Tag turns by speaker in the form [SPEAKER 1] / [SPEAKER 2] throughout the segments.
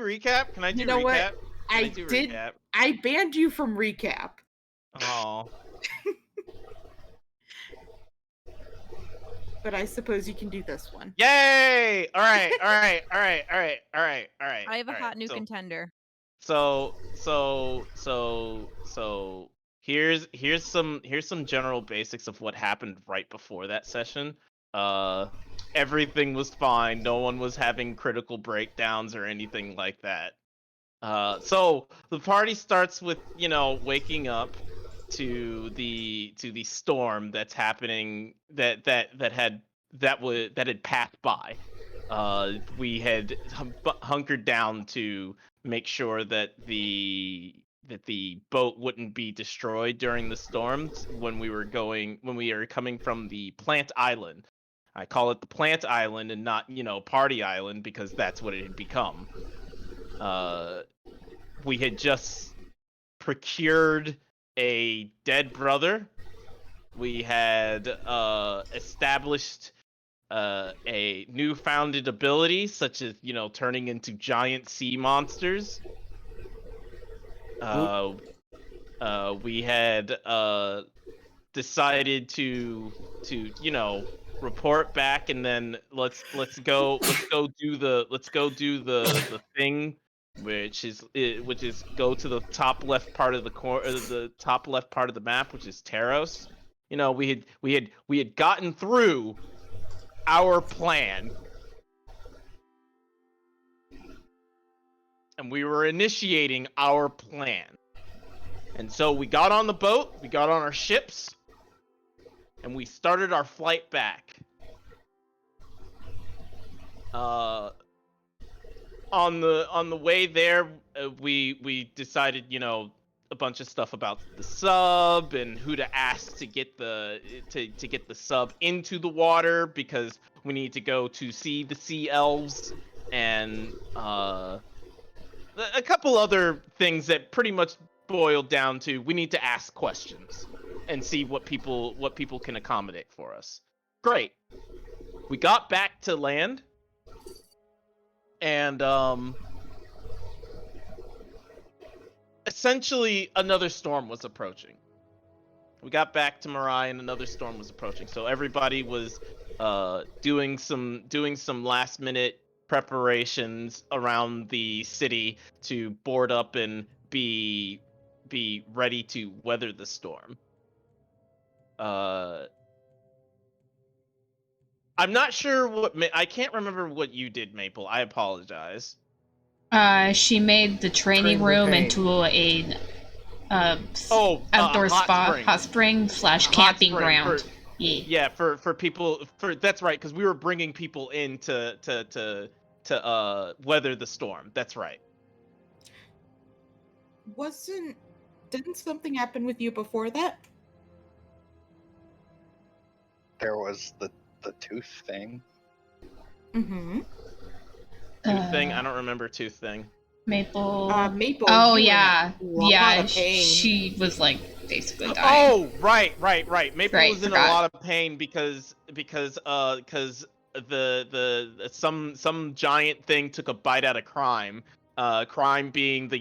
[SPEAKER 1] recap? Can I do
[SPEAKER 2] You know
[SPEAKER 1] recap?
[SPEAKER 2] what? I did.
[SPEAKER 1] Recap?
[SPEAKER 2] I banned you from recap.
[SPEAKER 1] Oh.
[SPEAKER 2] But I suppose you can do this one.
[SPEAKER 1] Yay! All right.
[SPEAKER 3] I have a hot new contender.
[SPEAKER 1] So here's some general basics of what happened right before that session. Everything was fine. No one was having critical breakdowns or anything like that. So the party starts with, waking up to the storm that's happening that had passed by. We had hunkered down to make sure that the boat wouldn't be destroyed during the storms when we were coming from the plant island. I call it the plant island and not, party island, because that's what it had become. We had just procured a dead brother. We had established a newfounded ability, such as, turning into giant sea monsters. We had decided to report back, and then let's go do the thing, which is go to the top left part of the top left part of the map, which is Taros. We had gotten through our plan, and we were initiating our plan. And so we got on the boat, we got on our ships, and we started our flight back. On the way there, we decided, a bunch of stuff about the sub and who to ask to get the sub into the water, because we need to go to see the sea elves, and a couple other things that pretty much boiled down to we need to ask questions and see what people can accommodate for us. Great. We got back to land, and essentially another storm was approaching. We got back to Marai and another storm was approaching. So everybody was doing some last minute preparations around the city to board up and be ready to weather the storm. I'm not sure I can't remember what you did, Maple. I apologize.
[SPEAKER 4] She made the training room into a outdoor hot spring / camping ground.
[SPEAKER 1] Yeah, for people, that's right, because we were bringing people in to weather the storm. That's right.
[SPEAKER 2] Didn't something happen with you before that?
[SPEAKER 5] There was the tooth thing.
[SPEAKER 2] Mm-hmm.
[SPEAKER 1] Tooth thing? I don't remember tooth thing.
[SPEAKER 4] Maple.
[SPEAKER 2] Maple.
[SPEAKER 4] Oh yeah, she was like basically dying.
[SPEAKER 1] Oh right. Maple was in a lot of pain because some giant thing took a bite out of Crime. Crime being the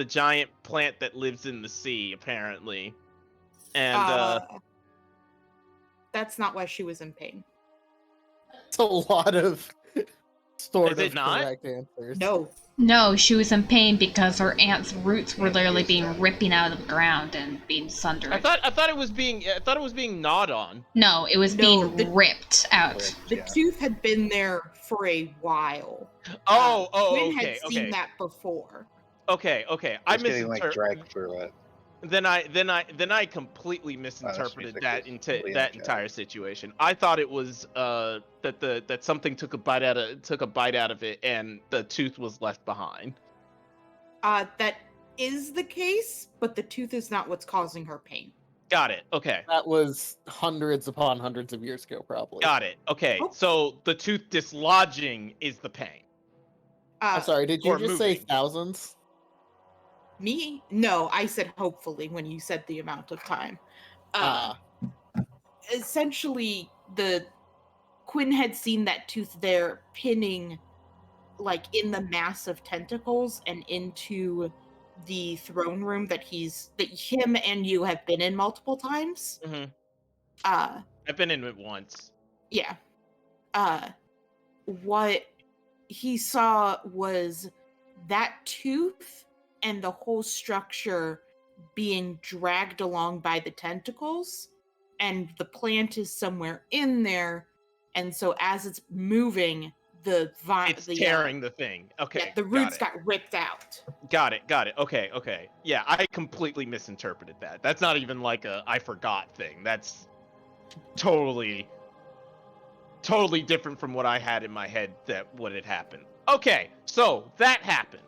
[SPEAKER 1] giant plant that lives in the sea, apparently. And
[SPEAKER 2] that's not why she was in pain.
[SPEAKER 6] It's a lot of
[SPEAKER 1] Is it not?
[SPEAKER 6] correct answers.
[SPEAKER 4] No, she was in pain because her aunt's roots were literally being ripping out of the ground and being sundered.
[SPEAKER 1] I thought it was being gnawed on.
[SPEAKER 4] No, it was being ripped out.
[SPEAKER 2] The tooth had been there for a while.
[SPEAKER 1] Quinn
[SPEAKER 2] had seen that before.
[SPEAKER 1] Okay. I
[SPEAKER 5] getting like dragged through it.
[SPEAKER 1] Then I completely misinterpreted that entire situation. I thought it was that something took a bite out of it and the tooth was left behind.
[SPEAKER 2] That is the case, but the tooth is not what's causing her pain.
[SPEAKER 1] Got it. Okay.
[SPEAKER 6] That was hundreds upon hundreds of years ago, probably.
[SPEAKER 1] Got it. Okay. Oh. So the tooth dislodging is the pain.
[SPEAKER 6] I'm sorry, did you just say thousands?
[SPEAKER 2] Me? No, I said hopefully when you said the amount of time. Essentially, the Quinn had seen that tooth there pinning like in the mass of tentacles and into the throne room that him and you have been in multiple times.
[SPEAKER 1] Mm-hmm.
[SPEAKER 2] I've
[SPEAKER 1] been in it once.
[SPEAKER 2] Yeah. What he saw was that tooth and the whole structure being dragged along by the tentacles, and the plant is somewhere in there, and so as it's moving,
[SPEAKER 1] it's tearing the thing. Okay,
[SPEAKER 2] yeah, the roots got ripped out.
[SPEAKER 1] Got it. Okay. Yeah, I completely misinterpreted that. That's not even like a I forgot thing. That's totally different from what I had in my head that what had happened. Okay, so that happened.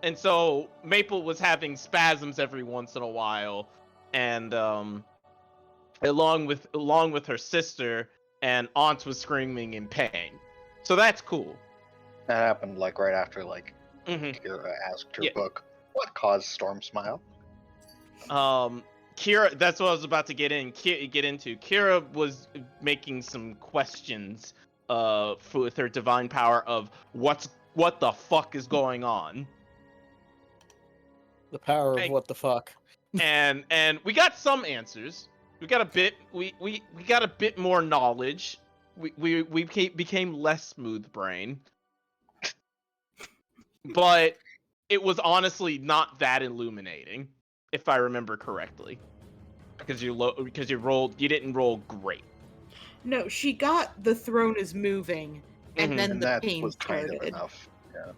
[SPEAKER 1] And so Maple was having spasms every once in a while, and along with her sister, and Aunt was screaming in pain. So that's cool.
[SPEAKER 5] That happened like right after Kira asked her book, what caused Storm Smile?
[SPEAKER 1] Kira, that's what I was about to get into. Kira was making some questions with her divine power of what the fuck is going on.
[SPEAKER 6] The power of what the fuck.
[SPEAKER 1] and we got some answers. We got a bit we got a bit more knowledge. We became less smooth brain. But it was honestly not that illuminating, if I remember correctly. Because you didn't roll great.
[SPEAKER 2] No, she got the throne is moving, and then the pain
[SPEAKER 5] was kind
[SPEAKER 2] started.
[SPEAKER 5] of enough. Yeah.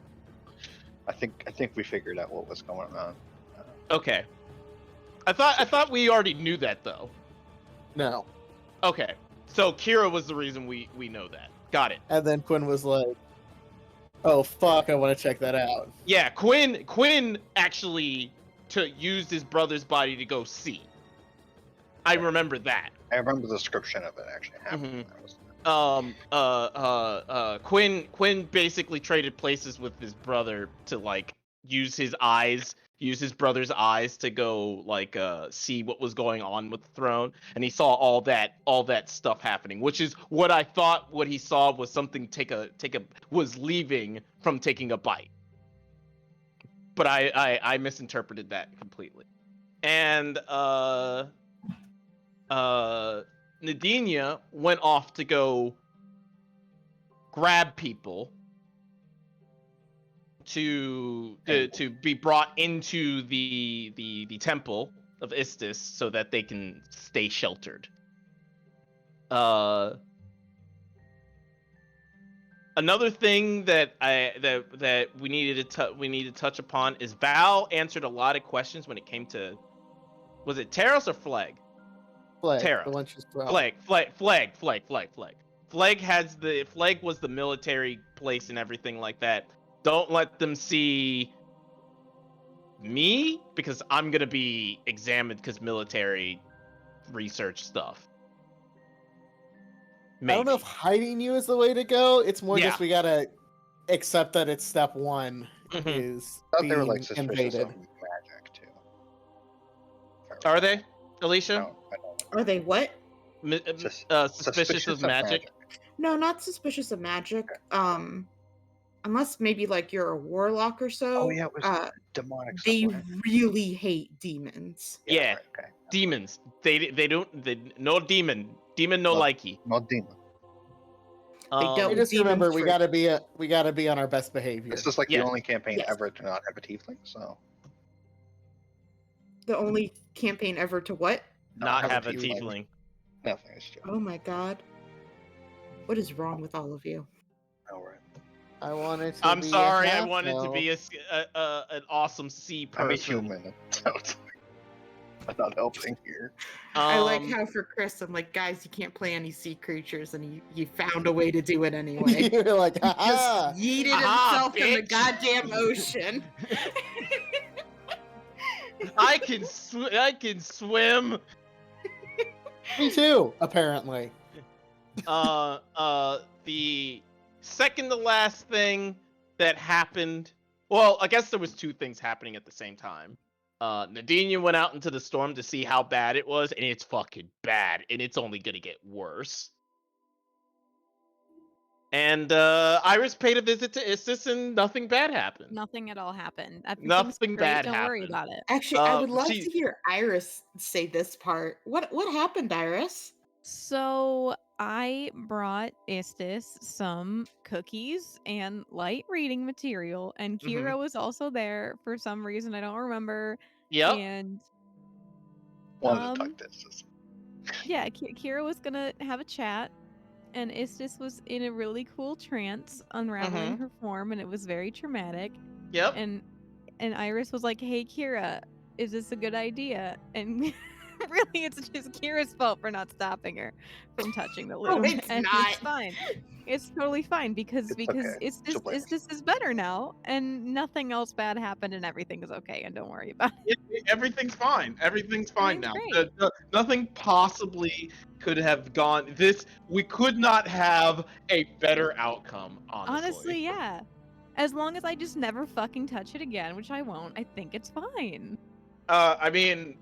[SPEAKER 5] I think we figured out what was going on.
[SPEAKER 1] Okay. I thought we already knew that though.
[SPEAKER 6] No.
[SPEAKER 1] Okay. So Kira was the reason we know that. Got it.
[SPEAKER 6] And then Quinn was like, "Oh fuck, I want to check that out."
[SPEAKER 1] Yeah, Quinn actually used his brother's body to go see. I remember that.
[SPEAKER 5] I remember the description of it actually happening.
[SPEAKER 1] Quinn basically traded places with his brother to like use his brother's eyes to go like see what was going on with the throne, and he saw all that stuff happening, which is what I thought what he saw was something was leaving from taking a bite. But I misinterpreted that completely. And Nadinia went off to go grab people to be brought into the temple of Istis so that they can stay sheltered. Another thing that we needed to touch upon is Val answered a lot of questions when it came to, was it Taros or Flag?
[SPEAKER 6] Flag.
[SPEAKER 1] Taros.
[SPEAKER 6] The one she's brought.
[SPEAKER 1] Flag was the military place and everything like that. Don't let them see me because I'm gonna be examined because military research stuff. Maybe.
[SPEAKER 6] I don't know if hiding you is the way to go. It's more just we gotta accept that it's step one is
[SPEAKER 5] I thought
[SPEAKER 6] being
[SPEAKER 5] they were like suspicious
[SPEAKER 6] invaded.
[SPEAKER 5] of magic too.
[SPEAKER 1] Are they, Alicia?
[SPEAKER 5] No, I don't.
[SPEAKER 2] Are they what?
[SPEAKER 1] Suspicious of magic?
[SPEAKER 2] No, not suspicious of magic. Unless maybe like you're a warlock or so.
[SPEAKER 5] Oh yeah, it was demonic.
[SPEAKER 2] They really hate demons.
[SPEAKER 1] Yeah,
[SPEAKER 5] right, okay.
[SPEAKER 1] Demons. They no demon. Demon no likey.
[SPEAKER 5] No demon.
[SPEAKER 2] They don't.
[SPEAKER 6] Just remember, we
[SPEAKER 2] demons
[SPEAKER 6] gotta be on our best behavior.
[SPEAKER 5] This is like the only campaign ever to not have a tiefling. So
[SPEAKER 2] the only campaign ever to what?
[SPEAKER 1] Not have a tiefling.
[SPEAKER 5] Nothing is true.
[SPEAKER 2] Oh my god. What is wrong with all of you?
[SPEAKER 5] All right.
[SPEAKER 6] I wanted to.
[SPEAKER 1] I'm sorry. I wanted to be an awesome sea person.
[SPEAKER 5] I'm a human. So I'm not helping here.
[SPEAKER 2] I like how for Chris, I'm like, guys, you can't play any sea creatures, and he found a way to do it anyway.
[SPEAKER 6] You're like,
[SPEAKER 2] just yeeted himself in the goddamn ocean.
[SPEAKER 1] I can swim.
[SPEAKER 6] Me too, apparently.
[SPEAKER 1] The second to last thing that happened. Well, I guess there was two things happening at the same time. Nadinia went out into the storm to see how bad it was, and it's fucking bad, and it's only gonna get worse. And Iris paid a visit to Istis, and nothing bad happened.
[SPEAKER 3] Nothing at all happened. Everything's
[SPEAKER 1] Nothing
[SPEAKER 3] great.
[SPEAKER 1] bad
[SPEAKER 3] Don't worry
[SPEAKER 1] happened.
[SPEAKER 3] about it.
[SPEAKER 2] Actually, I would love
[SPEAKER 1] she-
[SPEAKER 2] to hear Iris say this part. What happened, Iris?
[SPEAKER 3] So I brought Istis some cookies and light reading material, and Kira was also there for some reason I don't remember.
[SPEAKER 1] Yep.
[SPEAKER 3] And
[SPEAKER 5] Wanted to talk this.
[SPEAKER 3] yeah, Kira was gonna have a chat, and Istis was in a really cool trance, unraveling her form, and it was very traumatic.
[SPEAKER 1] Yep.
[SPEAKER 3] And Iris was like, "Hey, Kira, is this a good idea?" And really, it's just Kira's fault for not stopping her from touching the loom.
[SPEAKER 2] it's
[SPEAKER 3] and
[SPEAKER 2] not.
[SPEAKER 3] It's fine. It's totally fine because
[SPEAKER 5] okay.
[SPEAKER 3] it's
[SPEAKER 5] She'll blame
[SPEAKER 3] this is better now, and nothing else bad happened, and everything is okay, and don't worry about it.
[SPEAKER 1] Everything's fine. Everything's fine now.
[SPEAKER 3] Everything's
[SPEAKER 1] Nothing possibly could have gone. We could not have a better outcome.
[SPEAKER 3] Honestly, yeah. As long as I just never fucking touch it again, which I won't, I think it's fine.
[SPEAKER 1] I mean,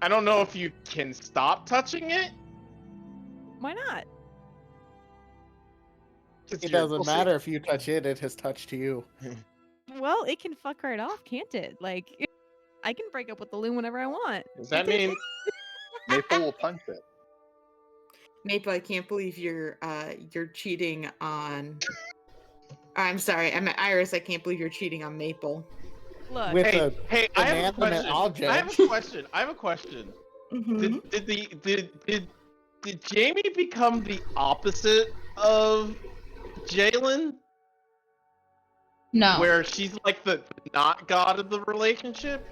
[SPEAKER 1] I don't know if you can stop touching it.
[SPEAKER 3] Why not?
[SPEAKER 6] It doesn't matter if you touch it; it has touched you.
[SPEAKER 3] Well, it can fuck right off, can't it? Like, I can break up with the loom whenever I want.
[SPEAKER 1] Does that mean?
[SPEAKER 5] Maple will punch it.
[SPEAKER 2] Maple, I can't believe you're cheating on. I'm sorry, I'm Iris. I can't believe you're cheating on Maple.
[SPEAKER 3] Look,
[SPEAKER 6] With
[SPEAKER 1] Hey, I have a
[SPEAKER 6] inanimate
[SPEAKER 1] question.
[SPEAKER 6] object.
[SPEAKER 1] I have a question.
[SPEAKER 2] Mhm.
[SPEAKER 1] Did Jamie become the opposite of Jalen?
[SPEAKER 4] No.
[SPEAKER 1] Where she's like the not god of the relationship?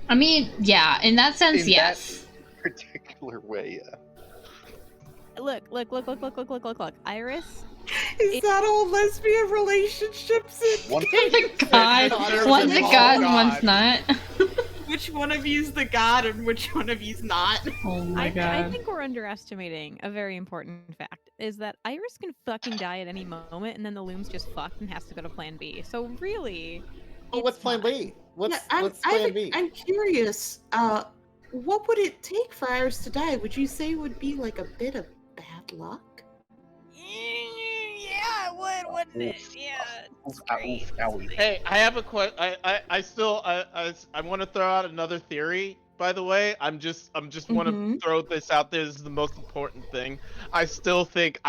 [SPEAKER 4] I mean, yeah, in that sense,
[SPEAKER 5] In
[SPEAKER 4] yes.
[SPEAKER 5] that particular way, yeah.
[SPEAKER 3] look. Iris,
[SPEAKER 2] Is that all lesbian relationships?
[SPEAKER 5] One
[SPEAKER 4] Oh my god.
[SPEAKER 1] There
[SPEAKER 4] One's
[SPEAKER 1] was
[SPEAKER 4] a
[SPEAKER 1] a
[SPEAKER 4] god and
[SPEAKER 1] god.
[SPEAKER 4] one's not.
[SPEAKER 2] Which one of you's the god and which one of you's not?
[SPEAKER 4] Oh my
[SPEAKER 3] I
[SPEAKER 4] god.
[SPEAKER 3] think we're underestimating a very important fact, is that Iris can fucking die at any moment, and then the loom's just fucked and has to go to plan B. So really,
[SPEAKER 6] Oh, what's
[SPEAKER 3] it's
[SPEAKER 6] Plan
[SPEAKER 3] fine.
[SPEAKER 6] B? What's
[SPEAKER 2] Yeah,
[SPEAKER 6] Plan B?
[SPEAKER 2] I'm curious. What would it take for Iris to die? Would you say it would be like a bit of bad luck?
[SPEAKER 3] Yeah, it would, wouldn't it? Yeah. It's great.
[SPEAKER 1] Hey, I have a question. I want to throw out another theory. By the way, I'm just want to throw this out there. This is the most important thing. I still think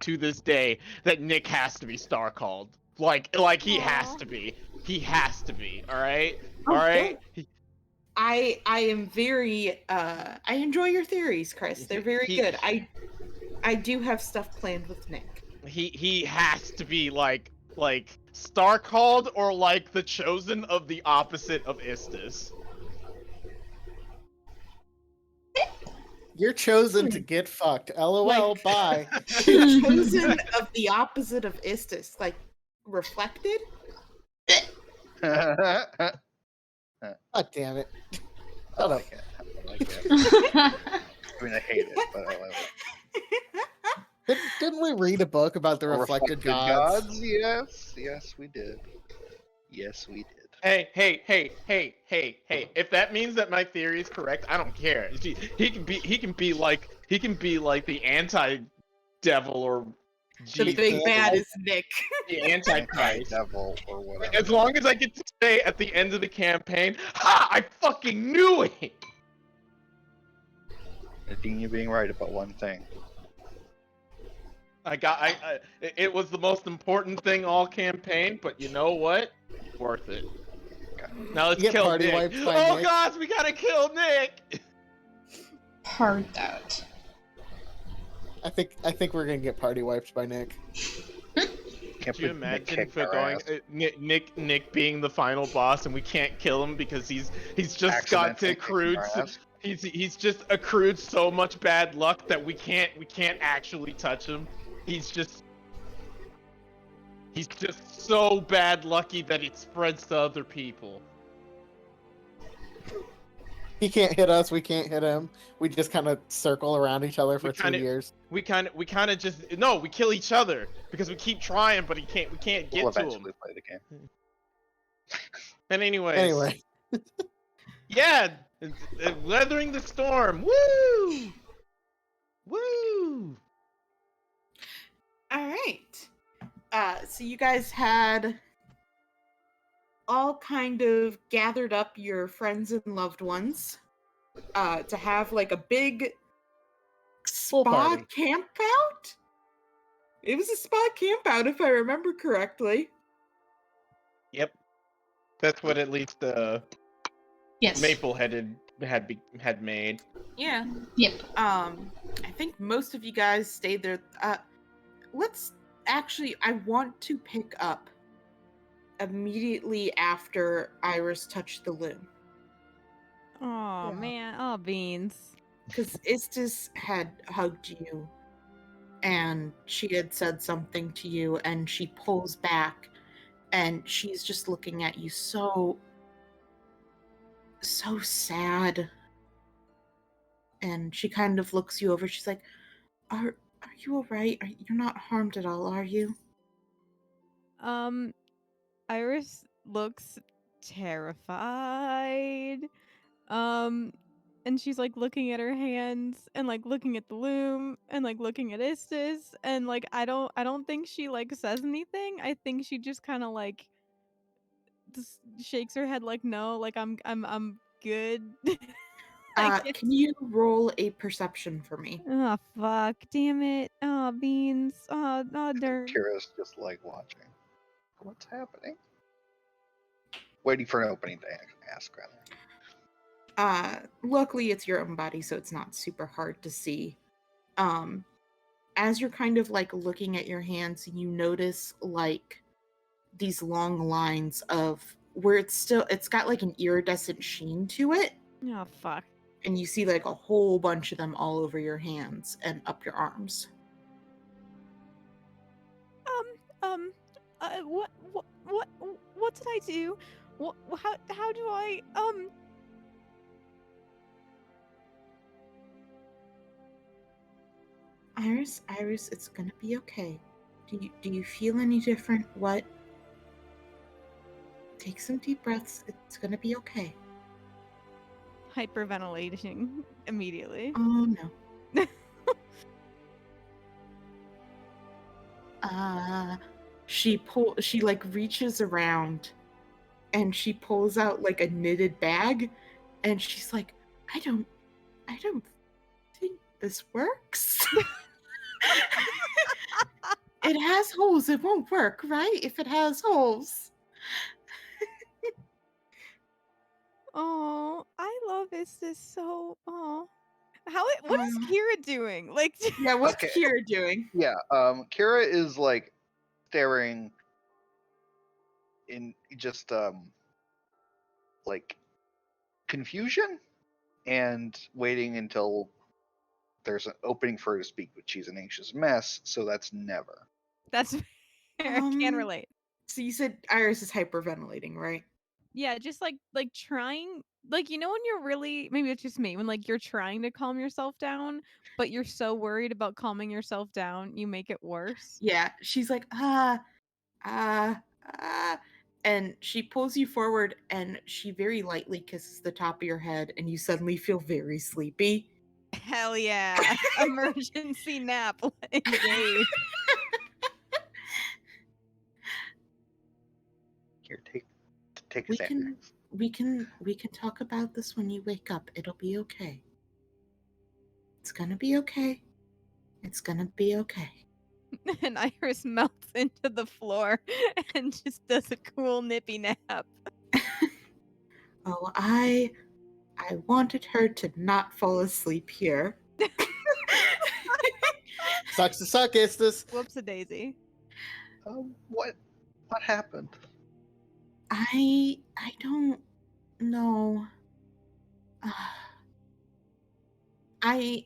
[SPEAKER 1] to this day that Nick has to be star called. Like he has to be. He has to be. All right. All right.
[SPEAKER 2] I am very I enjoy your theories, Chris. They're very good. I do have stuff planned with Nick.
[SPEAKER 1] He has to be like star called or like the chosen of the opposite of Istis.
[SPEAKER 6] You're chosen to get fucked. LOL. Bye.
[SPEAKER 2] Chosen of the opposite of Istis, like reflected.
[SPEAKER 6] God damn it.
[SPEAKER 5] I like it. I like it. I mean, I hate it, but I love it.
[SPEAKER 6] Didn't we read a book about the reflected gods?
[SPEAKER 5] Yes, we did. Yes, we did.
[SPEAKER 1] Hey! If that means that my theory is correct, I don't care. He can be like the anti-devil or
[SPEAKER 2] The big bad is Nick.
[SPEAKER 1] the anti-Christ.
[SPEAKER 5] Devil or whatever.
[SPEAKER 1] As long as I get to say at the end of the campaign, ha! I fucking knew it.
[SPEAKER 5] I think you're being right about one thing.
[SPEAKER 1] It was the most important thing all campaign, but you know what? Worth it. Now let's
[SPEAKER 6] You get
[SPEAKER 1] kill
[SPEAKER 6] party
[SPEAKER 1] Nick.
[SPEAKER 6] wiped by
[SPEAKER 1] Oh
[SPEAKER 6] Nick.
[SPEAKER 1] gosh, we gotta kill Nick.
[SPEAKER 4] Heard that.
[SPEAKER 6] I think we're gonna get party wiped by Nick.
[SPEAKER 5] Can't
[SPEAKER 1] Could you
[SPEAKER 5] believe Nick
[SPEAKER 1] imagine
[SPEAKER 5] kicked
[SPEAKER 1] if we're
[SPEAKER 5] our
[SPEAKER 1] going
[SPEAKER 5] ass.
[SPEAKER 1] Nick being the final boss and we can't kill him because he's just got to
[SPEAKER 5] Accidentally
[SPEAKER 1] accrued
[SPEAKER 5] kicking our ass.
[SPEAKER 1] he's just accrued so much bad luck that we can't actually touch him. He's just so bad lucky that it spreads to other people.
[SPEAKER 6] He can't hit us. We can't hit him. We just kind of circle around each other for 2 years.
[SPEAKER 1] We kind of just we kill each other because we keep trying, but we can't get
[SPEAKER 5] We'll
[SPEAKER 1] to him.
[SPEAKER 5] eventually play the game.
[SPEAKER 1] And
[SPEAKER 6] Anyway,
[SPEAKER 1] yeah, weathering the storm. Woo! Woo!
[SPEAKER 2] All right. So you guys had all kind of gathered up your friends and loved ones to have like a big
[SPEAKER 5] Full
[SPEAKER 2] spa
[SPEAKER 5] party.
[SPEAKER 2] camp out. It was a spa camp out, if I remember correctly.
[SPEAKER 1] Yep. That's what at least
[SPEAKER 4] Yes.
[SPEAKER 1] Maple had made.
[SPEAKER 2] Yeah.
[SPEAKER 4] Yep.
[SPEAKER 2] I think most of you guys stayed there. Let's actually, I want to pick up immediately after Iris touched the loom.
[SPEAKER 3] Oh
[SPEAKER 5] Yeah.
[SPEAKER 3] man, oh beans.
[SPEAKER 2] Because Istis had hugged you and she had said something to you, and she pulls back and she's just looking at you so sad. And she kind of looks you over. She's like, Are you all right? You're not harmed at all, are you?
[SPEAKER 3] Iris looks terrified. And she's like looking at her hands and like looking at the loom and like looking at Istis, and like I don't think she like says anything. I think she just kind of like just shakes her head like no, like I'm good.
[SPEAKER 2] Can you roll a perception for me?
[SPEAKER 3] Oh fuck, damn it. Oh beans. Oh dirt.
[SPEAKER 5] Kira's just like watching. What's happening? Waiting for an opening to ask, rather.
[SPEAKER 2] Luckily it's your own body, so it's not super hard to see. As you're kind of like looking at your hands, you notice like these long lines of where it's got like an iridescent sheen to it,
[SPEAKER 3] Oh fuck.
[SPEAKER 2] and you see like a whole bunch of them all over your hands and up your arms.
[SPEAKER 3] What did I do? How do I
[SPEAKER 2] Iris, it's gonna be okay. Do you feel any different? What? Take some deep breaths. It's gonna be okay.
[SPEAKER 3] hyperventilating immediately?
[SPEAKER 2] Oh no. She like reaches around and she pulls out like a knitted bag, and she's like, I don't think this works. It has holes. It won't work, right? If it has holes.
[SPEAKER 3] Oh, I love Istis so. Oh, what is
[SPEAKER 2] Um,
[SPEAKER 3] Kira doing? Like,
[SPEAKER 2] Yeah, what's
[SPEAKER 5] Okay.
[SPEAKER 2] Kira doing?
[SPEAKER 5] Yeah, Kira is like staring in just like confusion and waiting until there's an opening for her to speak, but she's an anxious mess, so that's never.
[SPEAKER 3] that's fair. I can
[SPEAKER 2] Um,
[SPEAKER 3] relate.
[SPEAKER 2] So you said Iris is hyperventilating, right?
[SPEAKER 3] Yeah, just like trying, like when you're really, maybe it's just me, when like you're trying to calm yourself down, but you're so worried about calming yourself down, you make it worse.
[SPEAKER 2] Yeah, she's like, ah, and she pulls you forward and she very lightly kisses the top of your head, and you suddenly feel very sleepy.
[SPEAKER 3] Hell yeah! Emergency nap engaged.
[SPEAKER 5] Here, take a
[SPEAKER 2] We
[SPEAKER 5] Xanax.
[SPEAKER 2] we can talk about this when you wake up. It'll be okay. It's gonna be okay. It's gonna be okay.
[SPEAKER 3] And Iris melts into the floor and just does a cool nippy nap.
[SPEAKER 2] Oh, I wanted her to not fall asleep here.
[SPEAKER 6] Sucks to suck, Istis.
[SPEAKER 3] Whoops a daisy.
[SPEAKER 5] What happened?
[SPEAKER 2] I don't know. I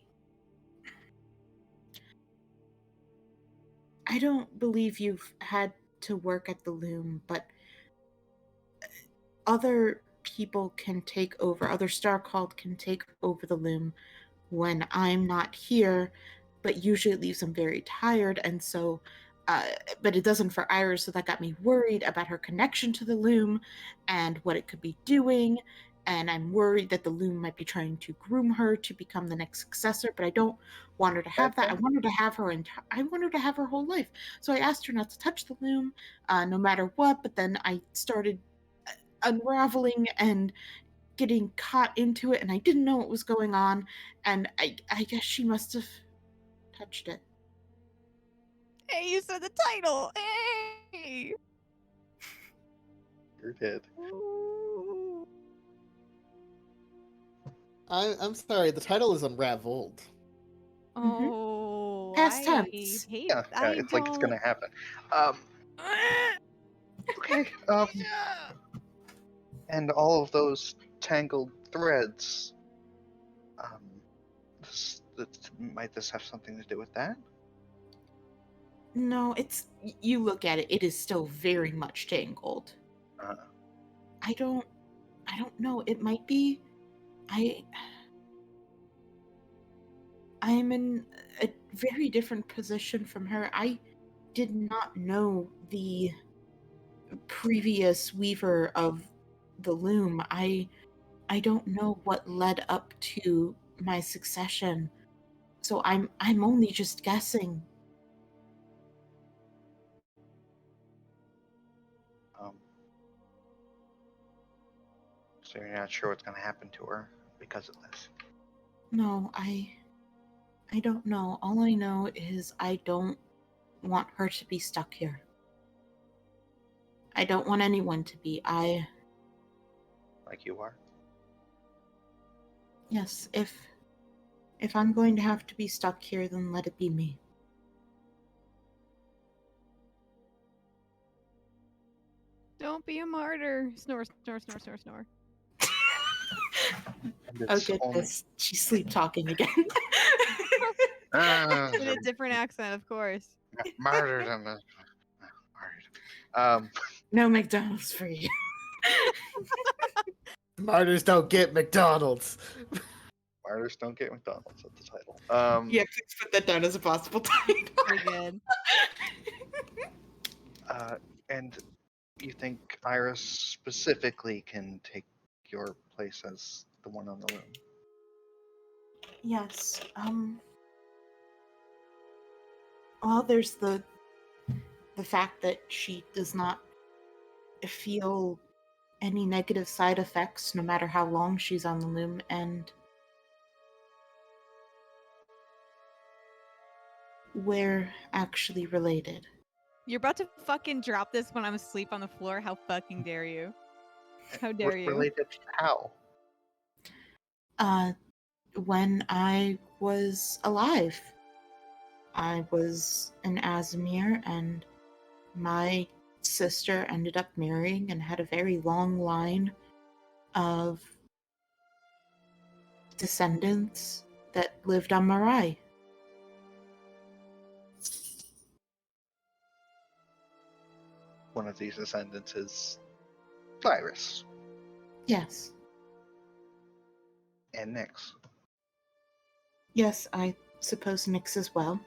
[SPEAKER 2] don't believe you've had to work at the loom, but other people can take over. Other Star-Called can take over the loom when I'm not here, but usually it leaves them very tired, and so but it doesn't for Iris, so that got me worried about her connection to the loom and what it could be doing. and I'm worried that the loom might be trying to groom her to become the next successor, but I don't want her to have that. I want her to have I want her to have her whole life. So I asked her not to touch the loom, no matter what, but then I started unraveling and getting caught into it, and I didn't know what was going on, and I guess she must have touched it.
[SPEAKER 3] Hey, you said the title. Hey.
[SPEAKER 5] You're dead.
[SPEAKER 3] Ooh.
[SPEAKER 6] I'm sorry, the title is Unraveled.
[SPEAKER 3] Oh,
[SPEAKER 2] Past
[SPEAKER 3] I
[SPEAKER 2] tense.
[SPEAKER 3] hate.
[SPEAKER 5] Yeah,
[SPEAKER 3] I
[SPEAKER 5] it's like it's gonna
[SPEAKER 3] don't-
[SPEAKER 5] happen. Okay. And all of those tangled threads. Might this have something to do with that?
[SPEAKER 2] No, you look at it, it is still very much tangled.
[SPEAKER 5] Uh,
[SPEAKER 2] I don't know. It might be. I'm in a very different position from her. I did not know the previous weaver of the loom. I don't know what led up to my succession. So I'm only just guessing.
[SPEAKER 5] so you're not sure what's gonna happen to her because of this?
[SPEAKER 2] No, I don't know. All I know is I don't want her to be stuck here. I don't want anyone to be.
[SPEAKER 5] Like you are?
[SPEAKER 2] Yes, if I'm going to have to be stuck here, then let it be me.
[SPEAKER 3] Don't be a martyr. Snore, snore, snore, snore, snore.
[SPEAKER 5] And
[SPEAKER 2] Oh
[SPEAKER 5] it's only-
[SPEAKER 2] goodness, she's sleep talking again.
[SPEAKER 3] In a different accent, of course.
[SPEAKER 5] Martyrdom. Martyrdom.
[SPEAKER 2] No McDonald's for you.
[SPEAKER 6] Martyrs don't get McDonald's.
[SPEAKER 5] Martyrs don't get McDonald's at the title.
[SPEAKER 2] Yeah, please put that down as a possible title.
[SPEAKER 3] Pretty good.
[SPEAKER 5] And you think Iris specifically can take your place as the one on the loom?
[SPEAKER 2] Yes. Well, there's the fact that she does not feel any negative side effects no matter how long she's on the loom, and we're actually related.
[SPEAKER 3] You're about to fucking drop this when I'm asleep on the floor. How fucking dare you? How dare you?
[SPEAKER 5] Related how?
[SPEAKER 2] When I was alive, I was an Azimir, and my sister ended up marrying and had a very long line of descendants that lived on Marai.
[SPEAKER 5] One of these descendants is Cyrus
[SPEAKER 2] Yes.
[SPEAKER 5] and Nyx.
[SPEAKER 2] Yes, I suppose Nyx as well.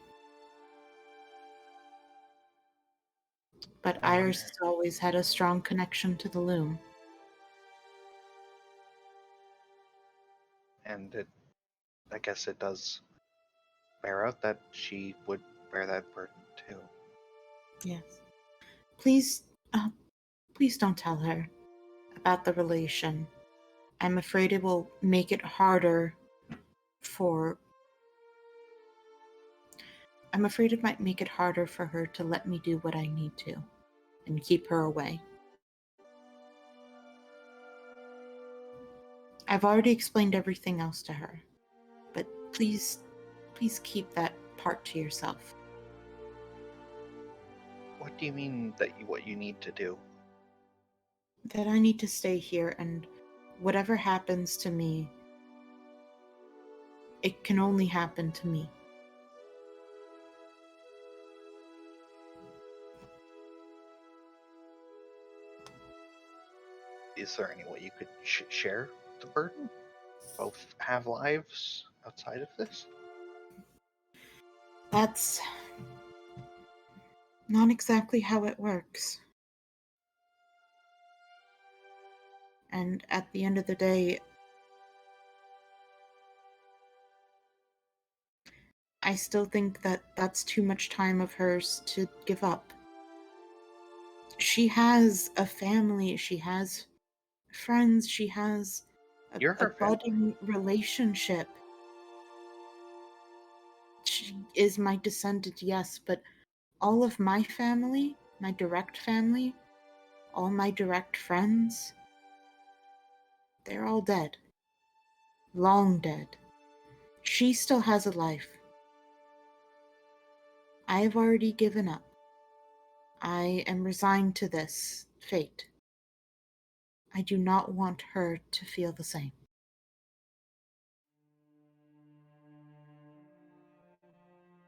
[SPEAKER 2] But Iris has always had a strong connection to the loom.
[SPEAKER 5] And I guess it does bear out that she would bear that burden too.
[SPEAKER 2] Yes. Please don't tell her about the relation. I'm afraid it will make it harder I'm afraid it might make it harder for her to let me do what I need to and keep her away. I've already explained everything else to her, but please keep that part to yourself.
[SPEAKER 5] What do you mean that what you need to do?
[SPEAKER 2] That I need to stay here, and whatever happens to me, it can only happen to me.
[SPEAKER 5] Is there any way you could share the burden? Both have lives outside of this?
[SPEAKER 2] That's not exactly how it works. And at the end of the day, I still think that that's too much time of hers to give up. She has a family, she has friends, she has
[SPEAKER 5] You're
[SPEAKER 2] a
[SPEAKER 5] her family.
[SPEAKER 2] budding relationship. She is my descendant, yes, but all of my family, my direct family, all my direct friends, they're all dead. Long dead. She still has a life. I have already given up. I am resigned to this fate. I do not want her to feel the same.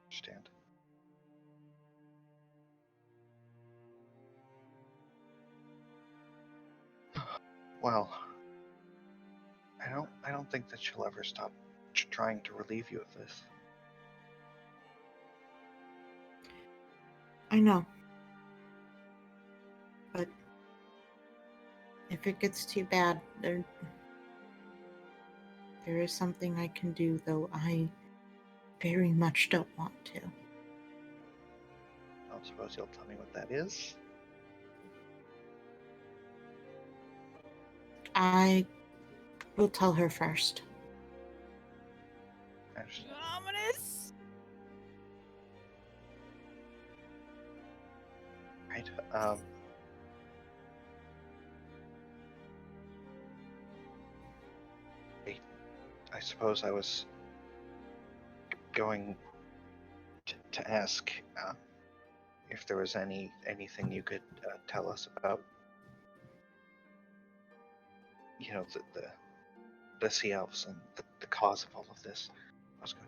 [SPEAKER 5] Understand. Well, I don't think that she'll ever stop trying to relieve you of this.
[SPEAKER 2] I know. But if it gets too bad, there is something I can do, though I very much don't want to.
[SPEAKER 5] I don't suppose you'll tell me what that is?
[SPEAKER 2] I will tell her first.
[SPEAKER 5] I understand.
[SPEAKER 3] Ominous.
[SPEAKER 5] Right. I suppose I was going to ask if there was anything you could tell us about, you know, the sea elves and the cause of all of this. I was going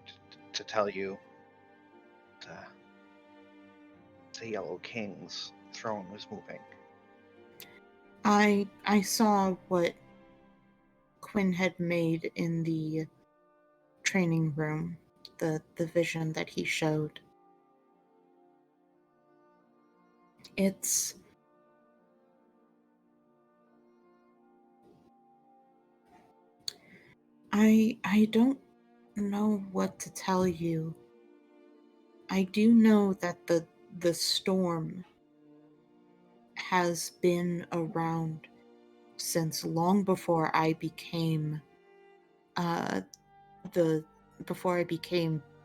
[SPEAKER 5] to tell you the Yellow King's throne was moving.
[SPEAKER 2] I saw what Quinn had made in the training room, the vision that he showed. It's I don't know what to tell you. I do know that the storm has been around since long before I became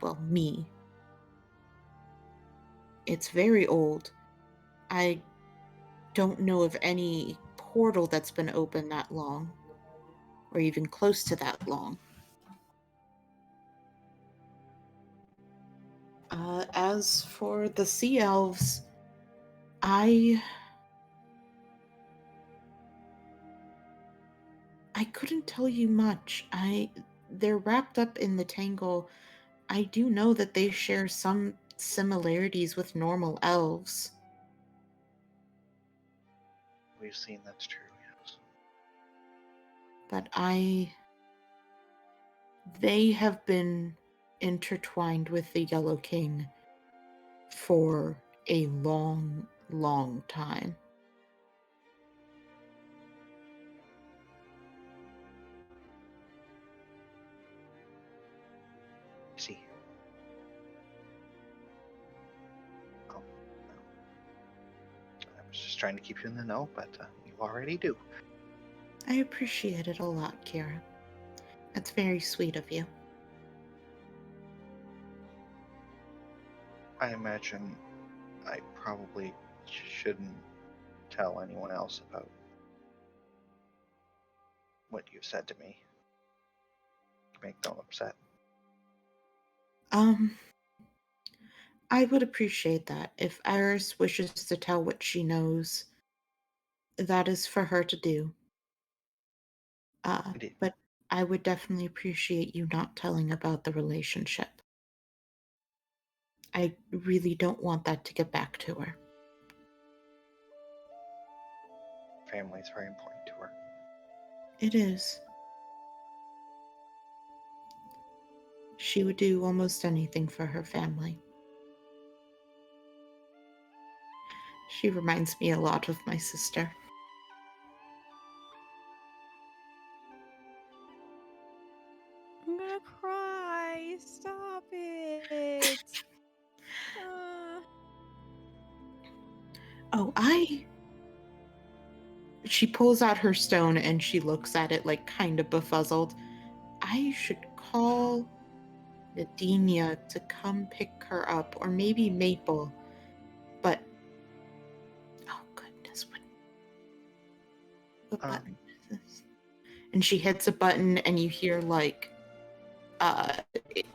[SPEAKER 2] well, me. It's very old. I don't know of any portal that's been open that long, or even close to that long. As for the sea elves, I couldn't tell you much. They're wrapped up in the tangle. I do know that they share some similarities with normal elves.
[SPEAKER 5] We've seen that's true, yes.
[SPEAKER 2] But they have been intertwined with the Yellow King for a long, long time.
[SPEAKER 5] I see. Oh, I was just trying to keep you in the know, but you already do.
[SPEAKER 2] I appreciate it a lot, Kira. That's very sweet of you.
[SPEAKER 5] I imagine I probably shouldn't tell anyone else about what you've said to me. Make them upset.
[SPEAKER 2] I would appreciate that. If Iris wishes to tell what she knows, that is for her to do.
[SPEAKER 5] Indeed.
[SPEAKER 2] But I would definitely appreciate you not telling about the relationship. I really don't want that to get back to her.
[SPEAKER 5] Family is very important to her.
[SPEAKER 2] It is. She would do almost anything for her family. She reminds me a lot of my sister. She pulls out her stone and she looks at it like kind of befuzzled. I should call Nadinia to come pick her up, or maybe Maple. But oh goodness, what button is this? And she hits a button and you hear like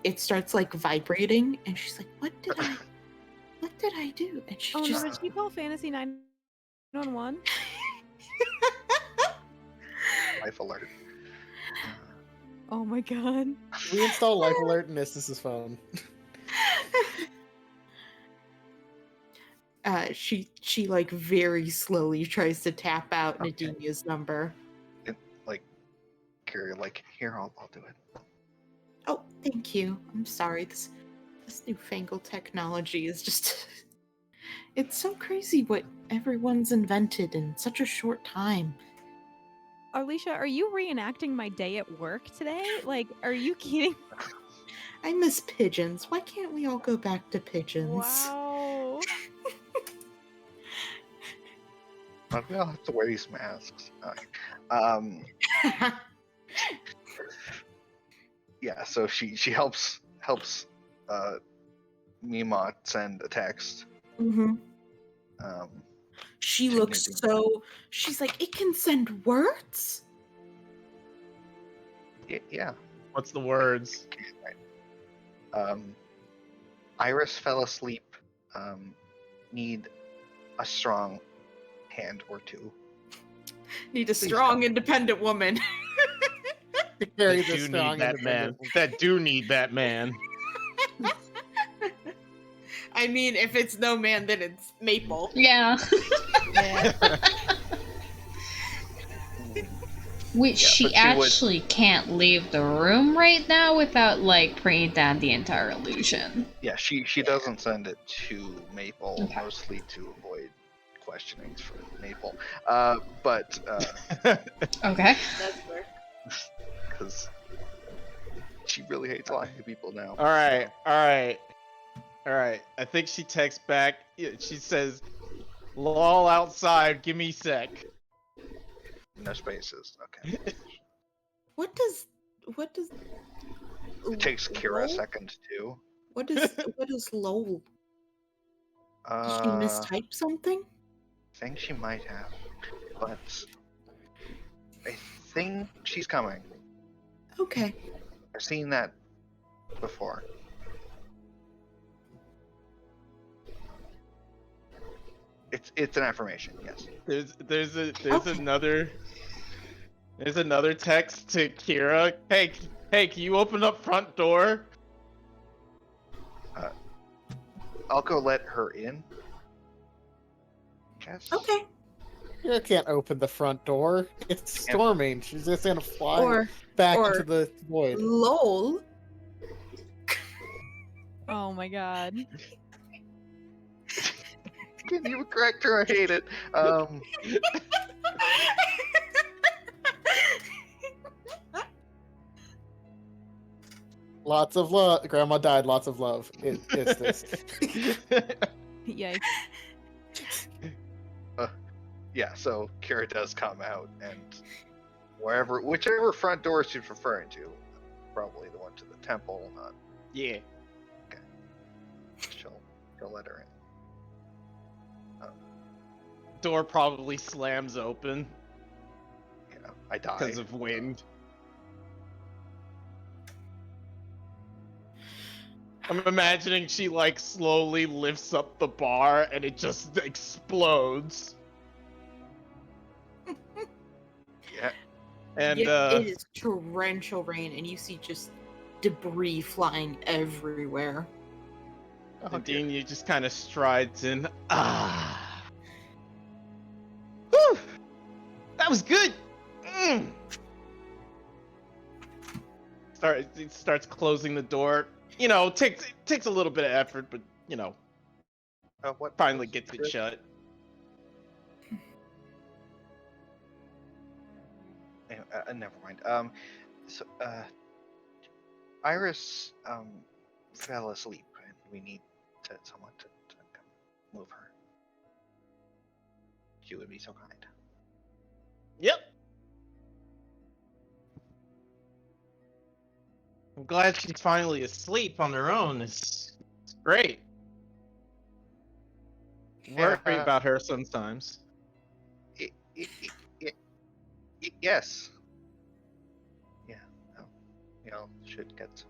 [SPEAKER 2] it starts like vibrating and she's like, what did I do? And she
[SPEAKER 3] Oh
[SPEAKER 2] just
[SPEAKER 3] no, did she call Fantasy 911?
[SPEAKER 5] Life alert.
[SPEAKER 3] Oh my god.
[SPEAKER 6] We install Life Alert in Istis's phone.
[SPEAKER 2] She like very slowly tries to tap out
[SPEAKER 5] Okay.
[SPEAKER 2] Nadinia's number.
[SPEAKER 5] Like, Kira, like, here, I'll do it.
[SPEAKER 2] Oh, thank you. I'm sorry. This newfangled technology is just it's so crazy what everyone's invented in such a short time.
[SPEAKER 3] Alicia, are you reenacting my day at work today? Like, are you kidding?
[SPEAKER 2] I miss pigeons. Why can't we all go back to pigeons?
[SPEAKER 3] Wow.
[SPEAKER 5] But we all have to wear these masks. Yeah, so she helps Mima send a text.
[SPEAKER 2] Mm-hmm.
[SPEAKER 5] Um,
[SPEAKER 2] She
[SPEAKER 5] to
[SPEAKER 2] looks
[SPEAKER 5] Nadine.
[SPEAKER 2] so. She's like, it can send words?
[SPEAKER 5] Yeah.
[SPEAKER 1] What's the words?
[SPEAKER 5] Iris fell asleep. Need a strong hand or two.
[SPEAKER 2] Need a
[SPEAKER 5] Please
[SPEAKER 2] strong,
[SPEAKER 5] don't.
[SPEAKER 2] independent woman.
[SPEAKER 6] To carry
[SPEAKER 1] That
[SPEAKER 6] this
[SPEAKER 1] do
[SPEAKER 6] strong
[SPEAKER 1] need that man.
[SPEAKER 6] independent.
[SPEAKER 1] That do need that man.
[SPEAKER 2] I mean, if it's no man, then it's Maple.
[SPEAKER 4] Yeah. Which
[SPEAKER 5] Yeah,
[SPEAKER 4] she
[SPEAKER 5] but she would-
[SPEAKER 4] actually can't leave the room right now without like bringing down the entire illusion.
[SPEAKER 5] Yeah, she doesn't send it to Maple,
[SPEAKER 4] Okay.
[SPEAKER 5] mostly to avoid questionings from Maple. But
[SPEAKER 4] Okay.
[SPEAKER 2] That's fair.
[SPEAKER 5] because she really hates lying to people now.
[SPEAKER 1] All right. I think she texts back. She says, "Lol outside. Give me sec."
[SPEAKER 5] No spaces. Okay.
[SPEAKER 2] What does
[SPEAKER 5] It takes Kira a
[SPEAKER 2] lol?
[SPEAKER 5] second too.
[SPEAKER 2] What is lol? Did she mistype something?
[SPEAKER 5] I think she might have, but I think she's coming.
[SPEAKER 2] Okay.
[SPEAKER 5] I've seen that before. It's an affirmation, yes.
[SPEAKER 1] There's
[SPEAKER 2] Okay.
[SPEAKER 1] another text to Kira. Hey, can you open up front door?
[SPEAKER 5] I'll go let her in. Guess.
[SPEAKER 2] Okay.
[SPEAKER 6] You can't open the front door. It's storming. She's just gonna fly
[SPEAKER 2] Or
[SPEAKER 6] back
[SPEAKER 2] or-
[SPEAKER 6] into the void.
[SPEAKER 2] lol.
[SPEAKER 3] Oh my god.
[SPEAKER 5] Can you correct her? I hate it.
[SPEAKER 6] Lots of love. Grandma died. Lots of love. It's this.
[SPEAKER 3] Yikes.
[SPEAKER 5] Yeah, so Kira does come out, and whichever front door she's referring to, probably the one to the temple, not
[SPEAKER 1] Yeah.
[SPEAKER 5] she'll let her in.
[SPEAKER 1] Door probably slams open
[SPEAKER 5] Yeah, I die.
[SPEAKER 1] because of wind. I'm imagining she like slowly lifts up the bar and it just explodes.
[SPEAKER 5] Yeah.
[SPEAKER 1] And
[SPEAKER 2] Yeah, it is torrential rain, and you see just debris flying everywhere.
[SPEAKER 1] Dean, you just kind of strides in. Ah. Whew. That was good. Mm. It starts closing the door. You know, takes a little bit of effort, but you know,
[SPEAKER 5] What
[SPEAKER 1] finally gets it shut.
[SPEAKER 5] Never mind. So Iris fell asleep, and we need someone to come move her. If you would be so kind.
[SPEAKER 1] Yep. I'm glad she's finally asleep on her own. It's great. Worry about her sometimes.
[SPEAKER 5] Y- y- y- yes. Yeah. No, should get some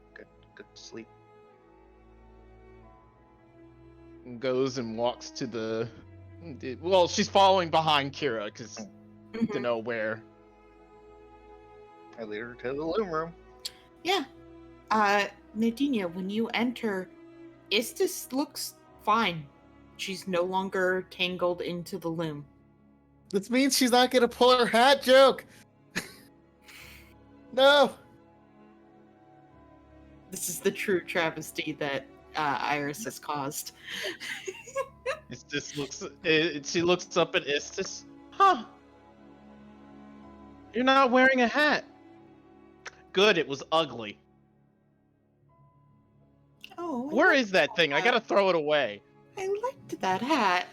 [SPEAKER 5] good sleep.
[SPEAKER 1] And goes and walks to the. Well, she's following behind Kira because to
[SPEAKER 2] Mhm.
[SPEAKER 1] know where.
[SPEAKER 5] I lead her to the loom room.
[SPEAKER 2] Yeah. Nadinia, when you enter, Istis looks fine. She's no longer tangled into the loom.
[SPEAKER 6] This means she's not gonna pull her hat joke. No.
[SPEAKER 2] This is the true travesty that Iris has caused.
[SPEAKER 1] Istis looks. She looks up at Istis. Huh? You're not wearing a hat. Good. It was ugly.
[SPEAKER 2] Oh,
[SPEAKER 1] Where is that thing? I gotta throw it away.
[SPEAKER 2] I liked that hat.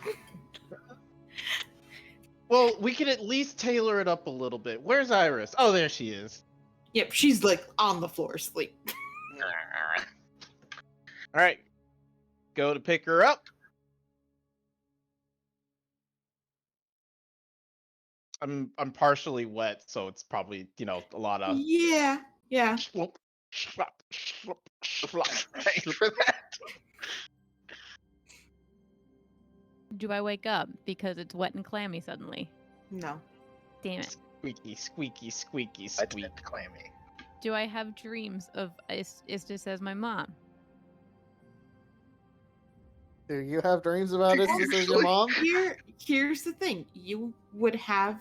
[SPEAKER 1] Well, we can at least tailor it up a little bit. Where's Iris? Oh, there she is.
[SPEAKER 2] Yep, she's like on the floor asleep.
[SPEAKER 1] All right, go to pick her up. I'm partially wet, so it's probably a lot of.
[SPEAKER 2] Yeah.
[SPEAKER 1] Slop, slop, slop, slop,
[SPEAKER 5] Thanks
[SPEAKER 1] slop.
[SPEAKER 5] for that.
[SPEAKER 3] Do I wake up because it's wet and clammy suddenly?
[SPEAKER 2] No.
[SPEAKER 3] Damn it.
[SPEAKER 1] Squeaky, squeaky, squeaky,
[SPEAKER 5] I
[SPEAKER 1] squeak.
[SPEAKER 5] tend clammy.
[SPEAKER 3] Do I have dreams of Istis as my mom?
[SPEAKER 6] Do you have dreams about it as your mom?
[SPEAKER 2] Here's the thing. You would have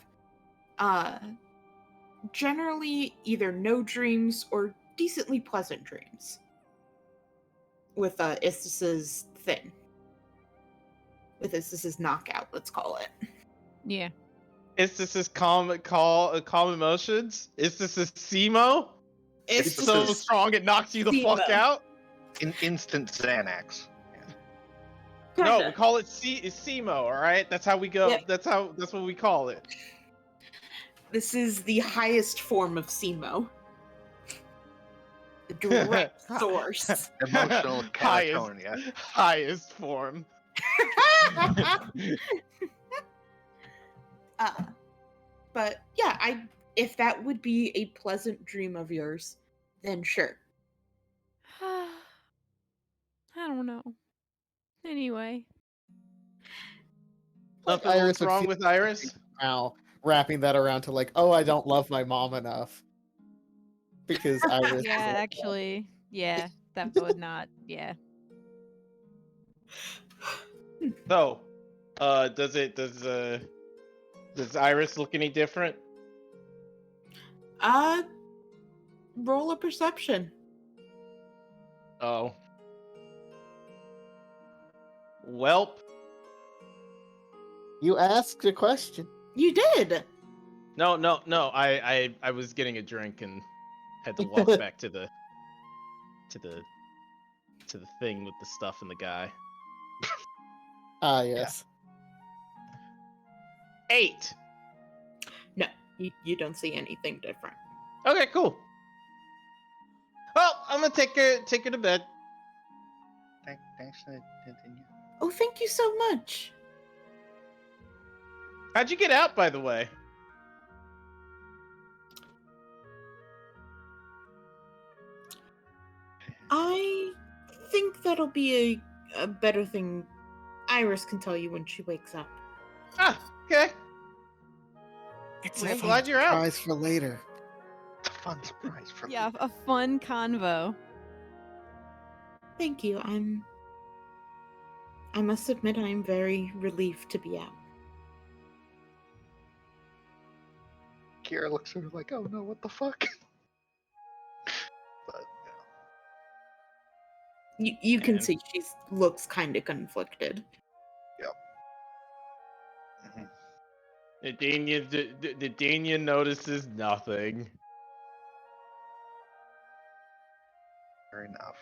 [SPEAKER 2] generally either no dreams or decently pleasant dreams with Istis's thing. With Istis's knockout, let's call it.
[SPEAKER 3] Yeah.
[SPEAKER 1] Is this his calm emotions? Is this his SEMO? It's
[SPEAKER 5] Istis
[SPEAKER 1] so
[SPEAKER 5] is
[SPEAKER 1] strong it knocks you the fuck
[SPEAKER 2] SEMO.
[SPEAKER 1] out.
[SPEAKER 5] instant Xanax.
[SPEAKER 1] No,
[SPEAKER 2] Kinda.
[SPEAKER 1] we call it SEMO. All right, that's how we go.
[SPEAKER 2] Yep.
[SPEAKER 1] That's what we call it.
[SPEAKER 2] This is the highest form of SEMO. The direct source.
[SPEAKER 5] Emotional
[SPEAKER 1] highest,
[SPEAKER 5] catatonia.
[SPEAKER 1] highest form.
[SPEAKER 2] But yeah, if that would be a pleasant dream of yours, then sure.
[SPEAKER 3] I don't know. Anyway.
[SPEAKER 1] Nothing
[SPEAKER 6] Iris would
[SPEAKER 1] wrong
[SPEAKER 6] feel
[SPEAKER 1] with Iris.
[SPEAKER 6] now wrapping that around to like, oh, I don't love my mom enough. Because Iris
[SPEAKER 3] Yeah,
[SPEAKER 6] is like,
[SPEAKER 3] actually. Yeah. That would not. Yeah.
[SPEAKER 1] So, does Iris look any different?
[SPEAKER 2] Roll a perception.
[SPEAKER 1] Oh. Welp.
[SPEAKER 6] you asked a question.
[SPEAKER 2] You did.
[SPEAKER 1] No. I was getting a drink and had to walk back to the thing with the stuff and the guy.
[SPEAKER 6] Ah, yes.
[SPEAKER 1] 8.
[SPEAKER 2] No, you don't see anything different.
[SPEAKER 1] Okay, cool. Well, I'm gonna take her to bed.
[SPEAKER 5] Thanks, Nadinia.
[SPEAKER 2] Oh, thank you so much.
[SPEAKER 1] How'd you get out, by the way?
[SPEAKER 2] I think that'll be a better thing Iris can tell you when she wakes up.
[SPEAKER 1] Ah, okay.
[SPEAKER 6] It's
[SPEAKER 1] I'm
[SPEAKER 6] a
[SPEAKER 1] glad
[SPEAKER 6] fun
[SPEAKER 1] you're out.
[SPEAKER 6] surprise for later.
[SPEAKER 5] It's a fun surprise for
[SPEAKER 3] Yeah,
[SPEAKER 5] me.
[SPEAKER 3] a fun convo.
[SPEAKER 2] Thank you. I must admit I'm very relieved to be out.
[SPEAKER 5] Kira looks at her like, oh no, what the fuck? But
[SPEAKER 2] You can
[SPEAKER 1] And-
[SPEAKER 2] see she looks kind of conflicted.
[SPEAKER 5] mhm.
[SPEAKER 1] Dania notices nothing.
[SPEAKER 5] Fair enough.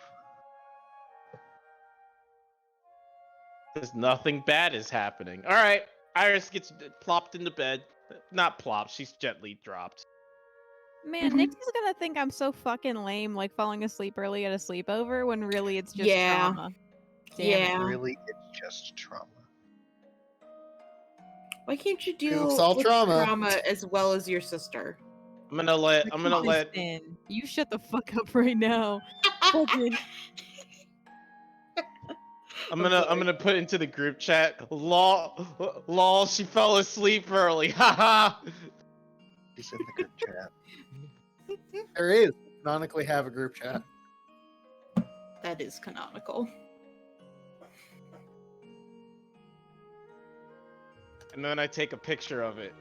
[SPEAKER 1] There's nothing bad is happening. All right. Iris gets plopped into bed. Not plopped, she's gently dropped.
[SPEAKER 3] Man,
[SPEAKER 2] Mhm.
[SPEAKER 3] Nikki's gonna think I'm so fucking lame, like falling asleep early at a sleepover, when really it's just
[SPEAKER 2] Yeah.
[SPEAKER 3] trauma. Damn it.
[SPEAKER 2] Yeah.
[SPEAKER 5] Really, it's just trauma.
[SPEAKER 2] Why can't you
[SPEAKER 6] People
[SPEAKER 2] deal
[SPEAKER 6] solve
[SPEAKER 2] with
[SPEAKER 6] trauma.
[SPEAKER 2] trauma as well as your sister?
[SPEAKER 1] I'm gonna let
[SPEAKER 3] Listen, you shut the fuck up right now. Fucking
[SPEAKER 1] I'm
[SPEAKER 2] I'm
[SPEAKER 1] gonna
[SPEAKER 2] sorry.
[SPEAKER 1] put into the group chat. Lol, she fell asleep early. Haha.
[SPEAKER 5] He's in the group chat.
[SPEAKER 6] There is. Canonically have a group chat.
[SPEAKER 2] That is canonical.
[SPEAKER 1] And then I take a picture of it.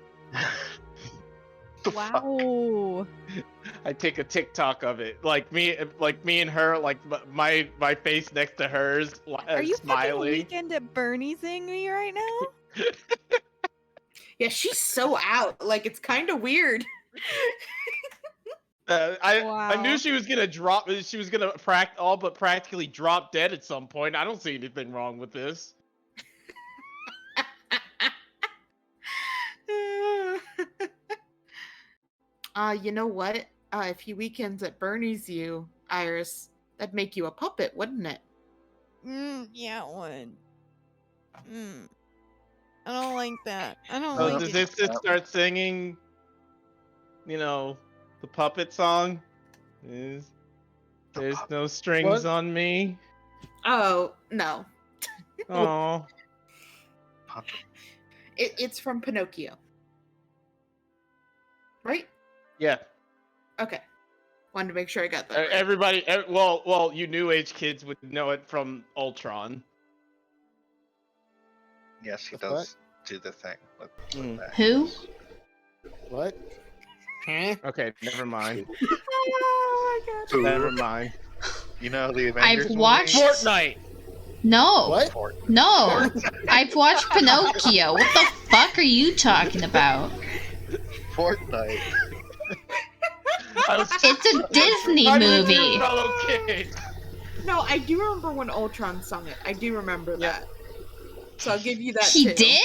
[SPEAKER 5] The fuck?
[SPEAKER 3] wow.
[SPEAKER 1] I take a TikTok of it, like me and her, like my face next to hers,
[SPEAKER 3] Are you fucking
[SPEAKER 1] smiling.
[SPEAKER 3] Weekend at Bernie'sing me right now?
[SPEAKER 2] Yeah, she's so out. Like, it's kind of weird.
[SPEAKER 1] I knew
[SPEAKER 3] Wow.
[SPEAKER 1] she was gonna drop. She was gonna all but practically drop dead at some point. I don't see anything wrong with this.
[SPEAKER 2] You know what? If you weekends at Bernie's you, Iris, that'd make you a puppet, wouldn't it?
[SPEAKER 3] Yeah, it would. I don't like that. I don't
[SPEAKER 1] So
[SPEAKER 3] like
[SPEAKER 1] does
[SPEAKER 3] it.
[SPEAKER 1] this just start singing? You know, the puppet song. There's no strings
[SPEAKER 6] What?
[SPEAKER 1] on me.
[SPEAKER 2] Oh, no.
[SPEAKER 1] Oh.
[SPEAKER 5] Puppet.
[SPEAKER 2] It's from Pinocchio. Right?
[SPEAKER 1] Yeah.
[SPEAKER 2] Okay. Wanted to make sure I got that right.
[SPEAKER 1] Everybody, well, you new age kids would know it from Ultron.
[SPEAKER 5] Yes, he
[SPEAKER 6] The
[SPEAKER 5] does do the thing. With that.
[SPEAKER 4] Who?
[SPEAKER 6] What? Huh?
[SPEAKER 1] Okay, never mind.
[SPEAKER 2] Oh my god.
[SPEAKER 5] Who?
[SPEAKER 1] Never mind.
[SPEAKER 5] You know the Avengers movie?
[SPEAKER 4] watched-
[SPEAKER 1] Fortnite.
[SPEAKER 4] No.
[SPEAKER 6] What?
[SPEAKER 5] Fortnite.
[SPEAKER 4] No. I've watched Pinocchio. What the fuck are you talking about?
[SPEAKER 5] Fortnite.
[SPEAKER 4] It's a Disney
[SPEAKER 1] I'm with
[SPEAKER 4] movie.
[SPEAKER 1] you, fellow kid.
[SPEAKER 2] No, I do remember when Ultron sung it. I do remember that. So I'll give you that
[SPEAKER 4] He
[SPEAKER 2] too.
[SPEAKER 4] did?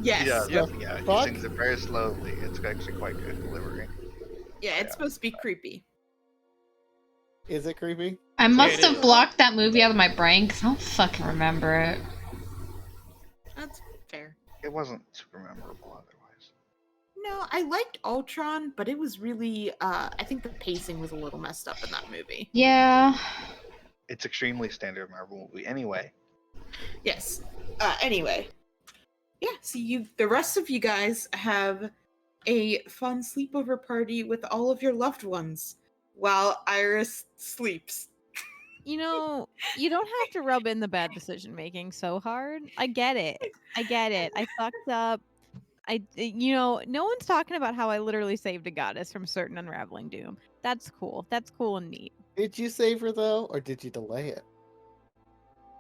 [SPEAKER 2] Yes.
[SPEAKER 5] Yeah,
[SPEAKER 2] Yeah,
[SPEAKER 5] yeah. He
[SPEAKER 6] Fuck.
[SPEAKER 5] sings it very slowly. It's actually quite good delivery.
[SPEAKER 2] it's supposed to be creepy.
[SPEAKER 6] Is it creepy?
[SPEAKER 4] I must
[SPEAKER 1] it
[SPEAKER 4] have
[SPEAKER 1] is.
[SPEAKER 4] blocked that movie out of my brain because I don't fucking remember it.
[SPEAKER 2] That's fair.
[SPEAKER 5] It wasn't super memorable otherwise.
[SPEAKER 2] No, I liked Ultron, but it was really I think the pacing was a little messed up in that movie.
[SPEAKER 4] Yeah.
[SPEAKER 5] It's extremely standard Marvel movie anyway.
[SPEAKER 2] Yes. Anyway. Yeah, so the rest of you guys have a fun sleepover party with all of your loved ones while Iris sleeps.
[SPEAKER 3] You know, you don't have to rub in the bad decision making so hard. I get it. I fucked up. No one's talking about how I literally saved a goddess from certain unraveling doom. That's cool. That's cool and neat.
[SPEAKER 6] Did you save her though, or did you delay it?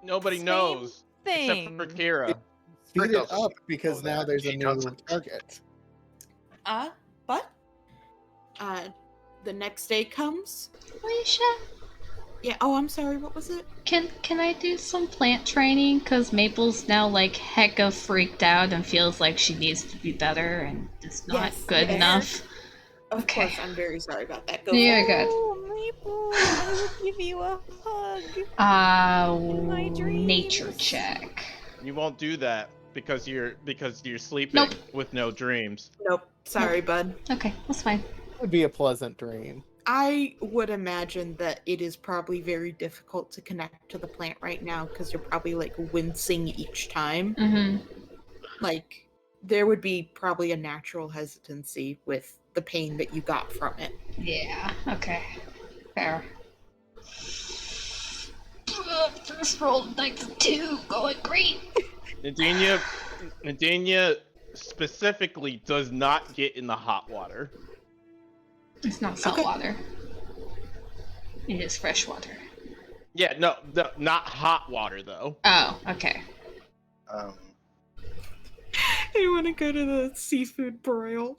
[SPEAKER 1] Nobody
[SPEAKER 3] Same
[SPEAKER 1] knows
[SPEAKER 3] thing.
[SPEAKER 1] except for Kira.
[SPEAKER 6] Speed it
[SPEAKER 5] doesn't
[SPEAKER 6] up because
[SPEAKER 5] know
[SPEAKER 6] now
[SPEAKER 5] that.
[SPEAKER 6] there's a
[SPEAKER 5] She
[SPEAKER 6] new
[SPEAKER 5] doesn't.
[SPEAKER 6] target.
[SPEAKER 2] But the next day comes.
[SPEAKER 4] Alicia,
[SPEAKER 2] Yeah, oh, I'm sorry, what was it?
[SPEAKER 4] can I do some plant training? Because Maple's now like hecka freaked out and feels like she needs to be better and it's not
[SPEAKER 2] Yes,
[SPEAKER 4] good
[SPEAKER 2] yes.
[SPEAKER 4] enough.
[SPEAKER 2] Of
[SPEAKER 4] Okay.
[SPEAKER 2] course, I'm very sorry about that. Go
[SPEAKER 4] Yeah,
[SPEAKER 2] for it.
[SPEAKER 4] good.
[SPEAKER 3] Oh, Maple, I will give you a hug. My dreams.
[SPEAKER 4] Nature check.
[SPEAKER 1] You won't do that because you're sleeping
[SPEAKER 4] Nope.
[SPEAKER 1] with no dreams.
[SPEAKER 2] Nope, sorry, bud.
[SPEAKER 4] Okay, that's fine.
[SPEAKER 6] It would be a pleasant dream.
[SPEAKER 2] I would imagine that it is probably very difficult to connect to the plant right now because you're probably like wincing each time.
[SPEAKER 4] Mm-hmm.
[SPEAKER 2] Like, there would be probably a natural hesitancy with the pain that you got from it.
[SPEAKER 4] Yeah, okay. Fair. First roll, like 2, going great.
[SPEAKER 1] Nadine specifically does not get in the hot water.
[SPEAKER 4] It's not salt
[SPEAKER 2] Okay.
[SPEAKER 4] water. It is fresh water.
[SPEAKER 1] Yeah, no, not hot water though.
[SPEAKER 4] Oh, okay.
[SPEAKER 2] I want to go to the seafood broil.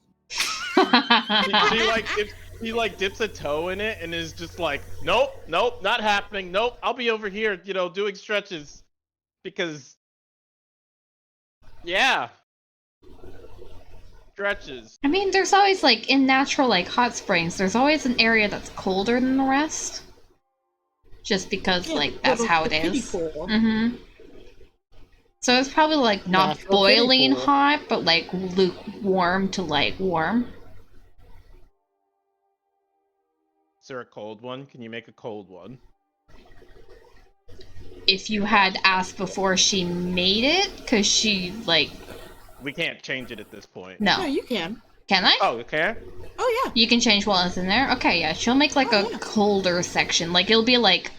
[SPEAKER 1] He dips a toe in it and is just like, nope, not happening. Nope, I'll be over here, doing stretches because, yeah. stretches.
[SPEAKER 4] I mean, there's always, like, in natural, like, hot springs, there's always an area that's colder than the rest. Just because,
[SPEAKER 2] Yeah,
[SPEAKER 4] like, that's
[SPEAKER 2] the
[SPEAKER 4] how it
[SPEAKER 2] kiddie
[SPEAKER 4] is.
[SPEAKER 2] pool.
[SPEAKER 4] Mm-hmm. So it's probably, like, not
[SPEAKER 6] Natural kiddie
[SPEAKER 4] boiling
[SPEAKER 6] pool.
[SPEAKER 4] hot, but, like, lukewarm to, like, warm.
[SPEAKER 1] Is there a cold one? Can you make a cold one?
[SPEAKER 4] If you had asked before she made it, because she, like...
[SPEAKER 1] We can't change it at this point.
[SPEAKER 2] No,
[SPEAKER 4] No.
[SPEAKER 2] you can.
[SPEAKER 4] Can I?
[SPEAKER 1] Oh, okay.
[SPEAKER 2] Oh yeah.
[SPEAKER 4] You can change what is in there? Okay, yeah. She'll make, like,
[SPEAKER 2] Oh,
[SPEAKER 4] a
[SPEAKER 2] yeah.
[SPEAKER 4] colder section. Like, it'll be, like...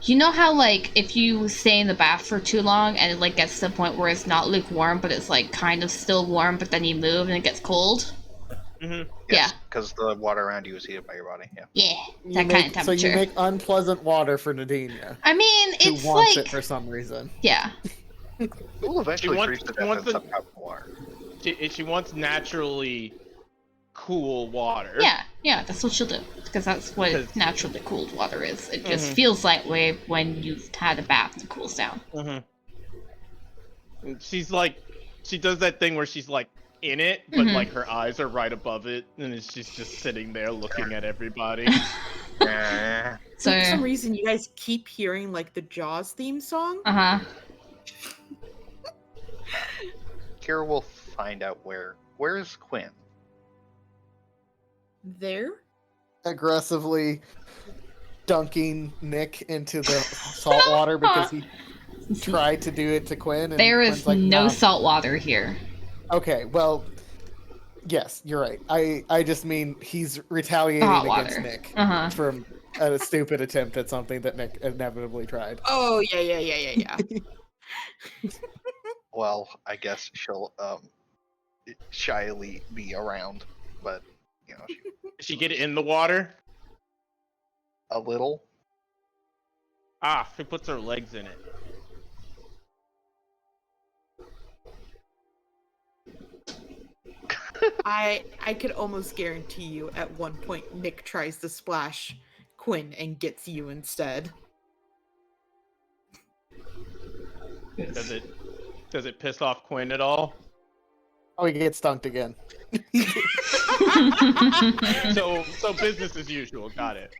[SPEAKER 4] You know how, like, if you stay in the bath for too long and it, like, gets to the point where it's not lukewarm, but it's, like, kind of still warm, but then you move and it gets cold?
[SPEAKER 1] Mm-hmm.
[SPEAKER 5] Yes, because the water around you is heated by your body. Yeah.
[SPEAKER 4] Yeah,
[SPEAKER 6] You
[SPEAKER 4] that kind
[SPEAKER 6] make-
[SPEAKER 4] of temperature.
[SPEAKER 6] So you make unpleasant water for Nadinia,
[SPEAKER 4] I mean,
[SPEAKER 6] who
[SPEAKER 4] it's
[SPEAKER 6] wants
[SPEAKER 4] like...
[SPEAKER 6] it for some reason.
[SPEAKER 4] Yeah.
[SPEAKER 5] We'll eventually
[SPEAKER 1] wants-
[SPEAKER 5] freeze to
[SPEAKER 1] she
[SPEAKER 5] death
[SPEAKER 1] wants
[SPEAKER 5] in
[SPEAKER 1] to-
[SPEAKER 5] some type of water.
[SPEAKER 1] She wants naturally cool water.
[SPEAKER 4] Yeah, that's what she'll do. Because that's what
[SPEAKER 1] 'Cause-
[SPEAKER 4] naturally cooled water is. It just
[SPEAKER 1] Mhm.
[SPEAKER 4] feels that way when you've had a bath and it cools down.
[SPEAKER 1] Mm-hmm. She's like, she does that thing where she's like in it, but
[SPEAKER 4] Mhm.
[SPEAKER 1] like her eyes are right above it, and she's just sitting there looking at everybody.
[SPEAKER 5] Eh.
[SPEAKER 4] So,
[SPEAKER 2] For some reason, you guys keep hearing like the Jaws theme song.
[SPEAKER 4] uh-huh.
[SPEAKER 5] Kira will find out where's Quinn.
[SPEAKER 2] There.
[SPEAKER 6] Aggressively dunking Nick into the salt water because he tried to do it to Quinn. And
[SPEAKER 4] There
[SPEAKER 6] Quinn's
[SPEAKER 4] is
[SPEAKER 6] like,
[SPEAKER 4] no
[SPEAKER 6] "Nah."
[SPEAKER 4] salt water here.
[SPEAKER 6] Okay, well, yes, you're right. I just mean he's retaliating
[SPEAKER 4] Hot
[SPEAKER 6] against
[SPEAKER 4] water.
[SPEAKER 6] Nick
[SPEAKER 4] Uh-huh.
[SPEAKER 6] from a stupid attempt at something that Nick inevitably tried.
[SPEAKER 2] Oh yeah.
[SPEAKER 5] Well, I guess she'll shyly be around, but you know,
[SPEAKER 1] She get it in the water.
[SPEAKER 5] a little.
[SPEAKER 1] She puts her legs in it.
[SPEAKER 2] I could almost guarantee you at one point Nick tries to splash Quinn and gets you instead.
[SPEAKER 1] Does it piss off Quinn at all?
[SPEAKER 6] Oh, he gets dunked again.
[SPEAKER 1] So business as usual. Got it.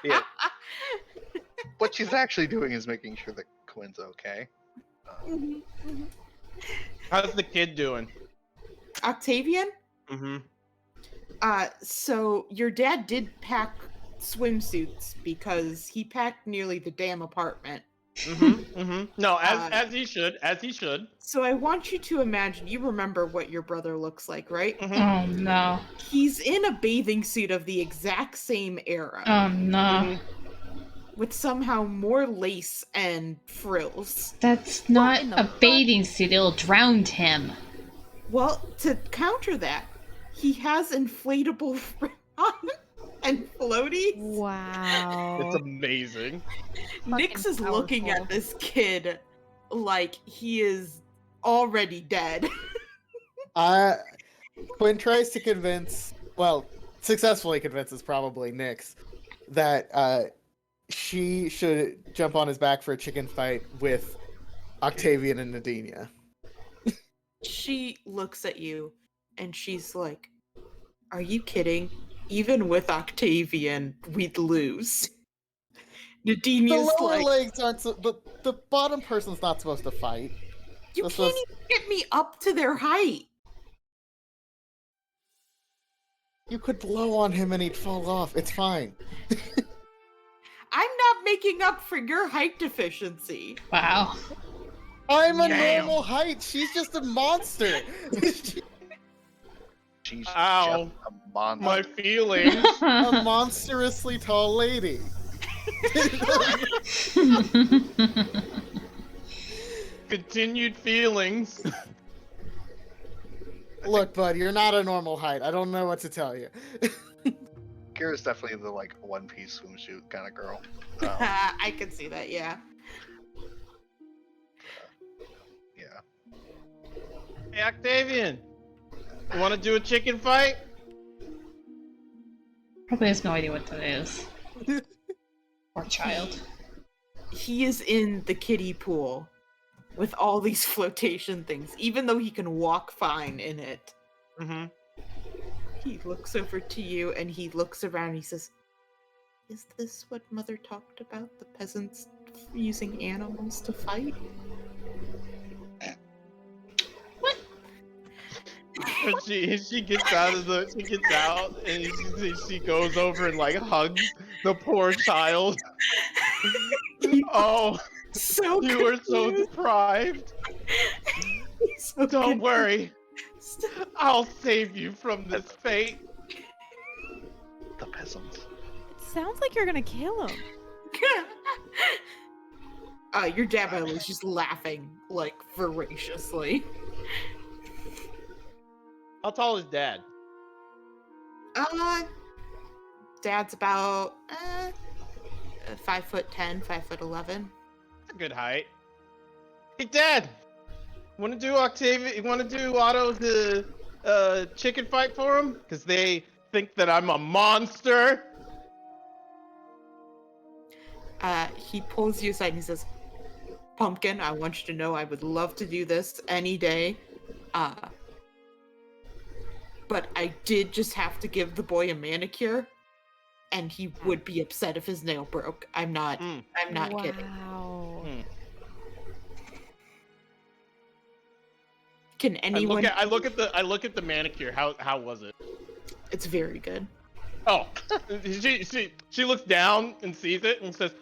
[SPEAKER 5] Yeah. What she's actually doing is making sure that Quinn's okay.
[SPEAKER 1] How's the kid doing?
[SPEAKER 2] Octavian?
[SPEAKER 1] Mm-hmm.
[SPEAKER 2] So your dad did pack swimsuits because he packed nearly the damn apartment.
[SPEAKER 1] Mm-hmm. Mm-hmm. No,
[SPEAKER 2] Uh,
[SPEAKER 1] as he should. As he should.
[SPEAKER 2] So I want you to imagine, you remember what your brother looks like, right?
[SPEAKER 1] Mm-hmm.
[SPEAKER 4] Oh, no.
[SPEAKER 2] He's in a bathing suit of the exact same era,
[SPEAKER 4] Oh, no.
[SPEAKER 1] Mm-hmm.
[SPEAKER 2] with somehow more lace and frills.
[SPEAKER 4] That's not
[SPEAKER 3] in the
[SPEAKER 4] a
[SPEAKER 3] fuck?
[SPEAKER 4] bathing suit. It'll drown him.
[SPEAKER 2] Well, to counter that, he has inflatable and floaties.
[SPEAKER 3] Wow.
[SPEAKER 1] It's amazing.
[SPEAKER 2] Nix is
[SPEAKER 3] Fucking
[SPEAKER 2] looking at
[SPEAKER 3] powerful.
[SPEAKER 2] this kid like he is already dead.
[SPEAKER 6] Quinn tries to convince, well, successfully convinces probably Nyx that she should jump on his back for a chicken fight with Octavian and Nadinia.
[SPEAKER 2] She looks at you and she's like, "Are you kidding? Even with Octavian, we'd lose."
[SPEAKER 6] The
[SPEAKER 2] Nadinia's
[SPEAKER 6] lower
[SPEAKER 2] like,
[SPEAKER 6] legs aren't, the bottom person's not supposed to fight.
[SPEAKER 2] "You
[SPEAKER 6] this
[SPEAKER 2] can't
[SPEAKER 6] was-
[SPEAKER 2] even get me up to their height."
[SPEAKER 6] You could blow on him and he'd fall off. It's fine.
[SPEAKER 2] I'm not making up for your height deficiency.
[SPEAKER 4] Wow.
[SPEAKER 6] I'm a
[SPEAKER 1] Damn.
[SPEAKER 6] normal height. She's just a monster.
[SPEAKER 5] She's
[SPEAKER 1] Ow.
[SPEAKER 5] just a monster.
[SPEAKER 1] My feelings.
[SPEAKER 6] A monstrously tall lady.
[SPEAKER 1] Continued feelings.
[SPEAKER 6] Look, bud, you're not a normal height. I don't know what to tell you.
[SPEAKER 5] Kira's definitely the like one-piece swimsuit kind of girl.
[SPEAKER 2] I can see that, yeah.
[SPEAKER 5] Yeah.
[SPEAKER 1] Hey, Octavian. You want to do a chicken fight?
[SPEAKER 4] Probably has no idea what that is. Poor child.
[SPEAKER 2] He is in the kiddie pool with all these flotation things, even though he can walk fine in it.
[SPEAKER 1] Mm-hmm.
[SPEAKER 2] He looks over to you and he looks around and he says, "Is this what Mother talked about? The peasants using animals to fight?"
[SPEAKER 1] But she gets out and she goes over and like hugs the poor child. Oh,
[SPEAKER 2] So
[SPEAKER 1] you were so
[SPEAKER 2] confused.
[SPEAKER 1] deprived.
[SPEAKER 2] He's so
[SPEAKER 1] Don't
[SPEAKER 2] confused.
[SPEAKER 1] worry, I'll save you from this fate.
[SPEAKER 5] The peasants.
[SPEAKER 3] It sounds like you're gonna kill him.
[SPEAKER 2] Your dad was just laughing like voraciously.
[SPEAKER 1] How tall is Dad?
[SPEAKER 2] Dad's about 5'10", 5'11".
[SPEAKER 1] That's a good height. Hey, Dad, want to do Octavia? You want to do Otto the chicken fight for him? Because they think that I'm a monster.
[SPEAKER 2] He pulls you aside and he says, "Pumpkin, I want you to know I would love to do this any day. But I did just have to give the boy a manicure, and he would be upset if his nail broke. I'm not kidding."
[SPEAKER 3] Wow.
[SPEAKER 2] Can anyone?
[SPEAKER 1] I look at the manicure. How was it?
[SPEAKER 2] It's very good.
[SPEAKER 1] Oh, she looks down and sees it and says,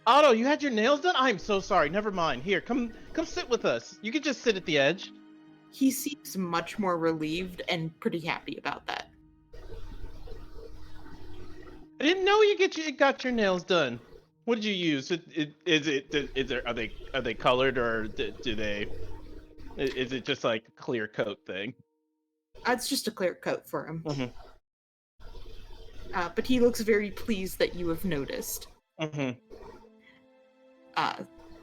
[SPEAKER 1] "Otto, you had your nails done? I'm so sorry. Never mind. Here, come sit with us. You can just sit at the edge."
[SPEAKER 2] He seems much more relieved and pretty happy about that.
[SPEAKER 1] I didn't know you got your nails done. What did you use? Are they colored or do they? Is it just like a clear coat thing?
[SPEAKER 2] It's just a clear coat for him.
[SPEAKER 1] Mm-hmm.
[SPEAKER 2] But he looks very pleased that you have noticed.
[SPEAKER 1] Mm-hmm.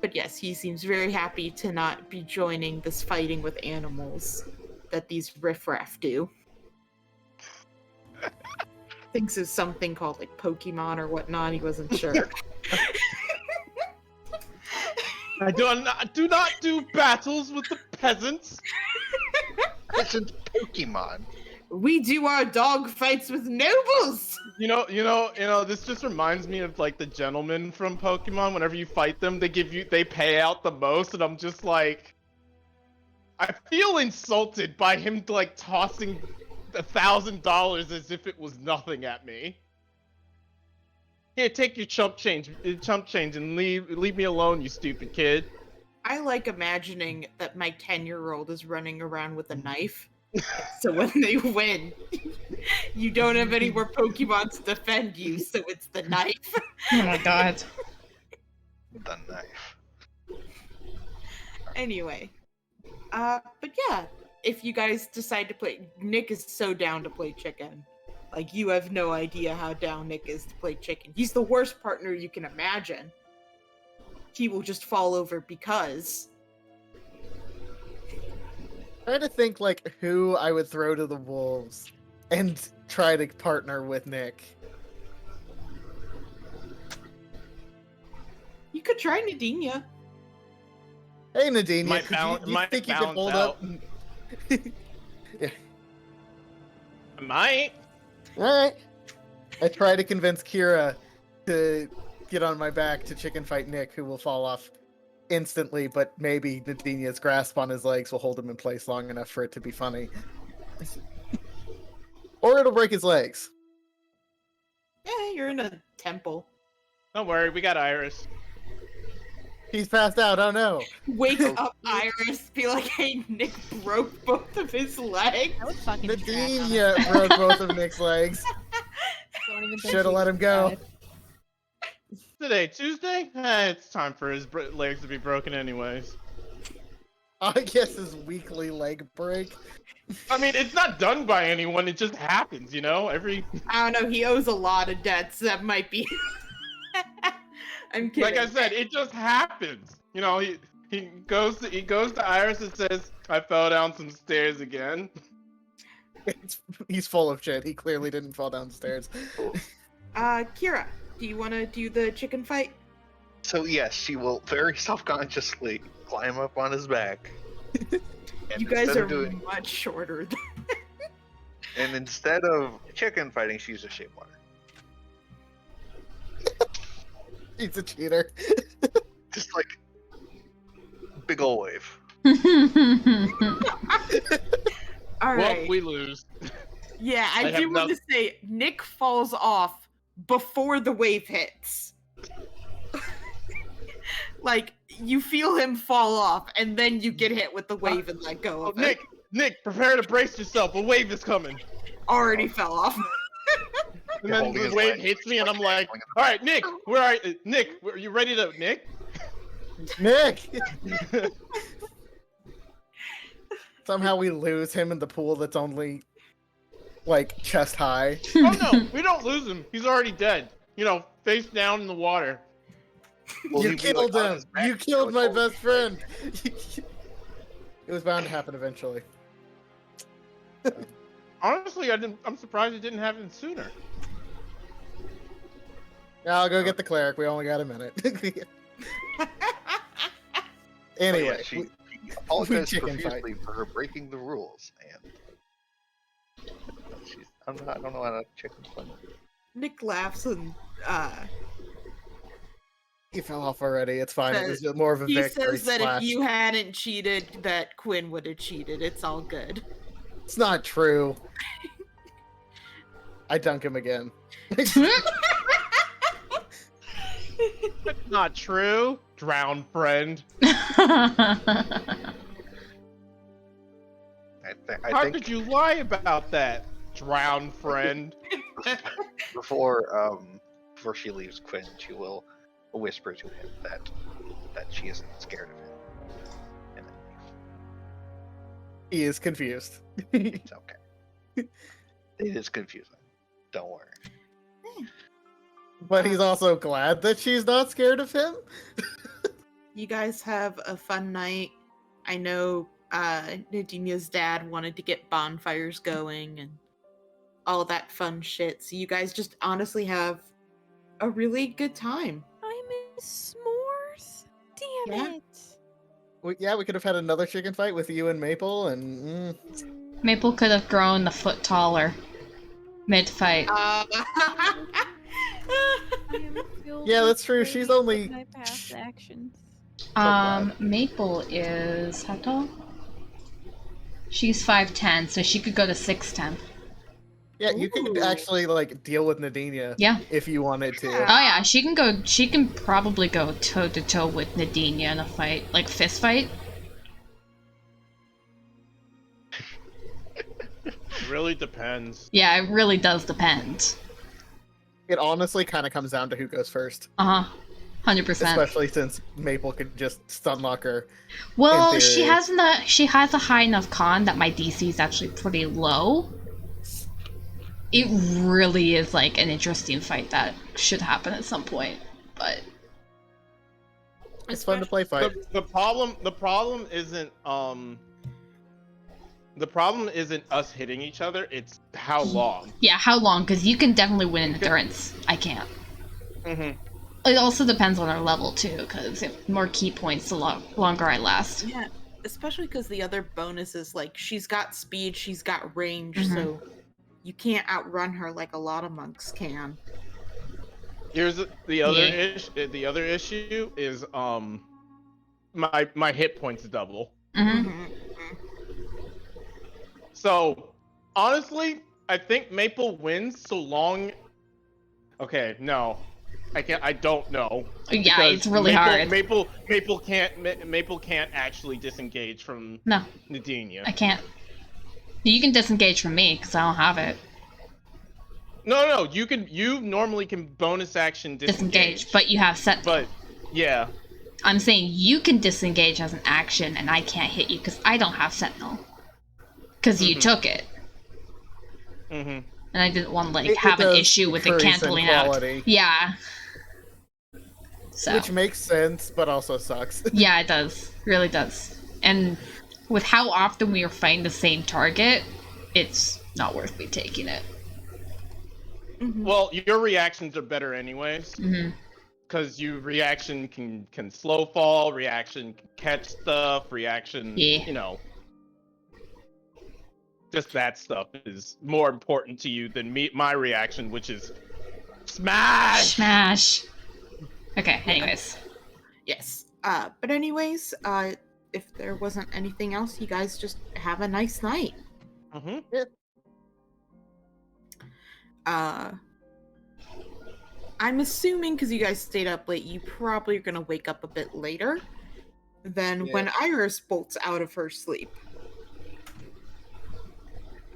[SPEAKER 2] But yes, he seems very happy to not be joining this fighting with animals that these riffraff do. Thinks it's something called like Pokemon or whatnot. He wasn't sure.
[SPEAKER 1] I do not do battles with the peasants.
[SPEAKER 5] Peasant Pokemon.
[SPEAKER 2] We do our dog fights with nobles.
[SPEAKER 1] You know. This just reminds me of like the gentlemen from Pokemon. Whenever you fight them, they pay out the most, and I'm just like, I feel insulted by him like tossing $1,000 as if it was nothing at me. Here, take your chump change, and leave me alone, you stupid kid.
[SPEAKER 2] I like imagining that my 10-year-old is running around with a knife. So when they win, you don't have any more Pokemon to defend you, so it's the knife.
[SPEAKER 4] Oh my god.
[SPEAKER 5] The knife.
[SPEAKER 2] Anyway. But yeah, if you guys decide to play, Nick is so down to play chicken. Like, you have no idea how down Nick is to play chicken. He's the worst partner you can imagine. He will just fall over because...
[SPEAKER 6] Trying to think like who I would throw to the wolves and try to partner with Nick.
[SPEAKER 2] You could try Nadinia.
[SPEAKER 6] Hey Nadine,
[SPEAKER 1] Might
[SPEAKER 6] do you think you can
[SPEAKER 1] balance
[SPEAKER 6] hold
[SPEAKER 1] out.
[SPEAKER 6] up?
[SPEAKER 1] I might.
[SPEAKER 6] Alright. I try to convince Kira to get on my back to chicken fight Nick, who will fall off instantly, but maybe Nadinia's grasp on his legs will hold him in place long enough for it to be funny. Or it'll break his legs.
[SPEAKER 2] Yeah, you're in a temple.
[SPEAKER 1] Don't worry, we got Iris.
[SPEAKER 6] He's passed out, oh no.
[SPEAKER 2] Wake up, Iris. Be like, "Hey, Nick broke both of his legs."
[SPEAKER 3] I would fucking
[SPEAKER 6] Nadinia broke both of Nick's legs. Should have let him go.
[SPEAKER 1] Today, Tuesday? It's time for his legs to be broken anyways.
[SPEAKER 6] I guess his weekly leg break.
[SPEAKER 1] I mean, it's not done by anyone, it just happens, you know?
[SPEAKER 2] I don't know, he owes a lot of debts. That might be... I'm kidding.
[SPEAKER 1] Like I said, it just happens. You know, he goes to Iris and says, "I fell down some stairs again."
[SPEAKER 6] He's full of shit. He clearly didn't fall downstairs.
[SPEAKER 2] Kira, do you want to do the chicken fight?
[SPEAKER 5] So yes, she will very self-consciously climb up on his back. And
[SPEAKER 2] You guys
[SPEAKER 5] instead
[SPEAKER 2] are
[SPEAKER 5] of doing,
[SPEAKER 2] much shorter.
[SPEAKER 5] and instead of chicken fighting, she uses shape water.
[SPEAKER 6] He's a cheater.
[SPEAKER 5] Just like big ol' wave.
[SPEAKER 2] All
[SPEAKER 1] Well,
[SPEAKER 2] right.
[SPEAKER 1] we lose.
[SPEAKER 2] Yeah,
[SPEAKER 1] I
[SPEAKER 2] I
[SPEAKER 1] have
[SPEAKER 2] do want to say Nick falls off before the wave hits. Like, you feel him fall off, and then you get hit with the wave and let go
[SPEAKER 1] Oh,
[SPEAKER 2] of it.
[SPEAKER 1] Nick, prepare to brace yourself. A wave is coming.
[SPEAKER 2] Already fell off.
[SPEAKER 1] And then
[SPEAKER 5] holding
[SPEAKER 1] the
[SPEAKER 5] his
[SPEAKER 1] wave
[SPEAKER 5] leg,
[SPEAKER 1] hits me, and I'm like,
[SPEAKER 5] dangling in
[SPEAKER 1] all right, Nick, where are you? Nick, are you ready to, Nick?
[SPEAKER 6] Nick! Somehow we lose him in the pool that's only, like, chest high.
[SPEAKER 1] Oh no, we don't lose him. He's already dead. You know, face down in the water.
[SPEAKER 5] Well,
[SPEAKER 6] You
[SPEAKER 5] he'd be,
[SPEAKER 6] killed
[SPEAKER 5] like, on
[SPEAKER 6] him!
[SPEAKER 5] his back,
[SPEAKER 6] You killed
[SPEAKER 5] like,
[SPEAKER 6] my best friend! It was bound to happen eventually.
[SPEAKER 1] Honestly, I'm surprised it didn't happen sooner.
[SPEAKER 6] Yeah, I'll go get the cleric. We only got a minute. Anyway,
[SPEAKER 5] yeah, she
[SPEAKER 6] we
[SPEAKER 5] apologized
[SPEAKER 6] chicken
[SPEAKER 5] profusely for her breaking the rules, and I don't know how to chicken fight.
[SPEAKER 2] Nick laughs and
[SPEAKER 6] he fell off already. It's fine. It was just more of a
[SPEAKER 2] he
[SPEAKER 6] victory
[SPEAKER 2] says that
[SPEAKER 6] splash.
[SPEAKER 2] if you hadn't cheated, that Quinn would have cheated. It's all good.
[SPEAKER 6] It's not true. I dunk him again.
[SPEAKER 1] That's not true. Drown friend. How
[SPEAKER 5] I
[SPEAKER 1] could
[SPEAKER 5] think
[SPEAKER 1] you lie about that? Drown friend.
[SPEAKER 5] before she leaves Quinn, she will whisper to him that she isn't scared of him. And then
[SPEAKER 6] He is confused.
[SPEAKER 5] it's okay. It is confusing. Don't worry.
[SPEAKER 6] But he's also glad that she's not scared of him.
[SPEAKER 2] You guys have a fun night. I know Nadinia's dad wanted to get bonfires going and all that fun shit. So you guys just honestly have a really good time.
[SPEAKER 3] I miss s'mores. Damn
[SPEAKER 2] Yeah.
[SPEAKER 3] it.
[SPEAKER 6] We could have had another chicken fight with you and Maple, and
[SPEAKER 4] Maple could have grown a foot taller mid-fight.
[SPEAKER 3] I am filled
[SPEAKER 6] Yeah,
[SPEAKER 3] with
[SPEAKER 6] that's true.
[SPEAKER 3] rage
[SPEAKER 6] She's
[SPEAKER 3] at
[SPEAKER 6] only-
[SPEAKER 3] my past actions.
[SPEAKER 4] Maple is how tall? She's 5'10", so she could go to 6'10".
[SPEAKER 6] yeah, you could
[SPEAKER 2] Ooh.
[SPEAKER 6] actually like deal with Nadinia
[SPEAKER 4] Yeah.
[SPEAKER 6] if you wanted to.
[SPEAKER 2] Yeah.
[SPEAKER 4] Oh yeah, she can go. She can probably go toe to toe with Nadinia in a fight, like fist fight.
[SPEAKER 1] It really depends.
[SPEAKER 4] Yeah, it really does depend.
[SPEAKER 6] It honestly kind of comes down to who goes first,
[SPEAKER 4] 100%.
[SPEAKER 6] especially since Maple could just stun lock her.
[SPEAKER 4] Well,
[SPEAKER 6] in
[SPEAKER 4] she
[SPEAKER 6] theory.
[SPEAKER 4] has a high enough con that my DC is actually pretty low. It really is like an interesting fight that should happen at some point, but
[SPEAKER 6] It's fun to play fight.
[SPEAKER 1] The problem isn't us hitting each other. It's how long.
[SPEAKER 4] yeah, how long? Because you can definitely win in endurance. I can't.
[SPEAKER 1] Mm-hmm.
[SPEAKER 4] It also depends on our level too, because more key points the longer I last.
[SPEAKER 2] Yeah, especially because the other bonus is like she's got speed, she's got range,
[SPEAKER 4] Mhm.
[SPEAKER 2] so you can't outrun her like a lot of monks can.
[SPEAKER 1] Here's the other
[SPEAKER 4] Yeah.
[SPEAKER 1] the other issue is my hit points double.
[SPEAKER 4] hmm
[SPEAKER 2] Mhm.
[SPEAKER 1] So honestly, I think Maple wins so long. Okay, no, I can't. I don't know.
[SPEAKER 4] Yeah,
[SPEAKER 1] Because
[SPEAKER 4] it's really hard.
[SPEAKER 1] Maple can't actually disengage from
[SPEAKER 4] No,
[SPEAKER 1] Nadinia.
[SPEAKER 4] I can't. You can disengage from me because I don't have it.
[SPEAKER 1] No, you normally can bonus action
[SPEAKER 4] Disengage, but you have set.
[SPEAKER 1] But yeah,
[SPEAKER 4] I'm saying you can disengage as an action, and I can't hit you because I don't have Sentinel. Because you
[SPEAKER 1] Mhm.
[SPEAKER 4] took it,
[SPEAKER 1] mm-hmm.
[SPEAKER 4] and I didn't want to like
[SPEAKER 6] It
[SPEAKER 4] have an
[SPEAKER 6] does
[SPEAKER 4] issue with it
[SPEAKER 6] increase in
[SPEAKER 4] canceling out.
[SPEAKER 6] quality.
[SPEAKER 4] Yeah. So
[SPEAKER 6] Which makes sense, but also sucks.
[SPEAKER 4] yeah, it does. Really does. And with how often we are fighting the same target, it's not worth me taking it.
[SPEAKER 2] Mhm.
[SPEAKER 1] Well, your reactions are better anyways.
[SPEAKER 4] hmm
[SPEAKER 1] because you reaction can slow fall, reaction can catch stuff, reaction,
[SPEAKER 4] Yeah.
[SPEAKER 1] Just that stuff is more important to you than my reaction, which is smash.
[SPEAKER 4] Smash. Okay. Anyways.
[SPEAKER 2] Yes. But anyways, if there wasn't anything else, you guys just have a nice night.
[SPEAKER 1] Mm-hmm.
[SPEAKER 2] I'm assuming because you guys stayed up late, you probably are gonna wake up a bit later than when Iris bolts out of her sleep.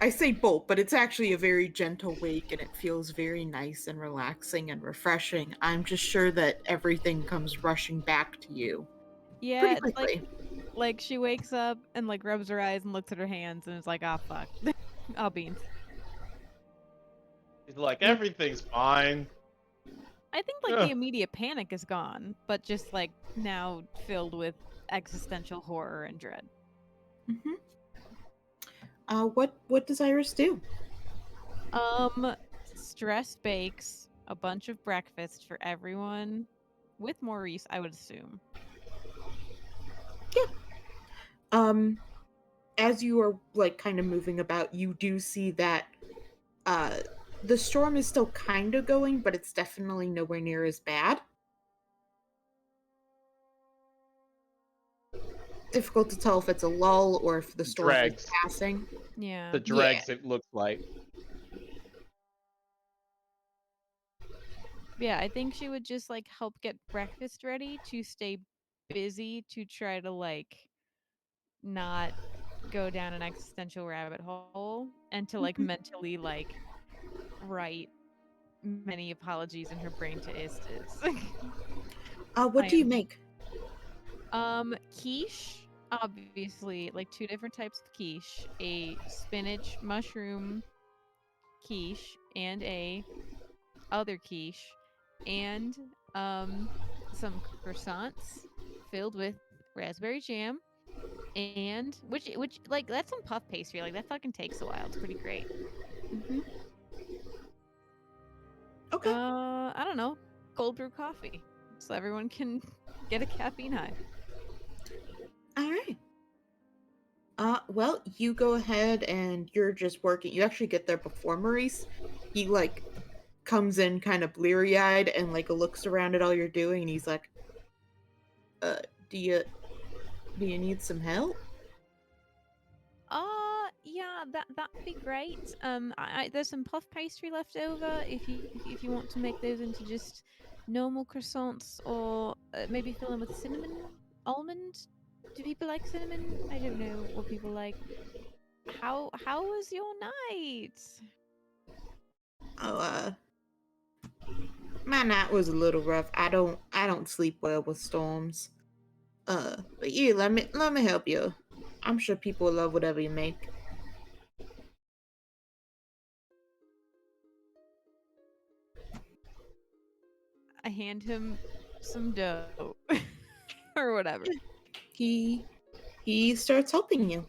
[SPEAKER 2] I say bolt, but it's actually a very gentle wake, and it feels very nice and relaxing and refreshing. I'm just sure that everything comes rushing back to you
[SPEAKER 3] Yeah,
[SPEAKER 2] pretty
[SPEAKER 3] it's
[SPEAKER 2] quickly.
[SPEAKER 3] like she wakes up and like rubs her eyes and looks at her hands and is like, "Ah, fuck, oh beans."
[SPEAKER 1] It's like everything's fine.
[SPEAKER 3] I think like the immediate panic is gone, but just like now filled with existential horror and dread.
[SPEAKER 2] Mm-hmm. What does Iris do?
[SPEAKER 3] Stress bakes a bunch of breakfast for everyone with Maurice, I would assume.
[SPEAKER 2] Yeah. As you are like kind of moving about, you do see that the storm is still kind of going, but it's definitely nowhere near as bad. Difficult to tell if it's a lull or if the storm is passing.
[SPEAKER 3] Yeah.
[SPEAKER 1] The dregs, it looks like.
[SPEAKER 3] Yeah, I think she would just like help get breakfast ready to stay busy to try to like not go down an existential rabbit hole and to like mentally like write many apologies in her brain to Istis.
[SPEAKER 2] What do you make?
[SPEAKER 3] Quiche, obviously, like 2 different types of quiche, a spinach mushroom quiche and a other quiche, and some croissants filled with raspberry jam, and which like that's some puff pastry, like that fucking takes a while. It's pretty great.
[SPEAKER 2] Mm-hmm. Okay.
[SPEAKER 3] I don't know, cold brew coffee so everyone can get a caffeine high.
[SPEAKER 2] All right. Well, you go ahead and you're just working. You actually get there before Maurice. He like comes in kind of bleary-eyed and like looks around at all you're doing, and he's like, do you need some help?"
[SPEAKER 3] Yeah, that'd be great. There's some puff pastry left over if you want to make those into just normal croissants, or maybe fill them with cinnamon almond. Do people like cinnamon? I don't know what people like. How was your night?
[SPEAKER 2] Oh, my night was a little rough. I don't sleep well with storms. But yeah, let me help you. I'm sure people will love whatever you make.
[SPEAKER 3] I hand him some dough or whatever.
[SPEAKER 2] He starts helping you.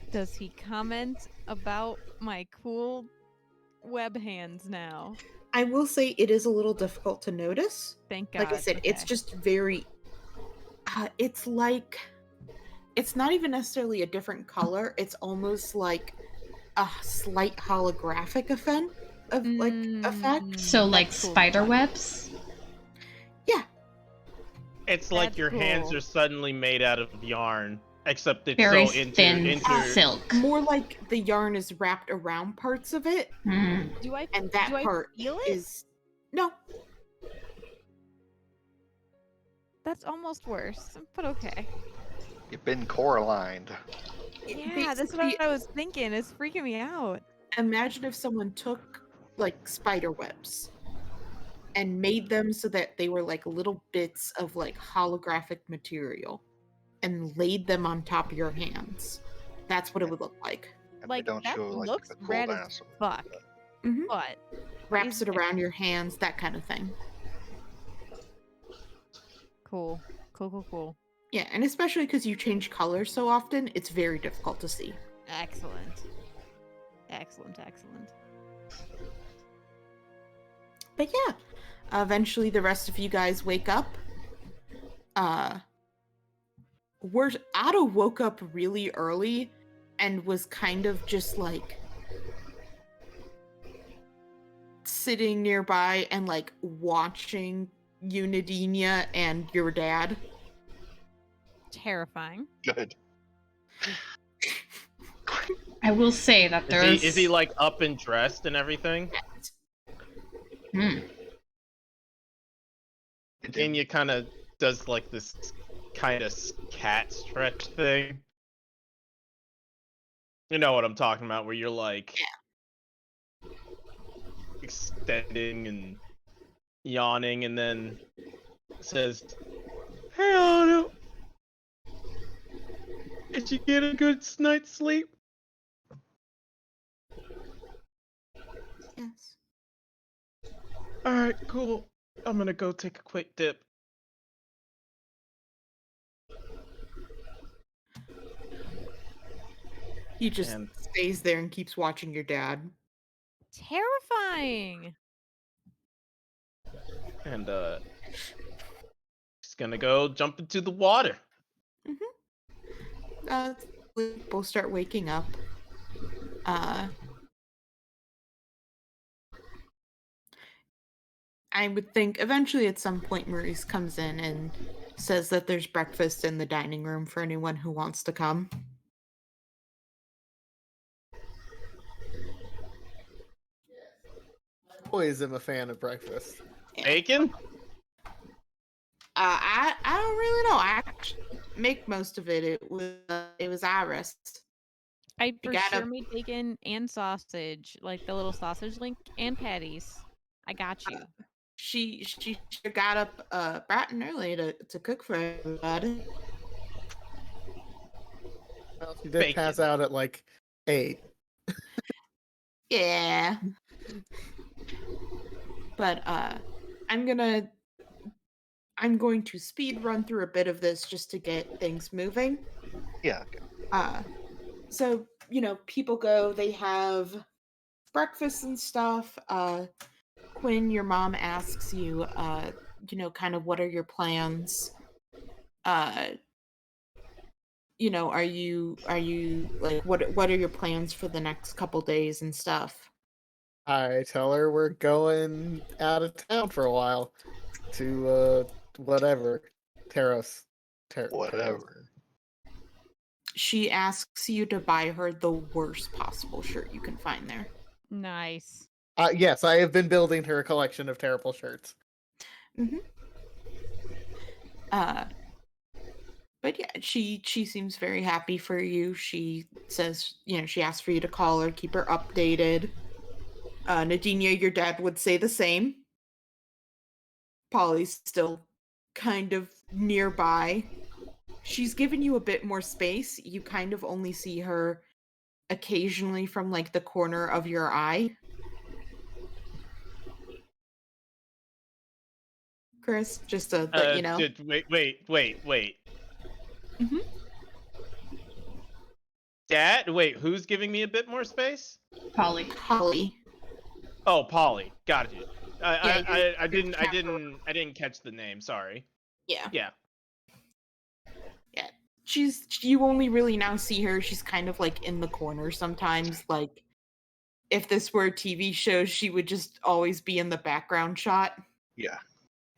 [SPEAKER 3] Does he comment about my cool web hands now?
[SPEAKER 2] I will say it is a little difficult to notice.
[SPEAKER 3] Thank God.
[SPEAKER 2] Like I said, it's just very. It's like, it's not even necessarily a different color. It's almost like a slight holographic effect.
[SPEAKER 4] So like
[SPEAKER 3] That's cool.
[SPEAKER 4] spider webs?
[SPEAKER 2] Yeah.
[SPEAKER 1] It's like
[SPEAKER 3] That's
[SPEAKER 1] your hands
[SPEAKER 3] cool.
[SPEAKER 1] are suddenly made out of yarn, except it's
[SPEAKER 4] Very
[SPEAKER 1] so
[SPEAKER 4] thin silk.
[SPEAKER 2] More like the yarn is wrapped around parts of it,
[SPEAKER 3] Do I
[SPEAKER 2] and that
[SPEAKER 3] do I
[SPEAKER 2] part
[SPEAKER 3] feel it?
[SPEAKER 2] is no.
[SPEAKER 3] That's almost worse, but okay.
[SPEAKER 5] You've been Coralined.
[SPEAKER 3] Yeah, that's what
[SPEAKER 2] Basically,
[SPEAKER 3] I was thinking. It's freaking me out.
[SPEAKER 2] imagine if someone took like spider webs and made them so that they were like little bits of like holographic material and laid them on top of your hands. That's what it would look like.
[SPEAKER 5] And
[SPEAKER 3] Like,
[SPEAKER 5] they don't
[SPEAKER 3] that
[SPEAKER 5] show like
[SPEAKER 3] looks
[SPEAKER 5] the cool
[SPEAKER 3] rad as
[SPEAKER 5] dinosaur.
[SPEAKER 3] fuck.
[SPEAKER 2] Mhm.
[SPEAKER 3] But
[SPEAKER 2] Wraps
[SPEAKER 3] Is
[SPEAKER 2] it
[SPEAKER 3] it-
[SPEAKER 2] around your hands, that kind of thing.
[SPEAKER 3] cool.
[SPEAKER 2] Yeah, and especially because you change colors so often, it's very difficult to see.
[SPEAKER 3] Excellent.
[SPEAKER 2] But yeah, Eventually, the rest of you guys wake up. Otto woke up really early and was kind of just like sitting nearby and like watching you, Nadinia, and your dad.
[SPEAKER 3] Terrifying.
[SPEAKER 5] Good.
[SPEAKER 4] I will say that there's.
[SPEAKER 1] Is he like up and dressed and everything? Nadinia kind of does like this kind of cat stretch thing. You know what I'm talking about, where you're like extending and yawning, and then says, "Hey Otto, did you get a good night's sleep?"
[SPEAKER 2] Yes.
[SPEAKER 1] Alright, cool. I'm gonna go take a quick dip.
[SPEAKER 2] He just
[SPEAKER 1] And-
[SPEAKER 2] stays there and keeps watching your dad.
[SPEAKER 3] Terrifying.
[SPEAKER 1] And just gonna go jump into the water.
[SPEAKER 2] People start waking up. I would think eventually at some point Maurice comes in and says that there's breakfast in the dining room for anyone who wants to come.
[SPEAKER 6] Always am a fan of breakfast.
[SPEAKER 1] Bacon?
[SPEAKER 2] I don't really know. I actually make most of it. It was Iris.
[SPEAKER 3] I for
[SPEAKER 2] gotta-
[SPEAKER 3] sure made bacon and sausage, like the little sausage link and patties. I got you.
[SPEAKER 2] She got up bright and early to cook for everybody.
[SPEAKER 6] Well, she did
[SPEAKER 1] Bacon.
[SPEAKER 6] pass out at like 8.
[SPEAKER 2] Yeah. But I'm going to speed run through a bit of this just to get things moving.
[SPEAKER 5] Yeah. Okay.
[SPEAKER 2] So, people go, they have breakfast and stuff. Quinn, your mom asks you, kind of what are your plans? Are you like what are your plans for the next couple days and stuff?
[SPEAKER 6] I tell her we're going out of town for a while to whatever. Taros.
[SPEAKER 5] Whatever.
[SPEAKER 2] She asks you to buy her the worst possible shirt you can find there.
[SPEAKER 3] Nice.
[SPEAKER 6] Yes, I have been building her a collection of terrible shirts.
[SPEAKER 2] Mm-hmm. But yeah, she seems very happy for you. She says, she asks for you to call her, keep her updated. Nadinia, your dad would say the same. Polly's still kind of nearby. She's given you a bit more space. You kind of only see her occasionally from like the corner of your eye. Chris, just to let you know.
[SPEAKER 1] Wait.
[SPEAKER 2] Mm-hmm.
[SPEAKER 1] Dad? Wait, who's giving me a bit more space?
[SPEAKER 4] Polly.
[SPEAKER 2] Polly.
[SPEAKER 1] Oh, Polly. Got you. I
[SPEAKER 2] your
[SPEAKER 1] didn't catch the name. Sorry.
[SPEAKER 2] Yeah.
[SPEAKER 1] Yeah.
[SPEAKER 2] Yeah. You only really now see her. She's kind of like in the corner sometimes. Like, if this were a TV show, she would just always be in the background shot.
[SPEAKER 5] Yeah.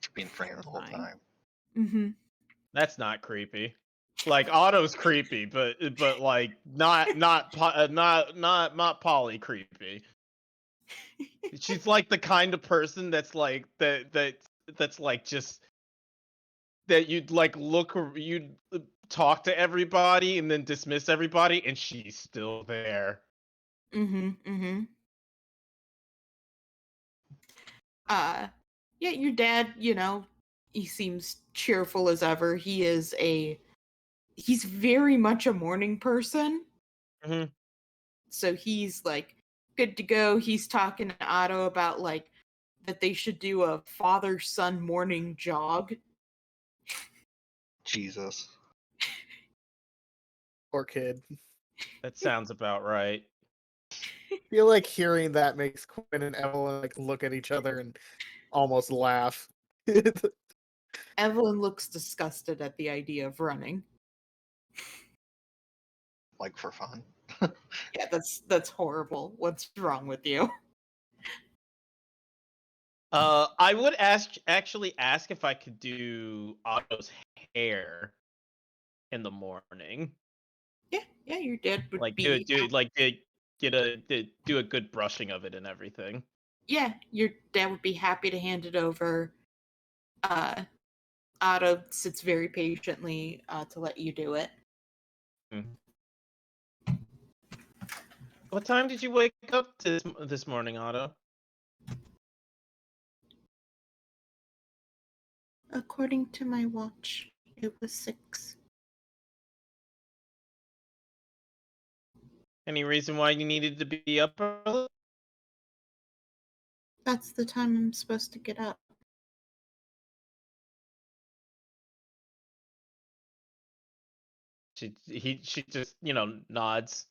[SPEAKER 5] She's been framed the whole
[SPEAKER 3] Fine.
[SPEAKER 5] time.
[SPEAKER 2] Mm-hmm.
[SPEAKER 1] That's not creepy. Like Otto's creepy, but like not Polly creepy. She's like the kind of person that's like that's like just that you'd like you'd talk to everybody and then dismiss everybody, and she's still there.
[SPEAKER 2] Mm-hmm. Yeah, your dad, he seems cheerful as ever. He's very much a morning person.
[SPEAKER 1] Mhm.
[SPEAKER 2] So he's like good to go. He's talking to Otto about like that they should do a father-son morning jog.
[SPEAKER 5] Jesus.
[SPEAKER 6] Poor kid.
[SPEAKER 1] That sounds about right.
[SPEAKER 6] I feel like hearing that makes Quinn and Evelyn like look at each other and almost laugh.
[SPEAKER 2] Evelyn looks disgusted at the idea of running.
[SPEAKER 5] Like for fun.
[SPEAKER 2] Yeah, that's horrible. What's wrong with you?
[SPEAKER 1] I would actually ask if I could do Otto's hair in the morning.
[SPEAKER 2] Yeah, your dad would
[SPEAKER 1] Like
[SPEAKER 2] be.
[SPEAKER 1] do a good brushing of it and everything.
[SPEAKER 2] Yeah, your dad would be happy to hand it over. Otto sits very patiently to let you do it.
[SPEAKER 1] What time did you wake up this morning, Otto?
[SPEAKER 2] According to my watch, it was 6.
[SPEAKER 1] Any reason why you needed to be up early?
[SPEAKER 2] That's the time I'm supposed to get up.
[SPEAKER 1] She just nods.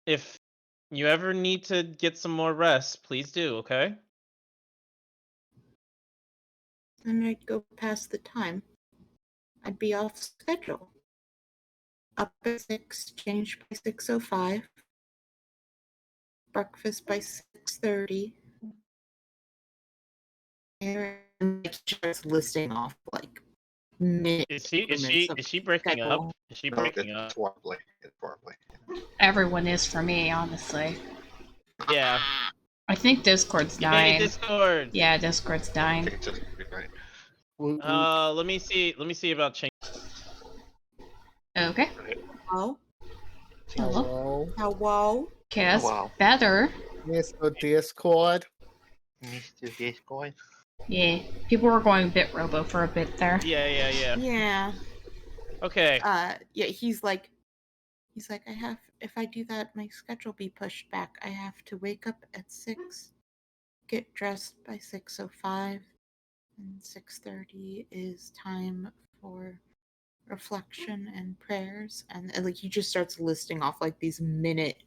[SPEAKER 1] If you ever need to get some more rest, please do, okay?
[SPEAKER 2] And I'd go past the time. I'd be off schedule. Up at 6, change by 6:05. Breakfast by 6:30. And it starts listing off like minutes.
[SPEAKER 1] Is she breaking up? Is she breaking up?
[SPEAKER 5] It's warbly. It's warbly.
[SPEAKER 4] Everyone is for me, honestly.
[SPEAKER 1] Yeah.
[SPEAKER 4] I think Discord's
[SPEAKER 1] Hey,
[SPEAKER 4] dying.
[SPEAKER 1] Discord.
[SPEAKER 4] Yeah, Discord's dying.
[SPEAKER 5] Okay, just right.
[SPEAKER 1] Let me see about change.
[SPEAKER 4] Okay.
[SPEAKER 2] Oh,
[SPEAKER 4] Hello.
[SPEAKER 2] hello.
[SPEAKER 4] Okay, that's
[SPEAKER 5] wow.
[SPEAKER 4] better.
[SPEAKER 6] Mr. Discord.
[SPEAKER 5] Mr. Discord.
[SPEAKER 4] Yeah, people were going bit robo for a bit there.
[SPEAKER 1] Yeah.
[SPEAKER 2] Yeah.
[SPEAKER 1] Okay.
[SPEAKER 2] Yeah, he's like, if I do that, my schedule be pushed back. I have to wake up at 6, get dressed by 6:05, and 6:30 is time for reflection and prayers. And like he just starts listing off like these minute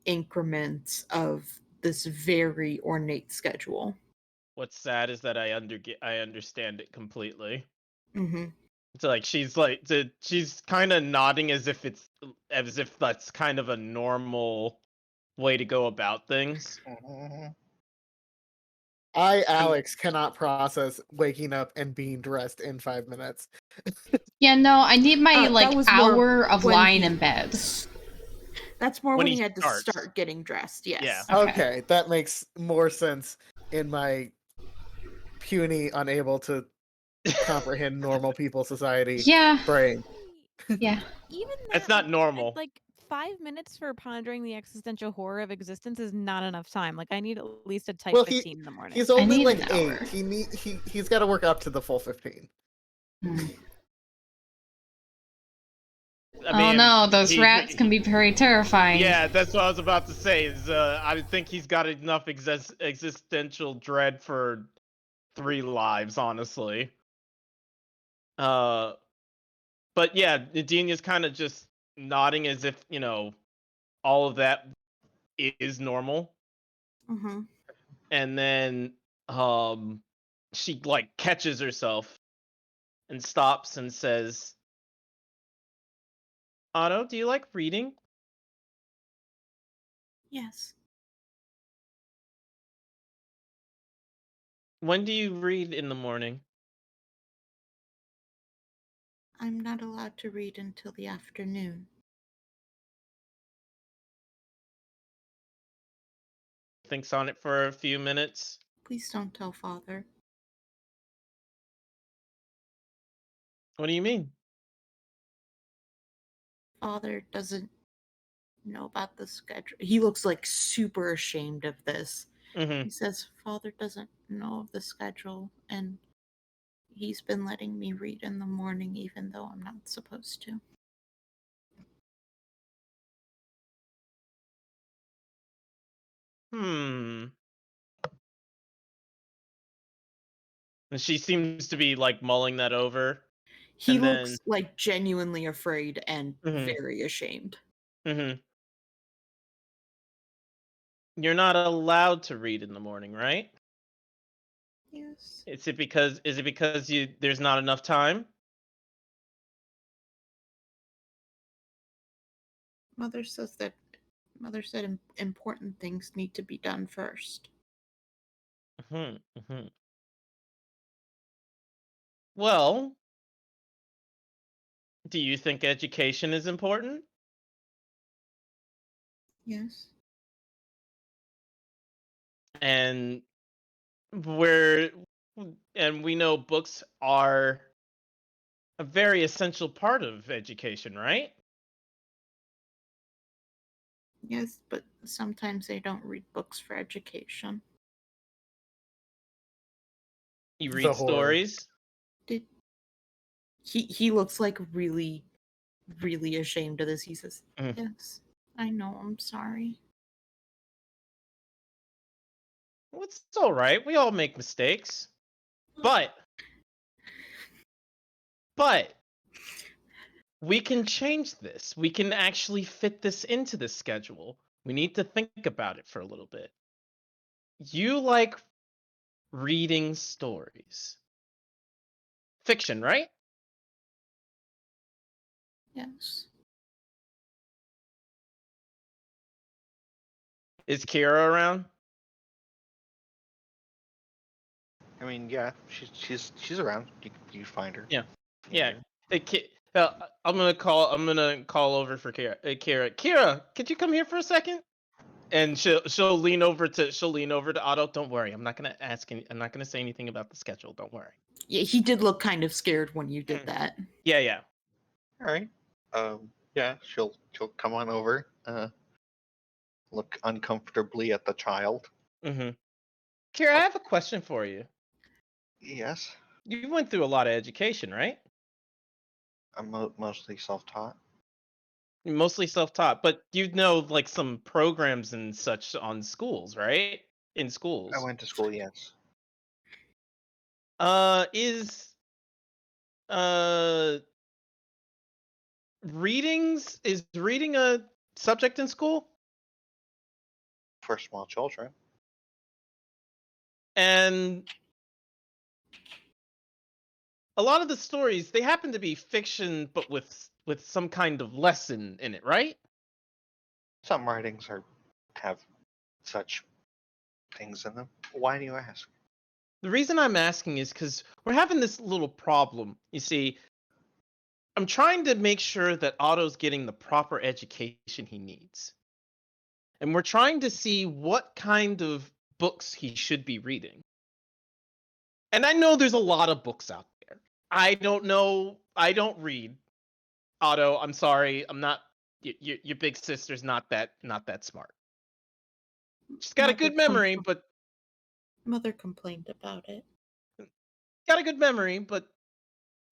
[SPEAKER 2] increments of this very ornate schedule.
[SPEAKER 1] What's sad is that I understand it completely.
[SPEAKER 2] Mm-hmm.
[SPEAKER 1] It's like she's kind of nodding as if that's kind of a normal way to go about things.
[SPEAKER 6] Alex, cannot process waking up and being dressed in 5 minutes.
[SPEAKER 4] Yeah, no, I need my
[SPEAKER 2] That was more
[SPEAKER 4] hour of
[SPEAKER 2] when
[SPEAKER 4] lying
[SPEAKER 2] he-
[SPEAKER 4] in bed.
[SPEAKER 2] That's more
[SPEAKER 1] When
[SPEAKER 2] when
[SPEAKER 1] he
[SPEAKER 2] he had to
[SPEAKER 1] starts.
[SPEAKER 2] start getting dressed. Yes.
[SPEAKER 1] Yeah.
[SPEAKER 6] Okay, that makes more sense in my puny, unable to comprehend normal people society
[SPEAKER 4] Yeah,
[SPEAKER 6] brain.
[SPEAKER 4] yeah.
[SPEAKER 3] Even
[SPEAKER 1] That's
[SPEAKER 3] that,
[SPEAKER 1] not
[SPEAKER 3] like,
[SPEAKER 1] normal.
[SPEAKER 3] Like 5 minutes for pondering the existential horror of existence is not enough time. Like I need at least a type
[SPEAKER 6] Well,
[SPEAKER 3] 15 in the morning.
[SPEAKER 6] He's only
[SPEAKER 4] need
[SPEAKER 6] like
[SPEAKER 4] an
[SPEAKER 6] 8.
[SPEAKER 4] hour.
[SPEAKER 6] He's got to work up to the full 15.
[SPEAKER 1] I mean,
[SPEAKER 4] no, those rats can be very terrifying.
[SPEAKER 1] Yeah, that's what I was about to say. Is I think he's got enough existential dread for 3 lives, honestly. But yeah, Nadine kind of just nodding as if all of that is normal.
[SPEAKER 2] Mm-hmm.
[SPEAKER 1] And then she like catches herself and stops and says, Otto, do you like reading?
[SPEAKER 2] Yes.
[SPEAKER 1] When do you read in the morning?
[SPEAKER 2] I'm not allowed to read until the afternoon.
[SPEAKER 1] Thinks on it for a few minutes.
[SPEAKER 2] Please don't tell Father.
[SPEAKER 1] What do you mean?
[SPEAKER 2] Father doesn't know about the schedule. He looks like super ashamed of this.
[SPEAKER 1] Mm-hmm.
[SPEAKER 2] He says Father doesn't know of the schedule, and he's been letting me read in the morning even though I'm not supposed to.
[SPEAKER 1] And she seems to be like mulling that over.
[SPEAKER 2] He
[SPEAKER 1] And
[SPEAKER 2] looks
[SPEAKER 1] then-
[SPEAKER 2] like genuinely afraid and
[SPEAKER 1] Mhm.
[SPEAKER 2] very ashamed.
[SPEAKER 1] Mm-hmm. You're not allowed to read in the morning, right?
[SPEAKER 2] Yes.
[SPEAKER 1] Is it because there's not enough time?
[SPEAKER 2] Mother said important things need to be done first.
[SPEAKER 1] Hmm. Hmm. Well, do you think education is important?
[SPEAKER 2] Yes.
[SPEAKER 1] And we're and we know books are a very essential part of education, right?
[SPEAKER 2] Yes, but sometimes they don't read books for education.
[SPEAKER 1] You
[SPEAKER 6] The
[SPEAKER 1] read
[SPEAKER 6] horror.
[SPEAKER 1] stories.
[SPEAKER 2] Did he looks like really, really ashamed of this. He says,
[SPEAKER 1] Mhm.
[SPEAKER 2] yes, I know, I'm sorry.
[SPEAKER 1] Well, it's all right. We all make mistakes. But we can change this. We can actually fit this into the schedule. We need to think about it for a little bit. You like reading stories. Fiction, right?
[SPEAKER 2] Yes.
[SPEAKER 1] Is Kira around?
[SPEAKER 5] I mean, yeah, she's around. You find her.
[SPEAKER 1] Yeah.
[SPEAKER 5] Yeah.
[SPEAKER 1] Yeah. I'm gonna call over for Kira. Kira. Kira, could you come here for a second? And she'll lean over to Otto. Don't worry. I'm not gonna say anything about the schedule. Don't worry.
[SPEAKER 2] Yeah, he did look kind of scared when you did
[SPEAKER 1] Mm.
[SPEAKER 2] that.
[SPEAKER 1] Yeah, yeah.
[SPEAKER 5] All right. Yeah, she'll come on over. Look uncomfortably at the child.
[SPEAKER 1] Mm-hmm. Kira, I have a question for you.
[SPEAKER 5] Yes,
[SPEAKER 1] You went through a lot of education, right?
[SPEAKER 5] I'm mostly self-taught.
[SPEAKER 1] Mostly self-taught, but you know like some programs and such on schools, right? In
[SPEAKER 5] I
[SPEAKER 1] schools.
[SPEAKER 5] went to school. Yes.
[SPEAKER 1] Is uh is reading a subject in school?
[SPEAKER 5] For small children.
[SPEAKER 1] And a lot of the stories they happen to be fiction but with some kind of lesson in it, right?
[SPEAKER 5] Some writings have such things in them. Why do you ask?
[SPEAKER 1] The reason I'm asking is cuz we're having this little problem. You see, I'm trying to make sure that Otto's getting the proper education he needs. And we're trying to see what kind of books he should be reading. And I know there's a lot of books out there. I don't know. I don't read. Otto, I'm sorry. I'm not. Your big sister's not that smart. She's got a
[SPEAKER 2] Mother
[SPEAKER 1] good memory, but
[SPEAKER 2] Mother complained about it.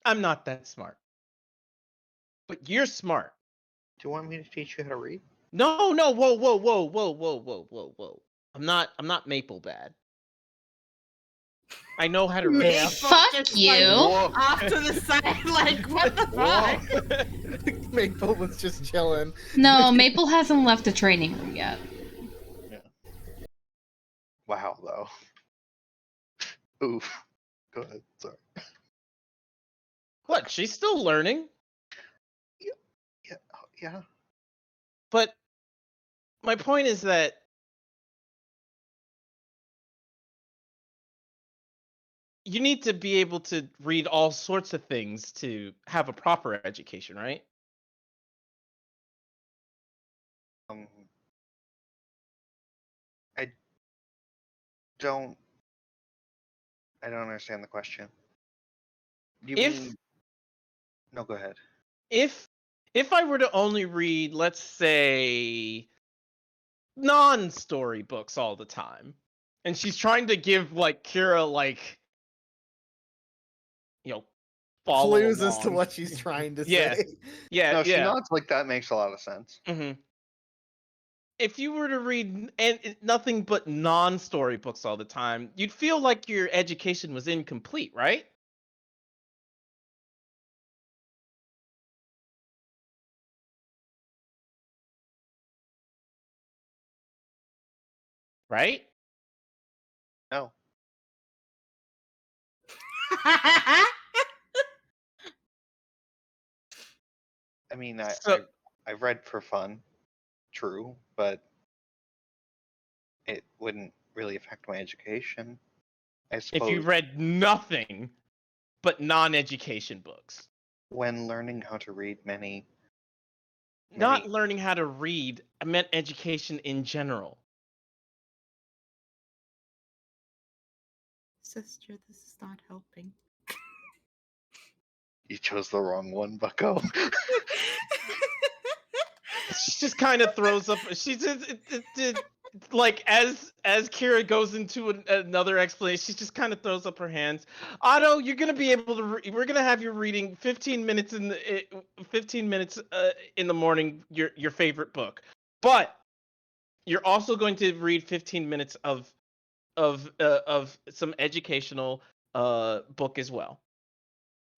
[SPEAKER 1] I'm not that smart. But you're smart.
[SPEAKER 5] Do you want me to teach you how to read?
[SPEAKER 1] No, no. Whoa, whoa, whoa, whoa, whoa, whoa, whoa, whoa. I'm not Maple bad. I know how to read.
[SPEAKER 6] Yeah.
[SPEAKER 4] Fuck
[SPEAKER 2] Just,
[SPEAKER 4] you.
[SPEAKER 2] Like, off to the side, like, what the fuck?
[SPEAKER 6] Maple was just chilling.
[SPEAKER 4] No, Maple hasn't left the training room yet.
[SPEAKER 5] Wow, though. Oof. Go ahead. Sorry.
[SPEAKER 1] What? She's still learning.
[SPEAKER 5] Yeah. Yeah.
[SPEAKER 1] But my point is that you need to be able to read all sorts of things to have a proper education, right?
[SPEAKER 5] Um. I don't. I don't understand the question. You
[SPEAKER 1] If
[SPEAKER 5] mean? No. Go ahead.
[SPEAKER 1] if if I were to only read, let's say, non-story books all the time, and she's trying to give like Kira like you know follow
[SPEAKER 6] Clues as to
[SPEAKER 1] along.
[SPEAKER 6] what she's trying to
[SPEAKER 1] Yeah,
[SPEAKER 6] say.
[SPEAKER 1] yeah,
[SPEAKER 5] No, she
[SPEAKER 1] yeah.
[SPEAKER 5] nods like that makes a lot of sense.
[SPEAKER 1] Hmm. If you were to read nothing but non-story books all the time, you'd feel like your education was incomplete, right? Right?
[SPEAKER 5] No. I mean,
[SPEAKER 1] So-
[SPEAKER 5] I read for fun, true, but it wouldn't really affect my education. I
[SPEAKER 1] If
[SPEAKER 5] suppose
[SPEAKER 1] you read nothing but non-education books,
[SPEAKER 5] when learning how to read many
[SPEAKER 1] not learning how to read, I meant education in general.
[SPEAKER 2] Sister, this is not helping.
[SPEAKER 5] you chose the wrong one, Bucko.
[SPEAKER 1] She just kind of throws up. She just like as Kira goes into another explanation, she just kind of throws up her hands. Otto, you're gonna be able to. We're gonna have you reading 15 minutes in the 15 minutes in the morning. Your favorite book, but you're also going to read 15 minutes of some educational book as well.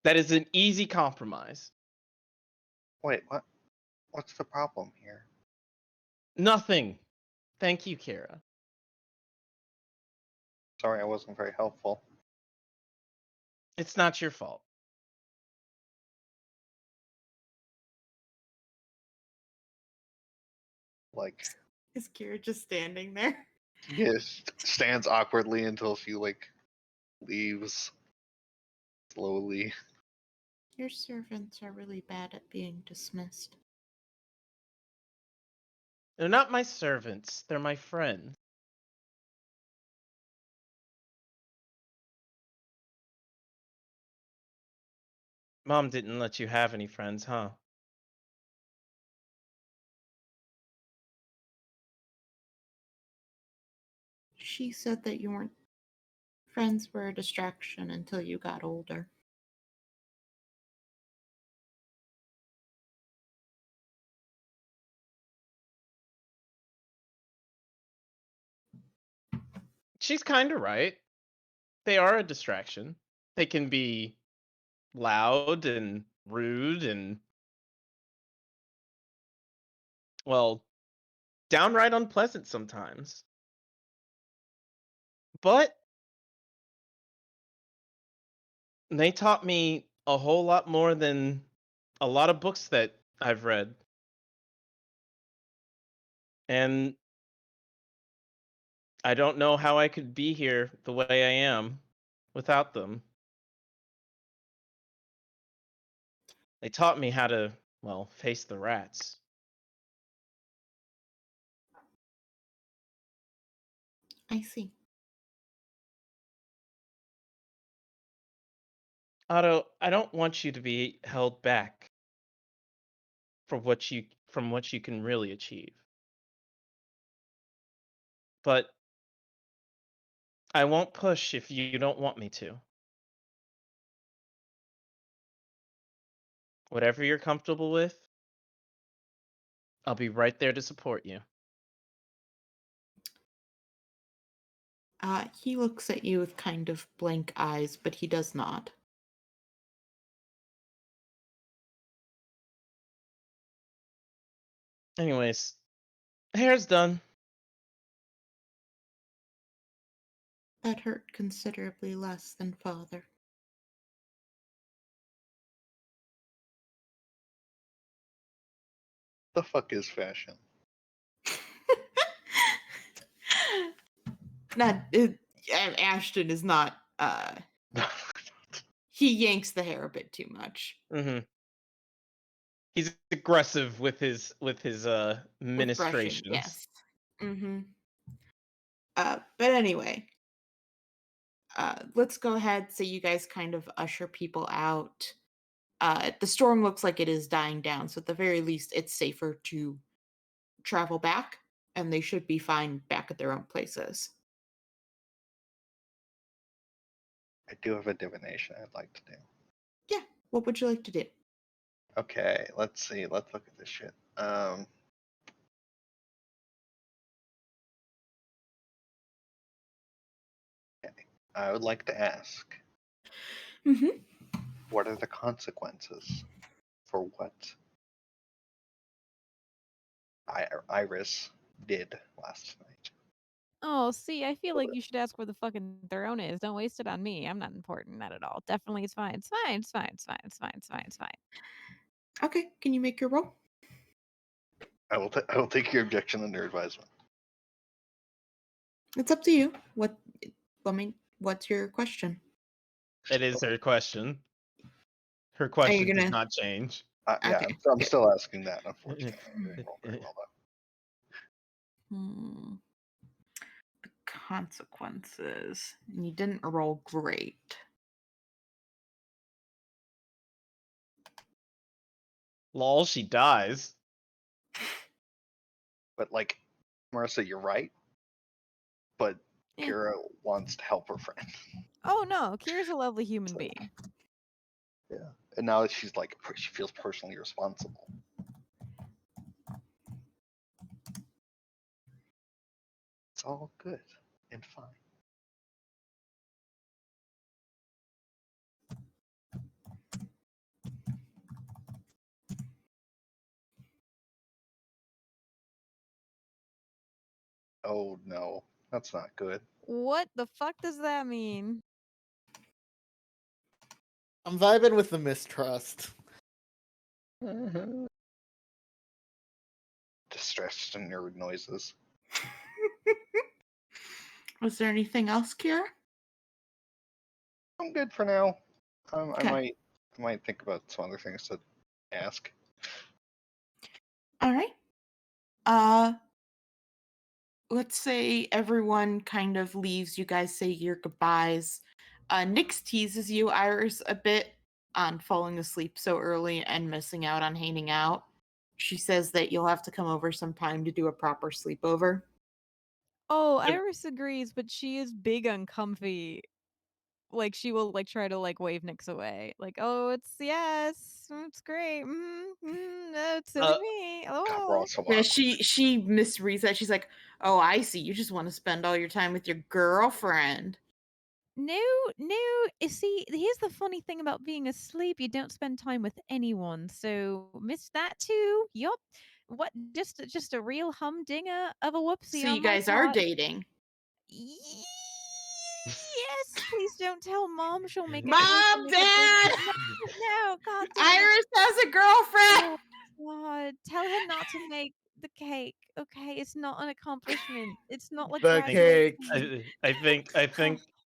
[SPEAKER 1] That is an easy compromise.
[SPEAKER 5] Wait, what? What's the problem here?
[SPEAKER 1] Nothing. Thank you, Kira.
[SPEAKER 5] Sorry, I wasn't very helpful.
[SPEAKER 1] It's not your fault.
[SPEAKER 5] Like,
[SPEAKER 2] Is Kira just standing there?
[SPEAKER 5] he just stands awkwardly until she like leaves slowly.
[SPEAKER 2] Your servants are really bad at being dismissed.
[SPEAKER 1] They're not my servants. They're my friends. Mom didn't let you have any friends, huh?
[SPEAKER 2] She said that you weren't friends were a distraction until you got older.
[SPEAKER 1] She's kind of right. They are a distraction. They can be loud and rude and, well, downright unpleasant sometimes. But they taught me a whole lot more than a lot of books that I've read. And I don't know how I could be here the way I am without them. They taught me how to, well, face the rats.
[SPEAKER 2] I see.
[SPEAKER 1] Otto, I don't want you to be held back from what you can really achieve. But I won't push if you don't want me to. Whatever you're comfortable with, I'll be right there to support you.
[SPEAKER 2] He looks at you with kind of blank eyes, but he does not.
[SPEAKER 1] Anyways, hair's done.
[SPEAKER 2] That hurt considerably less than father.
[SPEAKER 5] The fuck is fashion?
[SPEAKER 2] Ashton is not. He yanks the hair a bit too much.
[SPEAKER 1] Mm-hmm. He's aggressive with his
[SPEAKER 2] With brushing,
[SPEAKER 1] ministrations.
[SPEAKER 2] yes. Mm-hmm. But anyway, let's go ahead. So you guys kind of usher people out. The storm looks like it is dying down, so at the very least, it's safer to travel back, and they should be fine back at their own places.
[SPEAKER 5] I do have a divination I'd like to do.
[SPEAKER 2] Yeah. What would you like to do?
[SPEAKER 5] Okay, let's see. Let's look at this shit. Okay. I would like to ask,
[SPEAKER 2] Mm-hmm.
[SPEAKER 5] what are the consequences for what Iris did last night?
[SPEAKER 3] Oh, see, I feel like you should ask where the fucking throne is. Don't waste it on me. I'm not important, not at all. Definitely, it's fine. It's fine. It's fine. It's fine. It's fine. It's fine. It's fine.
[SPEAKER 2] Okay, can you make your roll?
[SPEAKER 5] I will take your objection under advisement.
[SPEAKER 2] It's up to you. What's your question?
[SPEAKER 1] It is her question. Her question does
[SPEAKER 2] gonna-
[SPEAKER 1] not change.
[SPEAKER 5] Yeah,
[SPEAKER 2] Okay,
[SPEAKER 5] I'm
[SPEAKER 2] good.
[SPEAKER 5] still asking that, unfortunately. I didn't roll very well, though.
[SPEAKER 2] The consequences. And you didn't roll great.
[SPEAKER 1] Lol, she dies.
[SPEAKER 5] But like, Marissa, you're right. But
[SPEAKER 3] Yeah.
[SPEAKER 5] Kira wants to help her friend.
[SPEAKER 3] Oh no, Kira's a lovely human being.
[SPEAKER 5] Yeah, and now she's like, she feels personally responsible. It's all good and fine. Oh no, that's not good.
[SPEAKER 3] What the fuck does that mean?
[SPEAKER 6] I'm vibing with the mistrust.
[SPEAKER 5] Distressed and nerd noises.
[SPEAKER 2] Was there anything else, Kira?
[SPEAKER 5] I'm good for now.
[SPEAKER 2] Okay.
[SPEAKER 5] I might think about some other things to ask.
[SPEAKER 2] All right. Let's say everyone kind of leaves. You guys say your goodbyes. Nyx teases you, Iris, a bit on falling asleep so early and missing out on hanging out. She says that you'll have to come over sometime to do a proper sleepover.
[SPEAKER 3] Oh,
[SPEAKER 1] Yep.
[SPEAKER 3] Iris agrees, but she is big uncomfy. Like she will like try to like wave Nyx away. Like, oh, it's it's great. It's silly me.
[SPEAKER 5] God, we're all
[SPEAKER 3] Oh.
[SPEAKER 5] so
[SPEAKER 2] Yeah,
[SPEAKER 5] awkward.
[SPEAKER 2] she misreads that. She's like, "Oh, I see. You just want to spend all your time with your girlfriend."
[SPEAKER 3] No, no. See, here's the funny thing about being asleep: you don't spend time with anyone. So missed that too. Yup. What? Just a real humdinger of a whoopsie.
[SPEAKER 2] So
[SPEAKER 3] on
[SPEAKER 2] you
[SPEAKER 3] my
[SPEAKER 2] guys are
[SPEAKER 3] part.
[SPEAKER 2] dating.
[SPEAKER 3] Yes, please don't tell mom. She'll make it.
[SPEAKER 2] Mom,
[SPEAKER 3] worse and make it
[SPEAKER 2] Dad!
[SPEAKER 3] bigger. No, God damn it.
[SPEAKER 2] Iris has a girlfriend.
[SPEAKER 3] Oh, God, tell her not to make the cake. Okay, it's not an accomplishment. It's not like
[SPEAKER 6] The cake.
[SPEAKER 3] graduating.
[SPEAKER 1] I think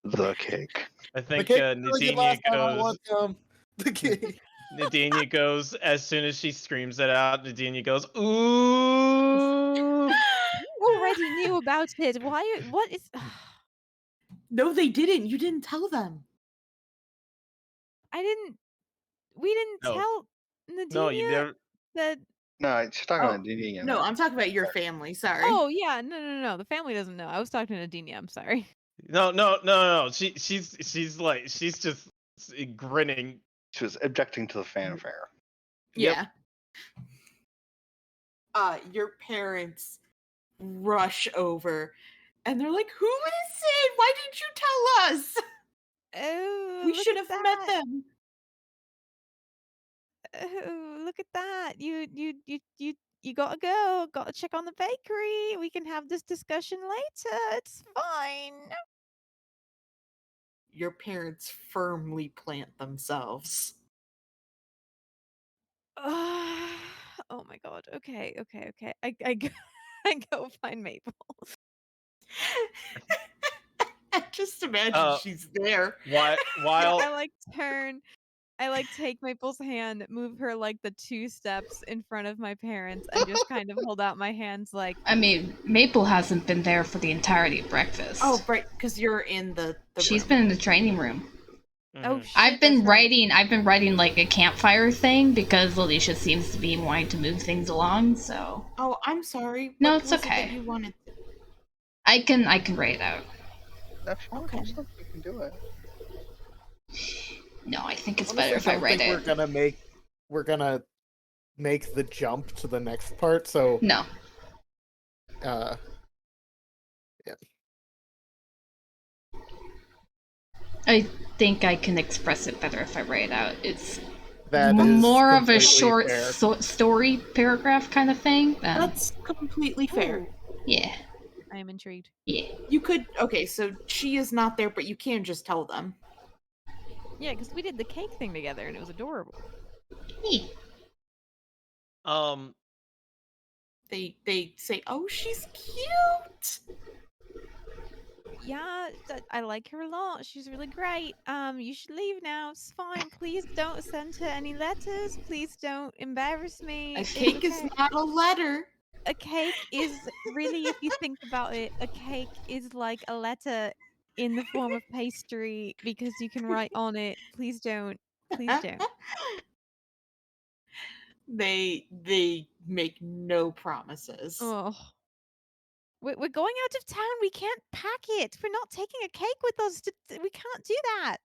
[SPEAKER 5] The cake.
[SPEAKER 6] The cake really good
[SPEAKER 1] Nadinia
[SPEAKER 6] last time. I
[SPEAKER 1] goes.
[SPEAKER 6] want some. The cake.
[SPEAKER 1] Nadinia goes as soon as she screams it out. Nadinia goes, ooh.
[SPEAKER 3] You already knew about it. Why? What is?
[SPEAKER 2] No, they didn't. You didn't tell them.
[SPEAKER 3] I didn't. We didn't
[SPEAKER 1] No.
[SPEAKER 3] tell
[SPEAKER 1] No, you
[SPEAKER 3] Nadinia
[SPEAKER 1] never.
[SPEAKER 3] that.
[SPEAKER 5] No, she's talking
[SPEAKER 2] Oh,
[SPEAKER 5] about Dini.
[SPEAKER 2] No, I'm talking about your family. Sorry.
[SPEAKER 3] Oh yeah, no. The family doesn't know. I was talking to Nadinia. I'm sorry.
[SPEAKER 1] No. She's just grinning.
[SPEAKER 5] She was objecting to the fanfare.
[SPEAKER 2] Yeah. Your parents rush over and they're like, "Who is it? Why didn't you tell us?
[SPEAKER 3] Oh,
[SPEAKER 2] We
[SPEAKER 3] look
[SPEAKER 2] should
[SPEAKER 3] at
[SPEAKER 2] have met
[SPEAKER 3] that.
[SPEAKER 2] them."
[SPEAKER 3] Oh, look at that. You gotta go. Gotta check on the bakery. We can have this discussion later. It's fine.
[SPEAKER 2] Your parents firmly plant themselves.
[SPEAKER 3] Oh my god. Okay. I go, I go find Maple.
[SPEAKER 2] I just imagine she's there.
[SPEAKER 1] While
[SPEAKER 3] I like turn. I like take Maple's hand, move her like the 2 steps in front of my parents, and just kind of hold out my hands like.
[SPEAKER 4] I mean, Maple hasn't been there for the entirety of breakfast.
[SPEAKER 2] Oh, right, because you're in the
[SPEAKER 4] She's
[SPEAKER 2] room.
[SPEAKER 4] been in the training room.
[SPEAKER 3] Oh
[SPEAKER 1] Mhm.
[SPEAKER 3] shit.
[SPEAKER 4] I've been
[SPEAKER 3] that's right.
[SPEAKER 4] writing like a campfire thing because Alicia seems to be wanting to move things along, so
[SPEAKER 2] Oh, I'm sorry.
[SPEAKER 4] No,
[SPEAKER 2] What
[SPEAKER 4] it's
[SPEAKER 2] was it
[SPEAKER 4] okay.
[SPEAKER 2] that you wanted?
[SPEAKER 4] I can write it out.
[SPEAKER 5] If you want to
[SPEAKER 2] Okay.
[SPEAKER 5] do something, you can do it.
[SPEAKER 4] No, I think it's
[SPEAKER 6] Honestly,
[SPEAKER 4] better if I
[SPEAKER 6] don't
[SPEAKER 4] write
[SPEAKER 6] think
[SPEAKER 4] it.
[SPEAKER 6] we're gonna make the jump to the next part. So
[SPEAKER 4] No.
[SPEAKER 6] yeah.
[SPEAKER 4] I think I can express it better if I write it out. It's
[SPEAKER 6] That is
[SPEAKER 4] more of a
[SPEAKER 6] completely
[SPEAKER 4] short
[SPEAKER 6] fair.
[SPEAKER 4] story paragraph kind of thing.
[SPEAKER 2] That's completely fair.
[SPEAKER 4] Yeah.
[SPEAKER 3] I am intrigued.
[SPEAKER 4] Yeah.
[SPEAKER 2] You could. Okay, so she is not there, but you can just tell them.
[SPEAKER 3] Yeah, because we did the cake thing together and it was adorable.
[SPEAKER 4] Yeah.
[SPEAKER 2] They say, "Oh, she's cute."
[SPEAKER 3] Yeah, I like her a lot. She's really great. You should leave now. It's fine. Please don't send her any letters. Please don't embarrass me.
[SPEAKER 2] A
[SPEAKER 3] It's
[SPEAKER 2] cake is
[SPEAKER 3] okay.
[SPEAKER 2] not a letter.
[SPEAKER 3] A cake is really, if you think about it, a cake is like a letter in the form of pastry because you can write on it. Please don't. Please don't.
[SPEAKER 2] They make no promises.
[SPEAKER 3] Oh. We're going out of town. We can't pack it. We're not taking a cake with us. We can't do that.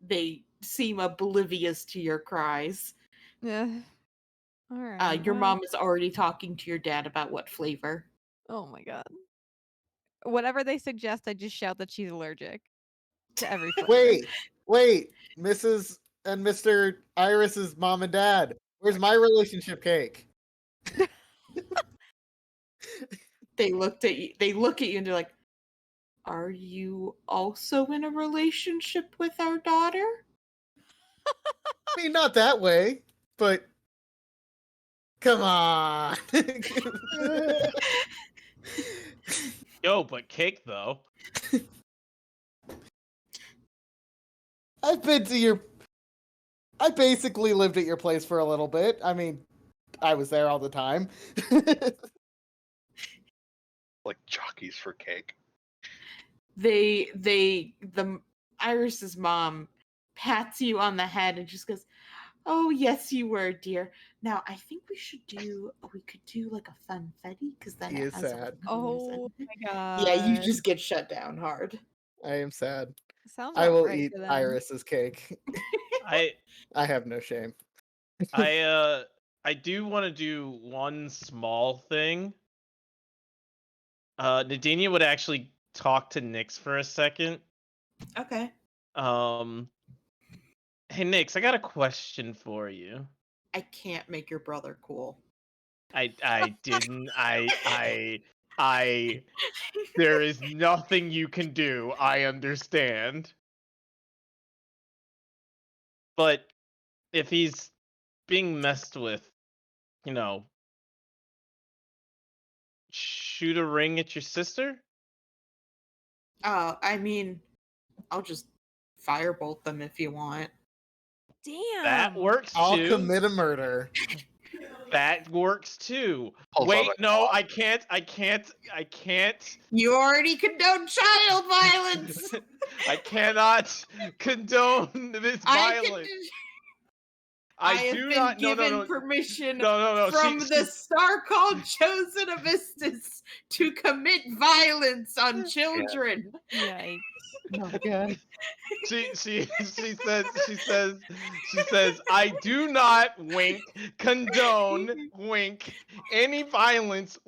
[SPEAKER 2] They seem oblivious to your cries.
[SPEAKER 3] Yeah. All right.
[SPEAKER 2] Your
[SPEAKER 3] well,
[SPEAKER 2] mom is already talking to your dad about what flavor.
[SPEAKER 3] Oh my god. Whatever they suggest, I just shout that she's allergic to every flavor.
[SPEAKER 6] Wait, Mrs. and Mr. Iris's mom and dad. Where's my relationship cake?
[SPEAKER 2] They look at you and they're like, "Are you also in a relationship with our daughter?"
[SPEAKER 6] I mean, not that way, but come on.
[SPEAKER 1] Yo, but cake though.
[SPEAKER 6] I've been to your. I basically lived at your place for a little bit. I mean, I was there all the time.
[SPEAKER 5] Like jockeys for cake.
[SPEAKER 2] The Iris's mom pats you on the head and just goes, "Oh yes, you were, dear. Now I think we could do like a funfetti because then
[SPEAKER 6] He
[SPEAKER 2] it
[SPEAKER 6] is
[SPEAKER 2] has
[SPEAKER 6] sad.
[SPEAKER 2] all the colors
[SPEAKER 3] Oh
[SPEAKER 2] in it."
[SPEAKER 3] my god.
[SPEAKER 2] Yeah, you just get shut down hard.
[SPEAKER 6] I am sad.
[SPEAKER 3] Sounds
[SPEAKER 6] I
[SPEAKER 3] about
[SPEAKER 6] will
[SPEAKER 3] right
[SPEAKER 6] eat
[SPEAKER 3] for them.
[SPEAKER 6] Iris's cake.
[SPEAKER 1] I
[SPEAKER 6] have no shame.
[SPEAKER 1] I do want to do one small thing. Nadinia would actually talk to Nyx for a second.
[SPEAKER 2] Okay.
[SPEAKER 1] Hey Nyx, I got a question for you.
[SPEAKER 2] I can't make your brother cool.
[SPEAKER 1] I didn't. I. There is nothing you can do. I understand. But if he's being messed with, you know, shoot a ring at your sister?
[SPEAKER 2] I mean, I'll just firebolt them if you want.
[SPEAKER 3] Damn.
[SPEAKER 1] That works
[SPEAKER 6] I'll
[SPEAKER 1] too.
[SPEAKER 6] commit a murder.
[SPEAKER 1] That works too.
[SPEAKER 5] Pulls
[SPEAKER 1] Wait,
[SPEAKER 5] out a
[SPEAKER 1] no,
[SPEAKER 5] claw.
[SPEAKER 1] I can't.
[SPEAKER 2] You already condone child violence.
[SPEAKER 1] I cannot condone this violence.
[SPEAKER 2] I have
[SPEAKER 1] do
[SPEAKER 2] been
[SPEAKER 1] not.
[SPEAKER 2] given permission
[SPEAKER 1] No.
[SPEAKER 2] from the star called Chosen Avistus to commit violence on children.
[SPEAKER 3] Yikes.
[SPEAKER 6] Not again.
[SPEAKER 1] She says I do not condone any violence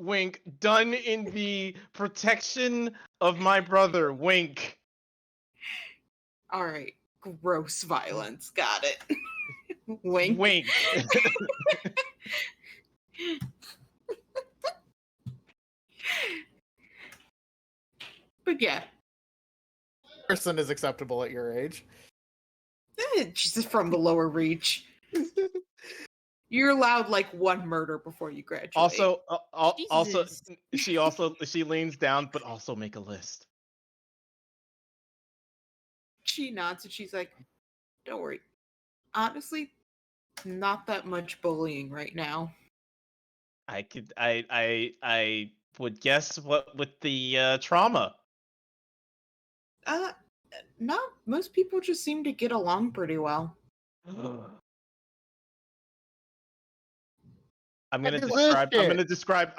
[SPEAKER 1] done in the protection of my brother
[SPEAKER 2] All right, gross violence. Got it. Wink. But yeah,
[SPEAKER 6] Person is acceptable at your age.
[SPEAKER 2] she's just from the lower reach. You're allowed like one murder before you graduate.
[SPEAKER 1] Also,
[SPEAKER 3] Jesus.
[SPEAKER 1] she leans down, but also make a list.
[SPEAKER 2] She nods and she's like, "Don't worry. Honestly, not that much bullying right now."
[SPEAKER 1] I would guess what with the trauma.
[SPEAKER 2] No, most people just seem to get along pretty well.
[SPEAKER 1] I'm gonna describe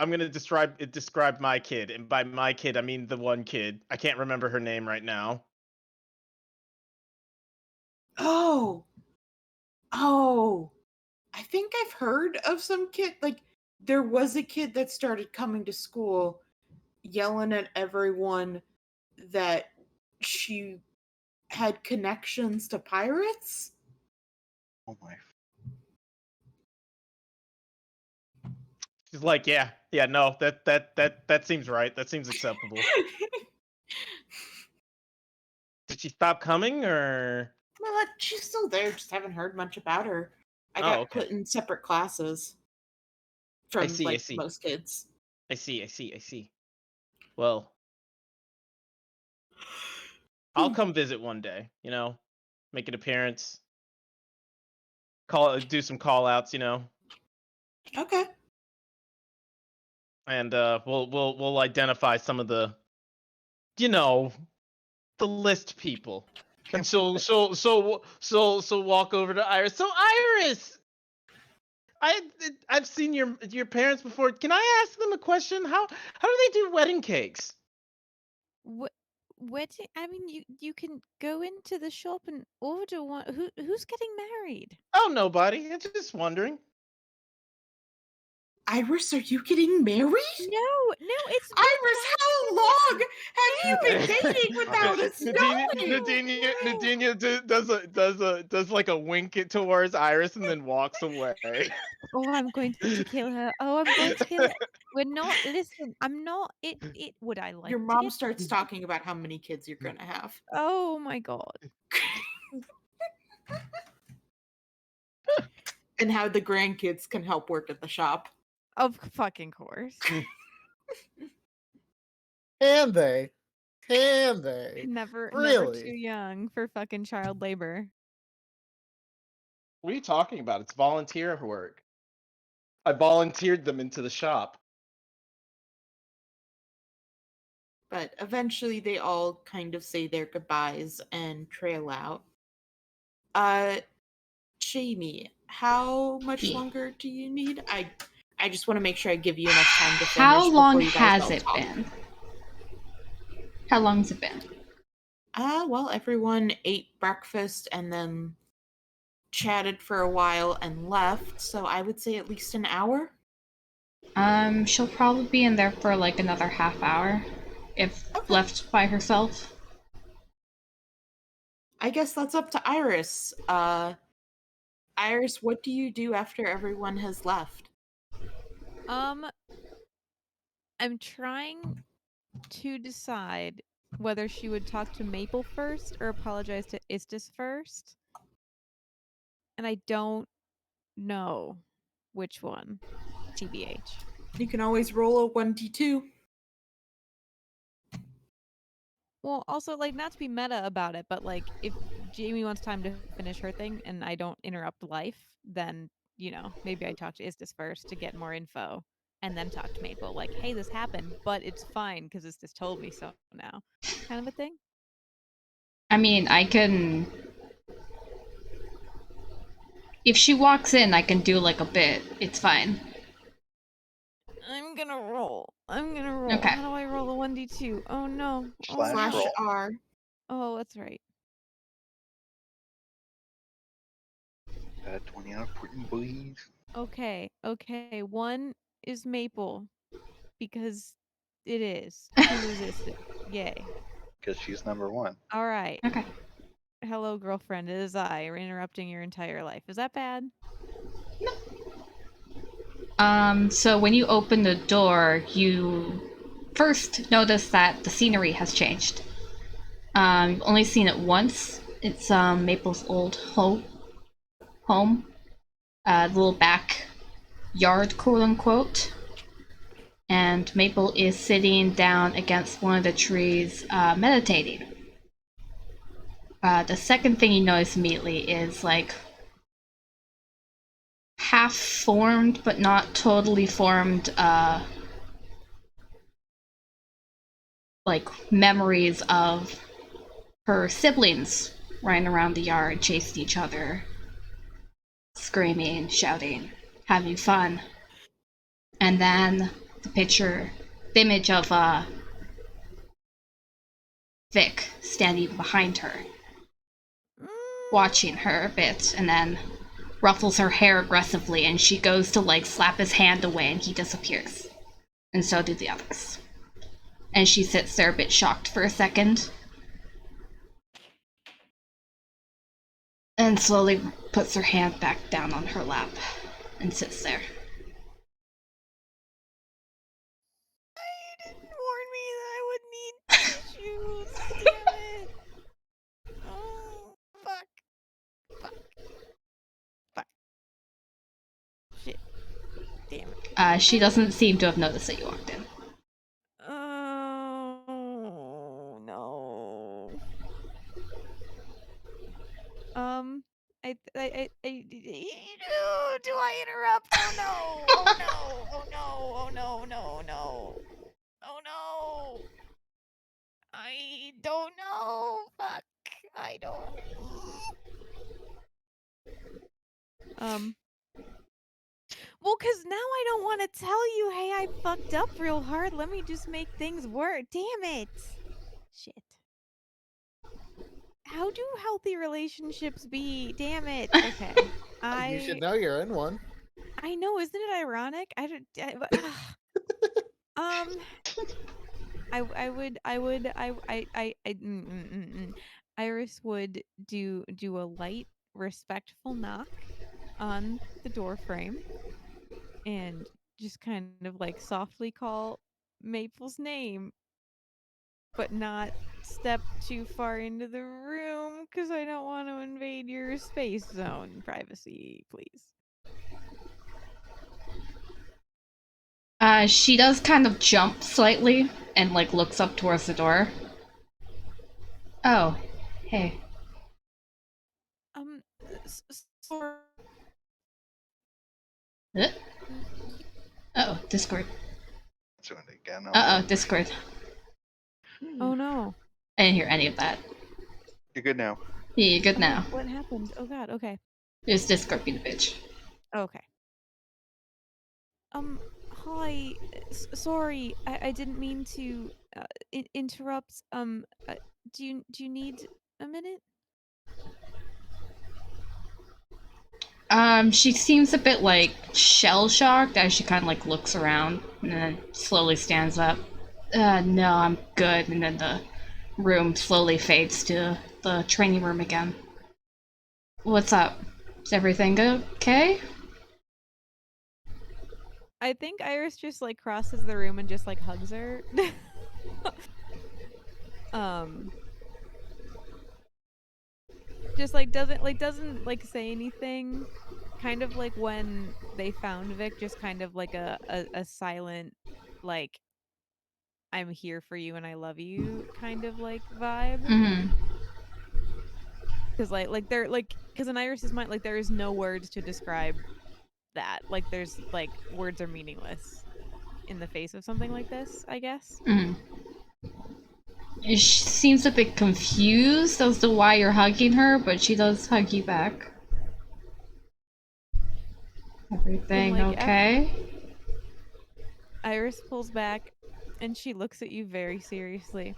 [SPEAKER 1] my kid, and by my kid I mean the one kid. I can't remember her name right now.
[SPEAKER 2] Oh, I think I've heard of some kid. Like, there was a kid that started coming to school yelling at everyone that she had connections to pirates.
[SPEAKER 5] Oh my.
[SPEAKER 1] She's like, yeah, no, that seems right. That seems acceptable. Did she stop coming, or?
[SPEAKER 2] Well, she's still there. Just haven't heard much about her. I
[SPEAKER 1] Oh,
[SPEAKER 2] got
[SPEAKER 1] okay.
[SPEAKER 2] put in separate classes
[SPEAKER 1] I
[SPEAKER 2] from
[SPEAKER 1] see. I
[SPEAKER 2] like
[SPEAKER 1] see.
[SPEAKER 2] most kids.
[SPEAKER 1] I see. Well, I'll come visit one day. Make an appearance. Do some call outs.
[SPEAKER 2] Okay.
[SPEAKER 1] And we'll identify some of the list people. And she'll walk over to Iris. So Iris, I've seen your parents before. Can I ask them a question? How do they do wedding cakes?
[SPEAKER 3] What? I mean, you can go into the shop and order one. Who's getting married?
[SPEAKER 1] Oh, nobody. I'm just wondering.
[SPEAKER 2] Iris, are you getting married?
[SPEAKER 3] No, it's
[SPEAKER 2] Iris, how long have you been dating without us knowing?
[SPEAKER 1] Nadine does like a wink it towards Iris and then walks away.
[SPEAKER 3] Oh, I'm going to kill her. Oh, I'm going to kill her. We're not. Listen, I'm not. It. Would I like
[SPEAKER 2] Your
[SPEAKER 3] to
[SPEAKER 2] mom
[SPEAKER 3] get?
[SPEAKER 2] starts talking about how many kids you're gonna have.
[SPEAKER 3] Oh my god.
[SPEAKER 2] And how the grandkids can help work at the shop.
[SPEAKER 3] Of fucking course.
[SPEAKER 6] Can they? Can they?
[SPEAKER 3] Never
[SPEAKER 6] Really?
[SPEAKER 3] too young for fucking child labor.
[SPEAKER 1] What are you talking about? It's volunteer work. I volunteered them into the shop.
[SPEAKER 2] But eventually they all kind of say their goodbyes and trail out. Jamie, how much
[SPEAKER 4] Yeah.
[SPEAKER 2] longer do you need? I just want to make sure I give you enough time to finish.
[SPEAKER 4] How long
[SPEAKER 2] before you guys
[SPEAKER 4] has
[SPEAKER 2] all
[SPEAKER 4] it
[SPEAKER 2] talk.
[SPEAKER 4] been? How long has it been?
[SPEAKER 2] Well, everyone ate breakfast and then chatted for a while and left, so I would say at least an hour.
[SPEAKER 4] She'll probably be in there for like another half hour, if
[SPEAKER 2] Okay.
[SPEAKER 4] left by herself.
[SPEAKER 2] I guess that's up to Iris. Iris, what do you do after everyone has left?
[SPEAKER 3] I'm trying to decide whether she would talk to Maple first or apologize to Istis first. And I don't know which one. TBH.
[SPEAKER 2] You can always roll a 1d2.
[SPEAKER 3] Well, also, like, not to be meta about it, but like, if Jamie wants time to finish her thing and I don't interrupt life, then, maybe I talk to Istis first to get more info and then talk to Maple. Like, hey, this happened, but it's fine because Istis told me so now. Kind of a thing.
[SPEAKER 4] I mean, I can. If she walks in, I can do like a bit. It's fine.
[SPEAKER 3] I'm gonna roll.
[SPEAKER 4] Okay.
[SPEAKER 3] How do I roll a 1d2? Oh no.
[SPEAKER 5] Slash
[SPEAKER 2] Slash
[SPEAKER 5] roll.
[SPEAKER 2] R.
[SPEAKER 3] Oh, that's right.
[SPEAKER 5] 20 on pudding, boys.
[SPEAKER 3] Okay. One is Maple because it is. Two is Istis. Yay.
[SPEAKER 5] Because she's number one.
[SPEAKER 3] All right.
[SPEAKER 4] Okay.
[SPEAKER 3] Hello, girlfriend. It is I, interrupting your entire life. Is that bad?
[SPEAKER 4] So when you open the door, you first notice that the scenery has changed. You've only seen it once. It's Maple's old home. The little backyard, quote unquote. And Maple is sitting down against one of the trees, meditating. The second thing you notice immediately is like half formed but not totally formed like memories of her siblings running around the yard, chasing each other, screaming, shouting, having fun. And then the image of Vic standing behind her, watching her a bit, and then ruffles her hair aggressively, and she goes to like slap his hand away, and he disappears. And so do the others. And she sits there a bit shocked for a second, and slowly puts her hand back down on her lap and sits there. She doesn't seem to have noticed that you walked in.
[SPEAKER 3] Oh no. Do I interrupt? Oh no! Oh no! Oh no! Oh no! No! No! Oh no! I don't know. Fuck. I don't. Well, cause now I don't want to tell you. Hey, I fucked up real hard. Let me just make things work. Damn it. Shit. How do healthy relationships be? Damn it. Okay.
[SPEAKER 6] You should know you're in one.
[SPEAKER 3] I know, isn't it ironic? Iris would do a light, respectful knock on the door frame and just kind of like softly call Maple's name, but not step too far into the room because I don't want to invade your space zone privacy, please.
[SPEAKER 4] She does kind of jump slightly and like looks up towards the door. Oh, hey.
[SPEAKER 3] Sorry.
[SPEAKER 4] Oh, Discord.
[SPEAKER 5] Doing it again.
[SPEAKER 4] Uh-oh, Discord.
[SPEAKER 3] Oh no.
[SPEAKER 4] I didn't hear any of that.
[SPEAKER 5] You're good now.
[SPEAKER 4] Yeah, you're good now.
[SPEAKER 3] What happened? Oh god, okay.
[SPEAKER 4] It was Discord being a bitch.
[SPEAKER 3] Okay. Hi. Sorry, I didn't mean to interrupt. Do you need a minute?
[SPEAKER 4] She seems a bit like shell-shocked as she kind of like looks around and then slowly stands up. No, I'm good. And then the room slowly fades to the training room again. What's up? Is everything okay?
[SPEAKER 3] I think Iris just like crosses the room and just like hugs her. Just like doesn't like say anything. Kind of like when they found Vic, just kind of like a silent like I'm here for you and I love you kind of like vibe.
[SPEAKER 4] Mm-hmm.
[SPEAKER 3] Because like they're like because in Iris's mind like there is no words to describe that. Like there's like words are meaningless in the face of something like this, I guess.
[SPEAKER 4] Mm-hmm. She seems a bit confused as to why you're hugging her, but she does hug you back. Everything
[SPEAKER 3] like,
[SPEAKER 4] okay?
[SPEAKER 3] Iris pulls back and she looks at you very seriously.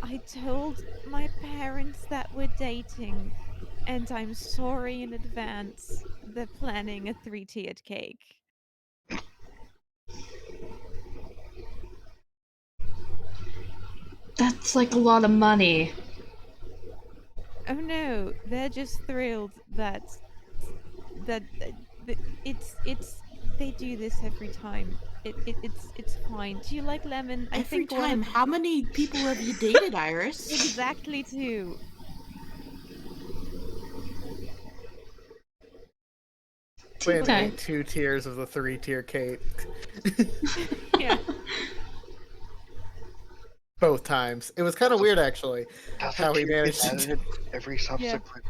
[SPEAKER 3] I told my parents that we're dating, and I'm sorry in advance. They're planning a 3-tiered cake.
[SPEAKER 4] That's like a lot of money.
[SPEAKER 3] Oh no, they're just thrilled that it's they do this every time. It's fine. Do you like lemon? I
[SPEAKER 2] Every
[SPEAKER 3] think
[SPEAKER 2] time. How many people have you dated, Iris?
[SPEAKER 3] Exactly 2.
[SPEAKER 6] We
[SPEAKER 4] Okay.
[SPEAKER 6] had 2 tiers of the 3-tier cake.
[SPEAKER 3] Yeah.
[SPEAKER 6] Both times. It was kind of weird, actually,
[SPEAKER 5] That's
[SPEAKER 6] how he
[SPEAKER 5] keep
[SPEAKER 6] managed to
[SPEAKER 5] added every subsequent.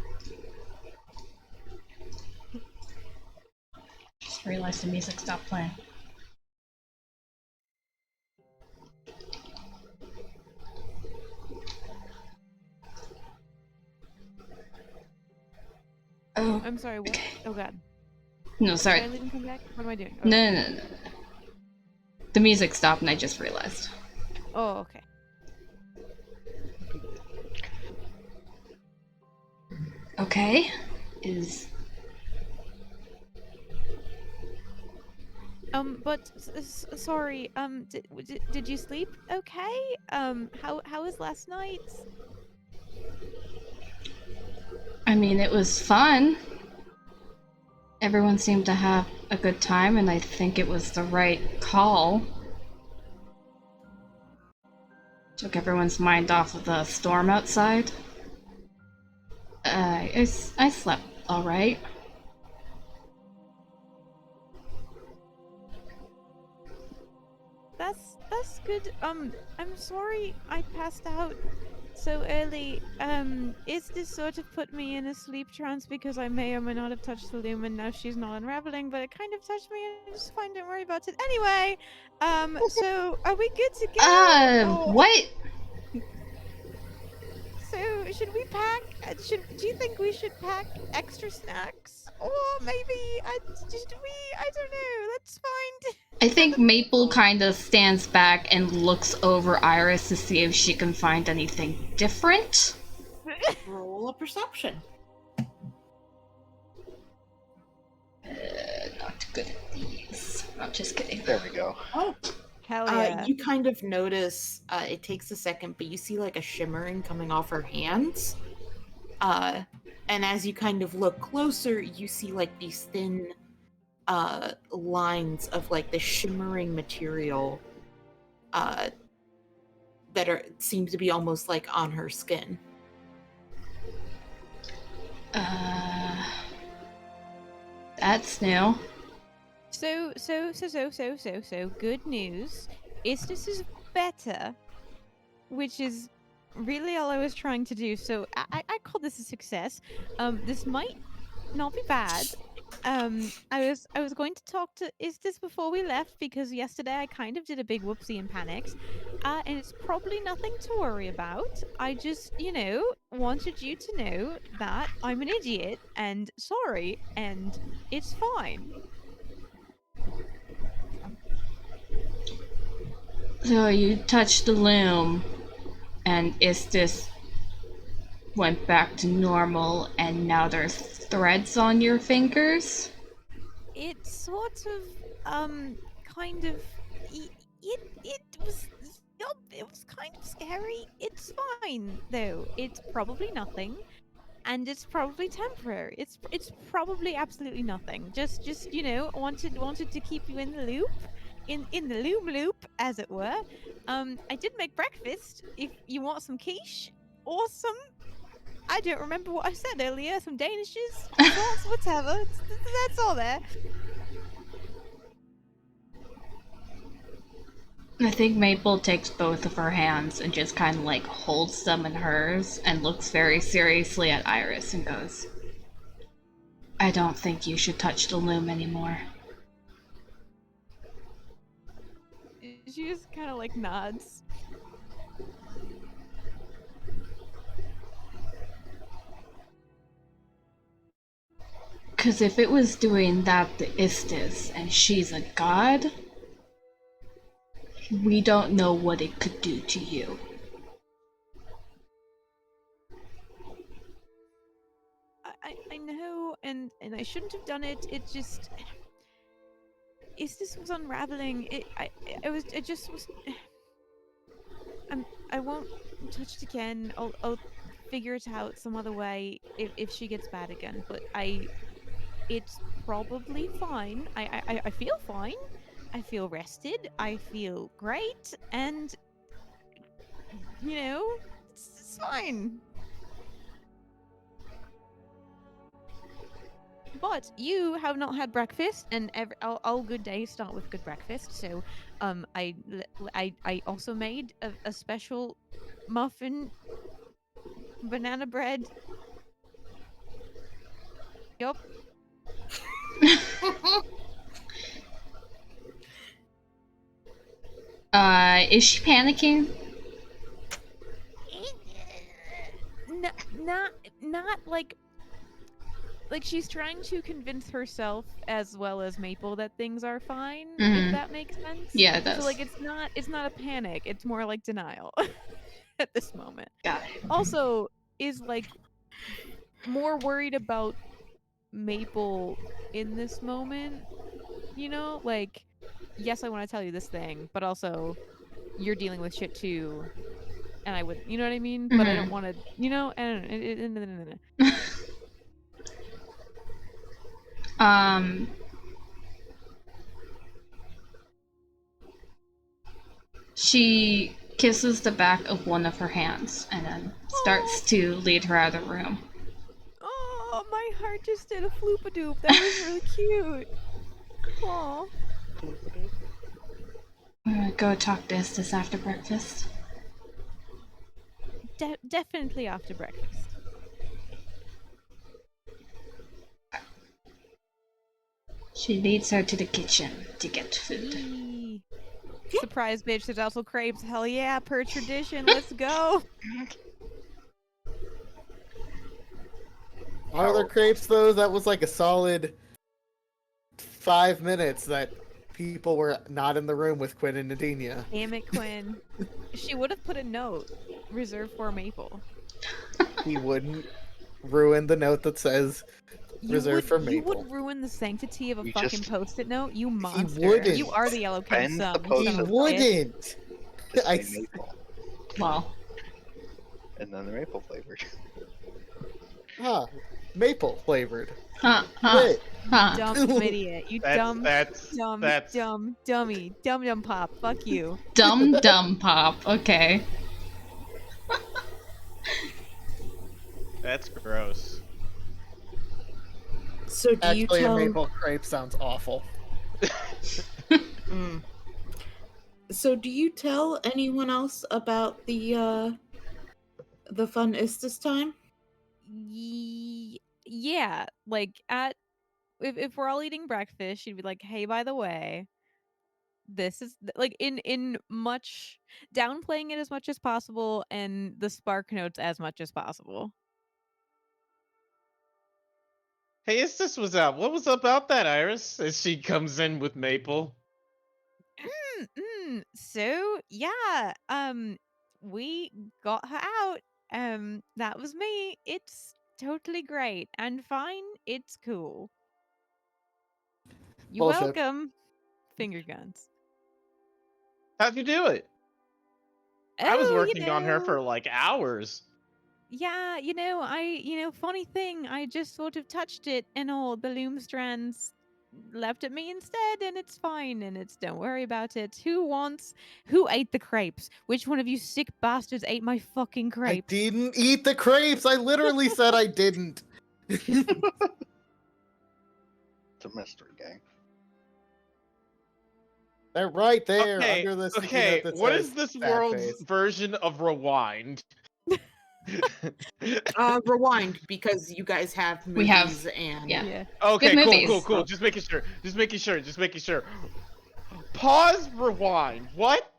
[SPEAKER 4] Just realized the music stopped playing. Oh.
[SPEAKER 3] I'm sorry, what? Oh god.
[SPEAKER 4] No,
[SPEAKER 3] Should
[SPEAKER 4] sorry.
[SPEAKER 3] I leave and come back? What am I doing?
[SPEAKER 4] No. The music stopped and I just realized.
[SPEAKER 3] Oh, okay.
[SPEAKER 4] Okay. Is...
[SPEAKER 3] But sorry. Did you sleep? Okay. How was last night?
[SPEAKER 4] I mean, it was fun. Everyone seemed to have a good time, and I think it was the right call. Took everyone's mind off of the storm outside. I slept all right.
[SPEAKER 3] That's good. I'm sorry I passed out so early. Is this sort of put me in a sleep trance because I may or may not have touched the loom and now she's not unraveling, but it kind of touched me and it's fine, don't worry about it. Anyway, so are we good to go?
[SPEAKER 4] What?
[SPEAKER 3] So should we pack? Do you think we should pack extra snacks, or maybe I don't know. That's fine.
[SPEAKER 4] I think Maple kind of stands back and looks over Iris to see if she can find anything different.
[SPEAKER 2] Roll a perception.
[SPEAKER 4] Not good at these. I'm just kidding.
[SPEAKER 5] There we go.
[SPEAKER 2] Oh,
[SPEAKER 3] Hell yeah.
[SPEAKER 2] you kind of notice, it takes a second, but you see like a shimmering coming off her hands. And as you kind of look closer, you see like these thin lines of like the shimmering material that seem to be almost like on her skin.
[SPEAKER 4] That's new.
[SPEAKER 3] So, good news. Istis is better, which is really all I was trying to do. So I call this a success. This might not be bad. I was going to talk to Istis before we left because yesterday I kind of did a big whoopsie and panicked. And it's probably nothing to worry about. I just, wanted you to know that I'm an idiot and sorry, and it's fine.
[SPEAKER 4] So you touched the loom, and Istis went back to normal, and now there's threads on your fingers?
[SPEAKER 3] It sort of, kind of, it was kind of scary. It's fine, though. It's probably nothing, and it's probably temporary. It's probably absolutely nothing. Just wanted to keep you in the loop. In the loop, as it were. I did make breakfast. If you want some quiche or some, I don't remember what I said earlier. Some danishes, sauce, whatever. That's all there.
[SPEAKER 4] I think Maple takes both of her hands and just kind of like holds them in hers and looks very seriously at Iris and goes, I don't think you should touch the loom anymore.
[SPEAKER 3] She just kind of like nods.
[SPEAKER 4] Because if it was doing that to Istis and she's a god, we don't know what it could do to you.
[SPEAKER 3] I know, and I shouldn't have done it. It just, Istis was unraveling. It just was. I won't touch it again. I'll figure it out some other way if she gets bad again. But it's probably fine. I feel fine. I feel rested. I feel great, and it's fine. But you have not had breakfast, and all good days start with good breakfast. So, I also made a special muffin, banana bread. Yup.
[SPEAKER 4] Is she panicking?
[SPEAKER 3] Not like she's trying to convince herself as well as Maple that things are fine. If that makes sense.
[SPEAKER 4] Yeah, it does.
[SPEAKER 3] So like it's not a panic. It's more like denial at this moment.
[SPEAKER 4] Got it.
[SPEAKER 3] Also, is like more worried about Maple in this moment. Like, yes, I want to tell you this thing, but also you're dealing with shit too, and I would, you know what I mean? But I don't want to, I don't know.
[SPEAKER 4] She kisses the back of one of her hands and then starts to lead her out of the room.
[SPEAKER 3] Oh, my heart just did a floop-a-doop. That was really cute. Aw.
[SPEAKER 4] Go talk to Estes after breakfast.
[SPEAKER 3] Definitely after breakfast.
[SPEAKER 4] She leads her to the kitchen to get food.
[SPEAKER 3] Eee. Surprise, bitch! There's also crepes. Hell yeah, per tradition. Let's go.
[SPEAKER 6] Are there crepes though? That was like a solid 5 minutes that people were not in the room with Quinn and Nadinia.
[SPEAKER 3] Damn it, Quinn. She would have put a note reserved for Maple.
[SPEAKER 6] He wouldn't ruin the note that says reserved for Maple.
[SPEAKER 3] You would ruin the sanctity of a
[SPEAKER 5] You
[SPEAKER 3] fucking
[SPEAKER 5] just-
[SPEAKER 3] post-it note. You monster.
[SPEAKER 6] wouldn't.
[SPEAKER 3] You are the Yellow King's
[SPEAKER 5] Bend the
[SPEAKER 3] son.
[SPEAKER 5] post-it
[SPEAKER 6] He
[SPEAKER 3] son of a bitch.
[SPEAKER 6] wouldn't.
[SPEAKER 5] Just
[SPEAKER 6] I
[SPEAKER 5] say maple,
[SPEAKER 4] Well,
[SPEAKER 5] and then the maple flavored.
[SPEAKER 6] Maple flavored.
[SPEAKER 4] Wait.
[SPEAKER 3] Dumb idiot. You dumb
[SPEAKER 1] That's
[SPEAKER 3] dummy. Dumb pop. Fuck you.
[SPEAKER 4] Dumb pop. Okay.
[SPEAKER 1] that's gross.
[SPEAKER 2] So do you
[SPEAKER 6] Actually,
[SPEAKER 2] tell?
[SPEAKER 6] a maple crepe sounds awful.
[SPEAKER 2] Mm. So do you tell anyone else about the fun Istis time?
[SPEAKER 3] Yeah, like if we're all eating breakfast, she'd be like, "Hey, by the way, this is like in much downplaying it as much as possible and the spark notes as much as possible."
[SPEAKER 1] Hey, Istis was out. What was about that, Iris? As she comes in with Maple.
[SPEAKER 3] So yeah, we got her out. That was me. It's totally great and fine. It's cool. You're
[SPEAKER 6] Bullshit.
[SPEAKER 3] welcome. Finger guns.
[SPEAKER 1] How'd you do it? I was
[SPEAKER 3] Oh,
[SPEAKER 1] working on her
[SPEAKER 3] know.
[SPEAKER 1] for like hours.
[SPEAKER 3] Yeah, funny thing, I just sort of touched it and all the loom strands left at me instead, and it's fine, and don't worry about it. Who ate the crepes? Which one of you sick bastards ate my fucking
[SPEAKER 6] I
[SPEAKER 3] crepes?
[SPEAKER 6] didn't eat the crepes. I literally said I didn't.
[SPEAKER 5] It's a mystery gang.
[SPEAKER 6] They're right there
[SPEAKER 1] Okay,
[SPEAKER 6] under the sticky
[SPEAKER 1] okay.
[SPEAKER 6] note that
[SPEAKER 1] What
[SPEAKER 6] says
[SPEAKER 1] is this
[SPEAKER 6] fat
[SPEAKER 1] world's
[SPEAKER 6] face.
[SPEAKER 1] version of rewind?
[SPEAKER 2] Rewind, because you guys have movies
[SPEAKER 4] We have-
[SPEAKER 2] and
[SPEAKER 4] yeah.
[SPEAKER 1] Okay,
[SPEAKER 4] Good
[SPEAKER 1] cool,
[SPEAKER 4] movies.
[SPEAKER 1] cool. Just making sure. Pause, rewind. What?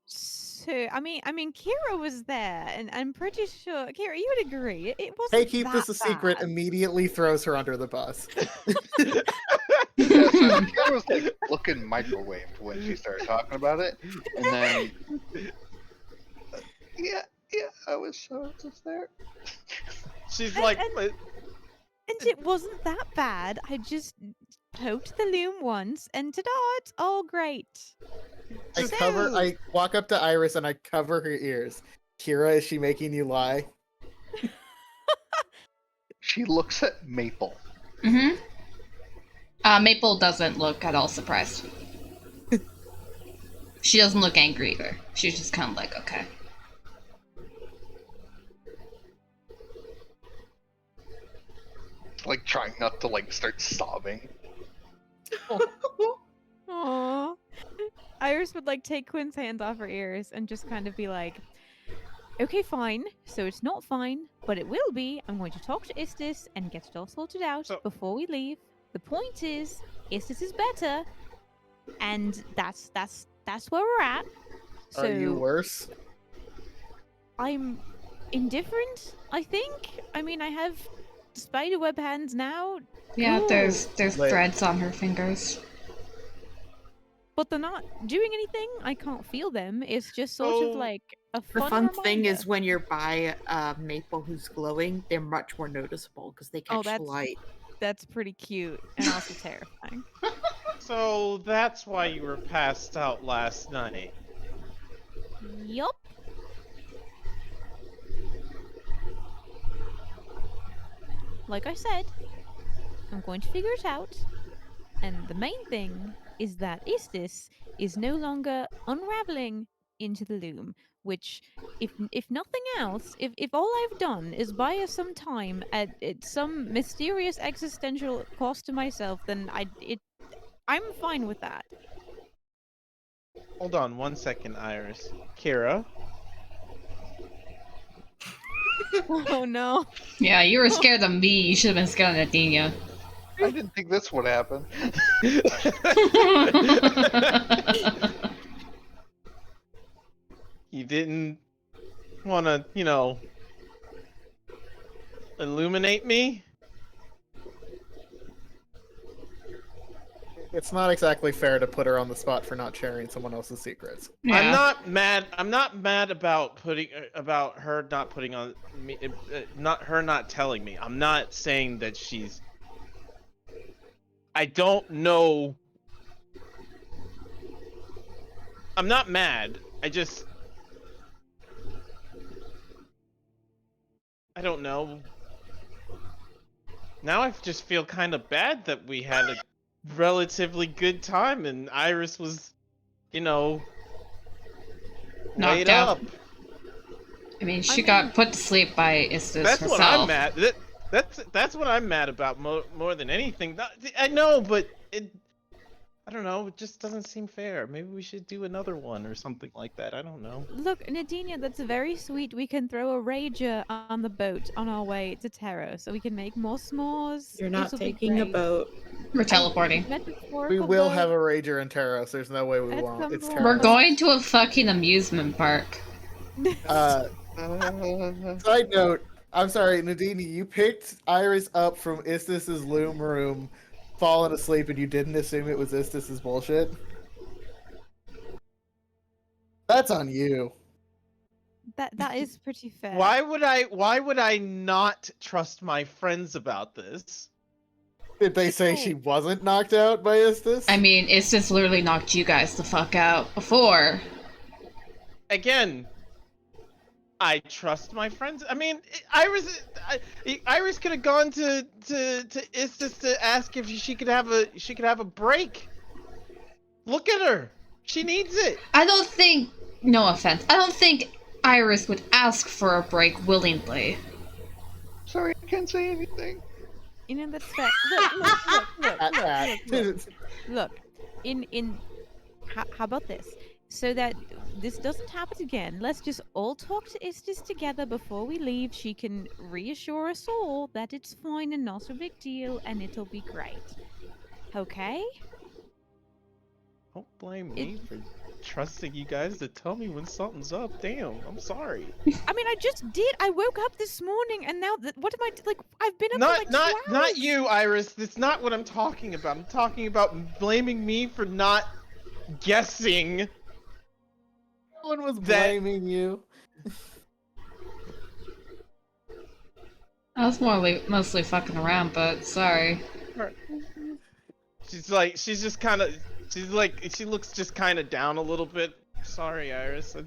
[SPEAKER 3] So, I mean, Kira was there, and I'm pretty sure, Kira, you would agree, it wasn't
[SPEAKER 6] Hey, keep
[SPEAKER 3] that
[SPEAKER 6] this a secret.
[SPEAKER 3] bad.
[SPEAKER 6] Immediately throws her under the bus.
[SPEAKER 5] Yeah, so Kira was like looking microwaved when she started talking about it, and then yeah, I was just there.
[SPEAKER 1] She's
[SPEAKER 3] And-
[SPEAKER 1] like,
[SPEAKER 3] and- And it wasn't that bad. I just poked the loom once, and ta-da, it's all great.
[SPEAKER 6] I walk up to Iris and I cover her ears. Kira, is she making you lie?
[SPEAKER 5] She looks at Maple.
[SPEAKER 4] Mm-hmm. Maple doesn't look at all surprised. She doesn't look angry either. She's just kind of like, okay.
[SPEAKER 5] Like trying not to like start sobbing.
[SPEAKER 3] Aww. Iris would like take Quinn's hands off her ears and just kind of be like, "Okay, fine. So it's not fine, but it will be. I'm going to talk to Istis and get it all sorted out
[SPEAKER 1] So-
[SPEAKER 3] before we leave. The point is, Istis is better, and that's where we're at. So
[SPEAKER 6] Are you worse?
[SPEAKER 3] I'm indifferent, I think. I mean, I have spiderweb hands now.
[SPEAKER 4] Yeah,
[SPEAKER 3] Cool.
[SPEAKER 4] there's
[SPEAKER 6] Lit.
[SPEAKER 4] threads on her fingers.
[SPEAKER 3] But they're not doing anything. I can't feel them. It's just sort of
[SPEAKER 1] So,
[SPEAKER 3] like a
[SPEAKER 2] the
[SPEAKER 3] fun
[SPEAKER 2] fun thing
[SPEAKER 3] reminder.
[SPEAKER 2] is when you're by Maple who's glowing, they're much more noticeable because they catch the
[SPEAKER 3] that's-
[SPEAKER 2] light.
[SPEAKER 3] That's pretty cute and also terrifying.
[SPEAKER 1] so that's why you were passed out last night.
[SPEAKER 3] Yup. Like I said, I'm going to figure it out. And the main thing is that Istis is no longer unraveling into the loom, which, if nothing else, if all I've done is buy us some time at some mysterious existential cost to myself, then I'm fine with that.
[SPEAKER 1] Hold on 1 second, Iris. Kira.
[SPEAKER 3] Oh no.
[SPEAKER 4] Yeah, you were scared of me. You should have been scared of Nadine.
[SPEAKER 5] I didn't think this would happen.
[SPEAKER 1] You didn't want to, illuminate me?
[SPEAKER 6] It's not exactly fair to put her on the spot for not sharing someone else's secrets.
[SPEAKER 4] Yeah.
[SPEAKER 1] I'm not mad. I'm not mad about about her not putting on me, not her not telling me. I'm not saying that she's. I don't know. I'm not mad. I don't know. Now I just feel kind of bad that we had a relatively good time and Iris was,
[SPEAKER 4] Knocked
[SPEAKER 1] laid
[SPEAKER 4] out.
[SPEAKER 1] up.
[SPEAKER 4] I mean, she got put to sleep by Istis
[SPEAKER 1] That's
[SPEAKER 4] herself.
[SPEAKER 1] what I'm mad. That's what I'm mad about more than anything. I know, but I don't know. It just doesn't seem fair. Maybe we should do another one or something like that. I don't know.
[SPEAKER 3] Look, Nadinia, that's very sweet. We can throw a rager on the boat on our way to Terra, so we can make more s'mores.
[SPEAKER 2] You're not
[SPEAKER 3] This'll be
[SPEAKER 2] taking a
[SPEAKER 3] great.
[SPEAKER 2] boat.
[SPEAKER 4] We're teleporting.
[SPEAKER 6] We
[SPEAKER 3] Metaphorical
[SPEAKER 6] will
[SPEAKER 3] boat.
[SPEAKER 6] have a rager in Taros. There's no way we
[SPEAKER 3] At
[SPEAKER 6] won't.
[SPEAKER 3] some
[SPEAKER 6] It's
[SPEAKER 3] point.
[SPEAKER 6] Taros.
[SPEAKER 4] We're going to a fucking amusement park.
[SPEAKER 6] Side note, I'm sorry, Nadine, you picked Iris up from Istis's loom room, falling asleep, and you didn't assume it was Istis's bullshit? That's on you.
[SPEAKER 3] That is pretty fair.
[SPEAKER 1] Why would I not trust my friends about this?
[SPEAKER 6] Did they say she wasn't knocked out by Istis?
[SPEAKER 4] I mean, Istis literally knocked you guys the fuck out before.
[SPEAKER 1] Again, I trust my friends. I mean, Iris could have gone to Istis to ask if she could have a break. Look at her. She needs it.
[SPEAKER 4] I don't think, no offense, I don't think Iris would ask for a break willingly.
[SPEAKER 5] Sorry, I can't say anything.
[SPEAKER 3] You know, that's fair. Look. How about this? So that this doesn't happen again, let's just all talk to Istis together before we leave. She can reassure us all that it's fine and not a big deal, and it'll be great. Okay?
[SPEAKER 1] Don't blame me for trusting you guys to tell me when something's up. Damn, I'm sorry.
[SPEAKER 3] I mean, I just did. I woke up this morning, and now what am I like? I've been up for like 2 hours.
[SPEAKER 1] Not you, Iris. That's not what I'm talking about. I'm talking about blaming me for not guessing.
[SPEAKER 6] No one was blaming you.
[SPEAKER 4] I was mostly fucking around, but sorry.
[SPEAKER 1] She looks just kind of down a little bit. Sorry, Iris. I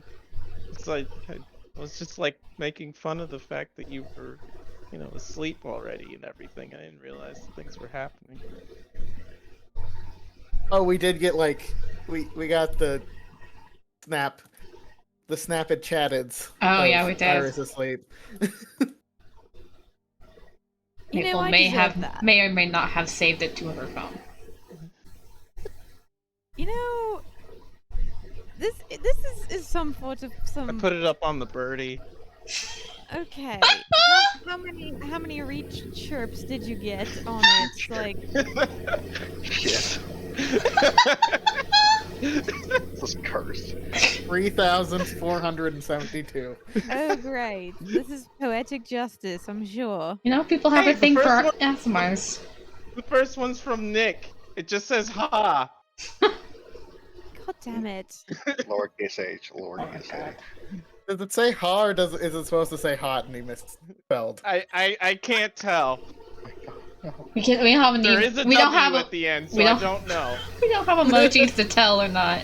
[SPEAKER 1] was just like making fun of the fact that you were, asleep already and everything. I didn't realize things were happening.
[SPEAKER 6] Oh, we did get we got the snap. The snapped chatteds.
[SPEAKER 4] Oh yeah, we did.
[SPEAKER 6] Iris asleep.
[SPEAKER 4] Maple
[SPEAKER 3] I
[SPEAKER 4] may
[SPEAKER 3] deserve that.
[SPEAKER 4] may or may not have saved it to her phone.
[SPEAKER 3] This is some sort of
[SPEAKER 1] I put it up on the birdie.
[SPEAKER 3] Okay. How many reach chirps did you get on it? Like,
[SPEAKER 5] Shit. This is cursed.
[SPEAKER 6] 3,472.
[SPEAKER 3] oh great, this is poetic justice, I'm sure.
[SPEAKER 4] People have
[SPEAKER 1] Hey,
[SPEAKER 4] a
[SPEAKER 1] the
[SPEAKER 4] thing for
[SPEAKER 1] first one-
[SPEAKER 4] ASMRs.
[SPEAKER 1] The first one's from Nick. It just says ha.
[SPEAKER 3] God damn it.
[SPEAKER 5] Lowercase h, lowercase a.
[SPEAKER 6] Does it say ha or is it supposed to say hot and he misspelled?
[SPEAKER 1] I can't tell.
[SPEAKER 4] We don't have any.
[SPEAKER 1] There is a
[SPEAKER 4] we
[SPEAKER 1] W
[SPEAKER 4] don't have
[SPEAKER 1] at the end, so
[SPEAKER 4] we
[SPEAKER 1] I
[SPEAKER 4] don't-
[SPEAKER 1] don't know.
[SPEAKER 4] We don't have emojis to tell or not.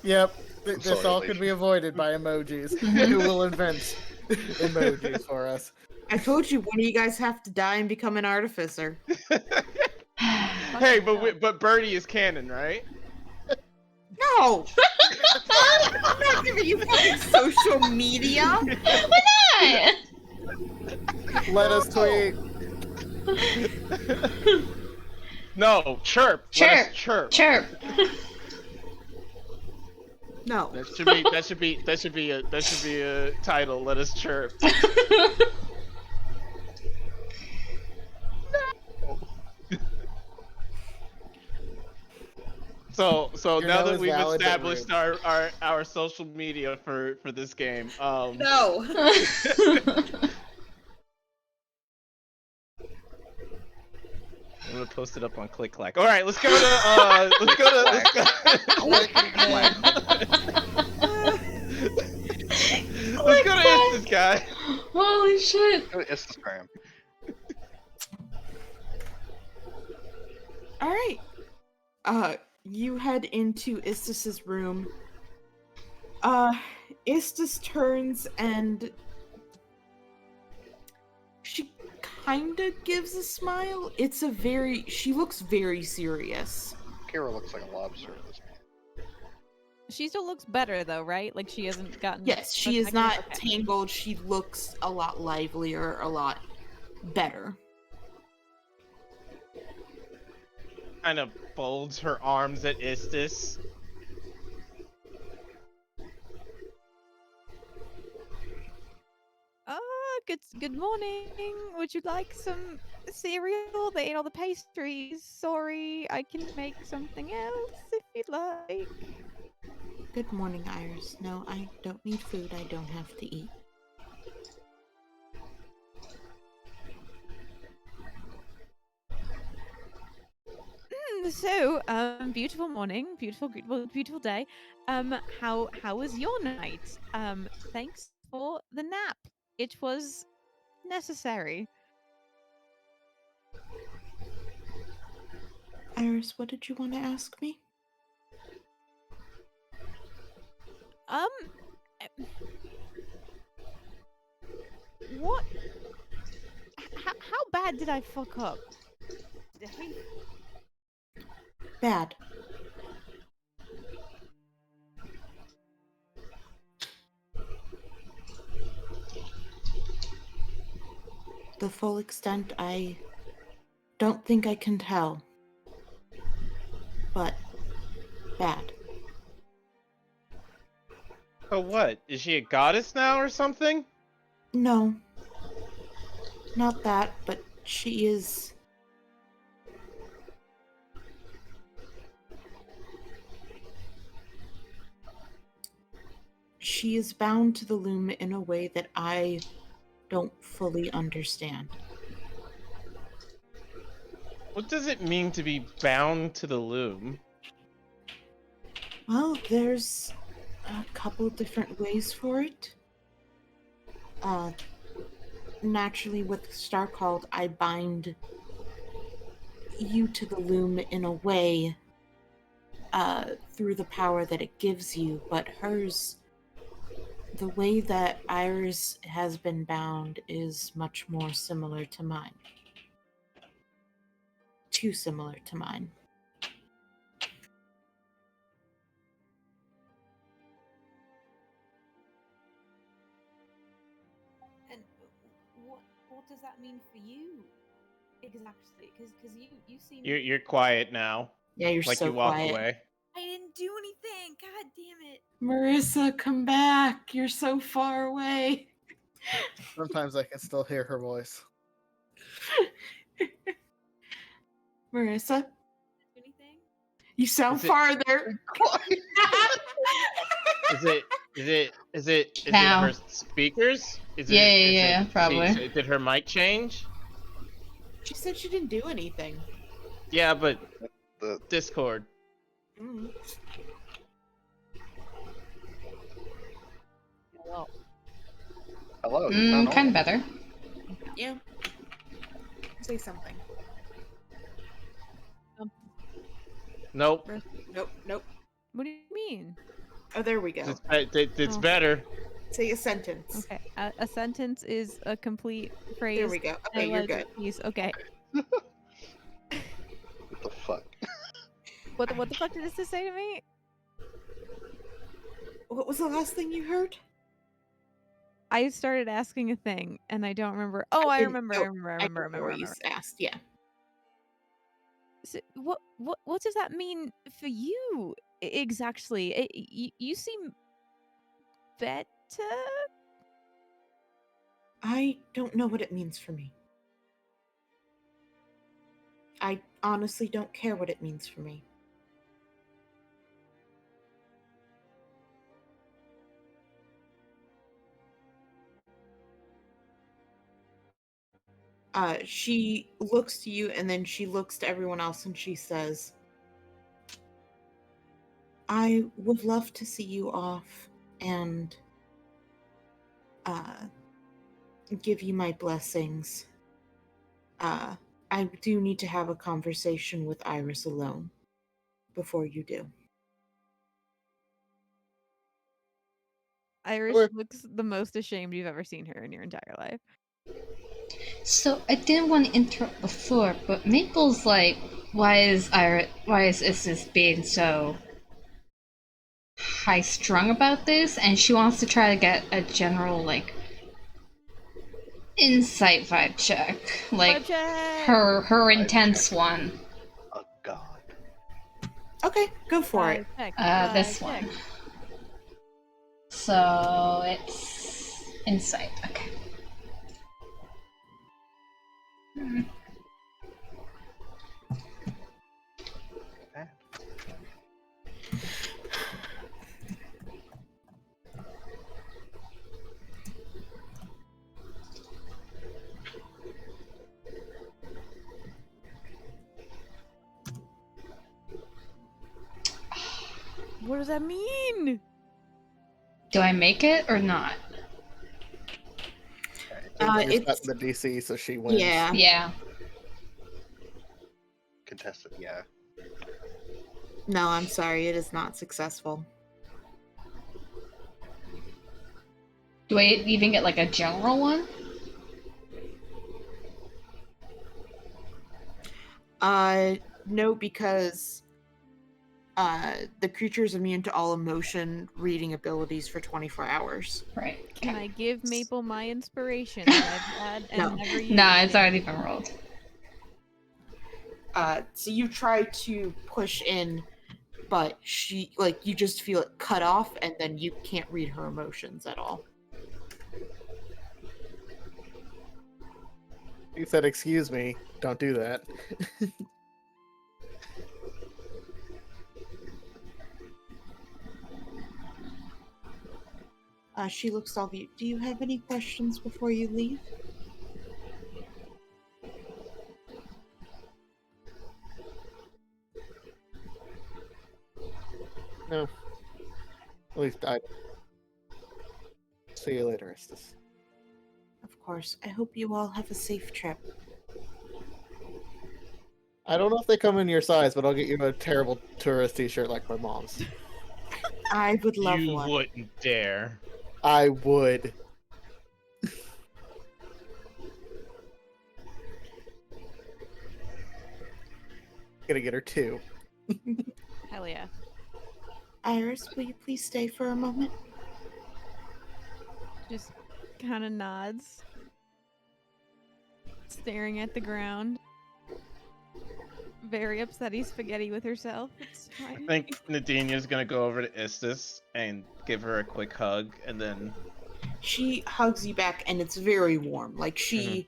[SPEAKER 6] Yep. This
[SPEAKER 5] sorry,
[SPEAKER 6] all
[SPEAKER 5] Alicia.
[SPEAKER 6] could be avoided by emojis. Who will invent emojis for us?
[SPEAKER 2] I told you, one of you guys have to die and become an artificer.
[SPEAKER 1] Hey, but Birdie is canon, right?
[SPEAKER 2] No! I'm not giving you fucking social media.
[SPEAKER 4] Why not?
[SPEAKER 6] Let us tweet.
[SPEAKER 1] No, chirp. Let us chirp.
[SPEAKER 4] Chirp.
[SPEAKER 2] No.
[SPEAKER 1] That should be a title. Let us chirp. So
[SPEAKER 6] Your
[SPEAKER 1] now
[SPEAKER 6] no
[SPEAKER 1] that
[SPEAKER 6] is
[SPEAKER 1] we've
[SPEAKER 6] valid, but
[SPEAKER 1] established
[SPEAKER 6] rude.
[SPEAKER 1] our social media for this game,
[SPEAKER 2] No.
[SPEAKER 1] I'm gonna post it up on Click Clack. All right, let's go to let's go
[SPEAKER 5] Click Clack.
[SPEAKER 1] let's go to Istis guy.
[SPEAKER 4] Holy shit.
[SPEAKER 5] Go to Instagram.
[SPEAKER 2] All right. You head into Istis's room. Istis turns and she kinda gives a smile. She looks very serious.
[SPEAKER 5] Kira looks like a lobster at this point.
[SPEAKER 3] She still looks better though, right? Like she hasn't gotten.
[SPEAKER 2] Yes, she is
[SPEAKER 3] okay,
[SPEAKER 2] not
[SPEAKER 3] okay.
[SPEAKER 2] tangled. She looks a lot livelier, a lot better.
[SPEAKER 1] Kind of folds her arms at Istis.
[SPEAKER 3] Good morning. Would you like some cereal? They ate all the pastries. Sorry, I can make something else if you'd like.
[SPEAKER 2] Good morning, Iris. No, I don't need food. I don't have to eat.
[SPEAKER 3] So, beautiful morning, beautiful day. How was your night? Thanks for the nap. It was necessary.
[SPEAKER 2] Iris, what did you want to ask me?
[SPEAKER 3] What? How bad did I fuck up today?
[SPEAKER 2] Bad. The full extent, I don't think I can tell. But bad.
[SPEAKER 1] Oh, what? Is she a goddess now or something?
[SPEAKER 2] No. Not that, but she is... She is bound to the loom in a way that I don't fully understand.
[SPEAKER 1] What does it mean to be bound to the loom?
[SPEAKER 2] Well, there's a couple different ways for it. Naturally, with Starcalled, I bind you to the loom in a way through the power that it gives you, but hers, the way that Iris has been bound is much more similar to mine. Too similar to mine.
[SPEAKER 3] And what does that mean for you? Exactly, because you seem.
[SPEAKER 1] You're quiet now.
[SPEAKER 2] Yeah, you're
[SPEAKER 1] Like
[SPEAKER 2] so
[SPEAKER 1] you walked
[SPEAKER 2] quiet.
[SPEAKER 1] away.
[SPEAKER 3] I didn't do anything. God damn it.
[SPEAKER 2] Marissa, come back. You're so far away.
[SPEAKER 6] Sometimes I can still hear her voice.
[SPEAKER 2] Marissa,
[SPEAKER 3] Anything?
[SPEAKER 2] you sound
[SPEAKER 1] Is it-
[SPEAKER 2] farther.
[SPEAKER 1] Is it
[SPEAKER 4] Now.
[SPEAKER 1] her speakers? Is
[SPEAKER 4] Yeah,
[SPEAKER 1] it,
[SPEAKER 4] yeah, probably.
[SPEAKER 1] Did her mic change?
[SPEAKER 2] She said she didn't do anything.
[SPEAKER 1] Yeah, but
[SPEAKER 5] The
[SPEAKER 1] Discord.
[SPEAKER 2] Mm.
[SPEAKER 3] Well,
[SPEAKER 5] hello. You sound
[SPEAKER 4] Kind of
[SPEAKER 5] normal.
[SPEAKER 4] better.
[SPEAKER 2] Yeah. Say something.
[SPEAKER 1] Nope.
[SPEAKER 2] Nope.
[SPEAKER 3] what do you mean?
[SPEAKER 2] Oh, there we go.
[SPEAKER 1] It's
[SPEAKER 3] Oh.
[SPEAKER 1] better.
[SPEAKER 2] Say a sentence.
[SPEAKER 3] Okay, a sentence is a complete phrase.
[SPEAKER 2] There we go. Okay, you're good.
[SPEAKER 3] Okay.
[SPEAKER 5] What the fuck?
[SPEAKER 3] What the fuck did this say to me?
[SPEAKER 2] What was the last thing you heard?
[SPEAKER 3] I started asking a thing and I don't remember. Oh, I
[SPEAKER 2] didn't
[SPEAKER 3] remember.
[SPEAKER 2] know-
[SPEAKER 3] I remember.
[SPEAKER 2] what you asked. Yeah.
[SPEAKER 3] So what does that mean for you exactly. You seem better.
[SPEAKER 2] I don't know what it means for me. I honestly don't care what it means for me. She looks to you and then she looks to everyone else and she says, I would love to see you off and give you my blessings. I do need to have a conversation with Iris alone before you do.
[SPEAKER 3] Iris
[SPEAKER 6] Sure.
[SPEAKER 3] looks the most ashamed you've ever seen her in your entire life.
[SPEAKER 4] So I didn't want to interrupt before, but Maple's like, why is Isis being so high strung about this? And she wants to try to get a general like insight vibe check, like
[SPEAKER 3] Vibe check!
[SPEAKER 4] her intense one.
[SPEAKER 5] Oh God.
[SPEAKER 2] Okay, go for it.
[SPEAKER 3] Vibe check,
[SPEAKER 4] This
[SPEAKER 3] vibe check.
[SPEAKER 4] one. So it's insight. Okay.
[SPEAKER 5] Eh.
[SPEAKER 3] What does that mean?
[SPEAKER 4] Do I make it or not?
[SPEAKER 6] You're
[SPEAKER 2] It's
[SPEAKER 6] setting the DC, so she wins.
[SPEAKER 2] yeah.
[SPEAKER 4] Yeah.
[SPEAKER 5] Contested, yeah.
[SPEAKER 2] No, I'm sorry, it is not successful.
[SPEAKER 4] Do I even get like a general one?
[SPEAKER 2] No, because the creature is immune to all emotion reading abilities for 24 hours.
[SPEAKER 4] Right.
[SPEAKER 3] Can I give Maple my inspiration that I've had and
[SPEAKER 2] No.
[SPEAKER 3] never used?
[SPEAKER 4] No, it's
[SPEAKER 3] it?
[SPEAKER 4] already been rolled.
[SPEAKER 2] So you try to push in, but she, like, you just feel it cut off, and then you can't read her emotions at all.
[SPEAKER 6] He said, "Excuse me, don't do that."
[SPEAKER 2] She looks to all of you. Do you have any questions before you leave?
[SPEAKER 6] No. At least I. See you later, Estes.
[SPEAKER 2] Of course. I hope you all have a safe trip.
[SPEAKER 6] I don't know if they come in your size, but I'll get you a terrible tourist T-shirt like my mom's.
[SPEAKER 2] I would love
[SPEAKER 1] You
[SPEAKER 2] one.
[SPEAKER 1] wouldn't dare.
[SPEAKER 6] I would. Gonna get her two.
[SPEAKER 3] Hell yeah.
[SPEAKER 2] Iris, will you please stay for a moment?
[SPEAKER 3] Just kind of nods, staring at the ground. Very upsetty spaghetti with herself. It's
[SPEAKER 1] I
[SPEAKER 3] fine.
[SPEAKER 1] think Nadinia's gonna go over to Istis and give her a quick hug, and then
[SPEAKER 2] She hugs you back, and it's very warm. Like, she...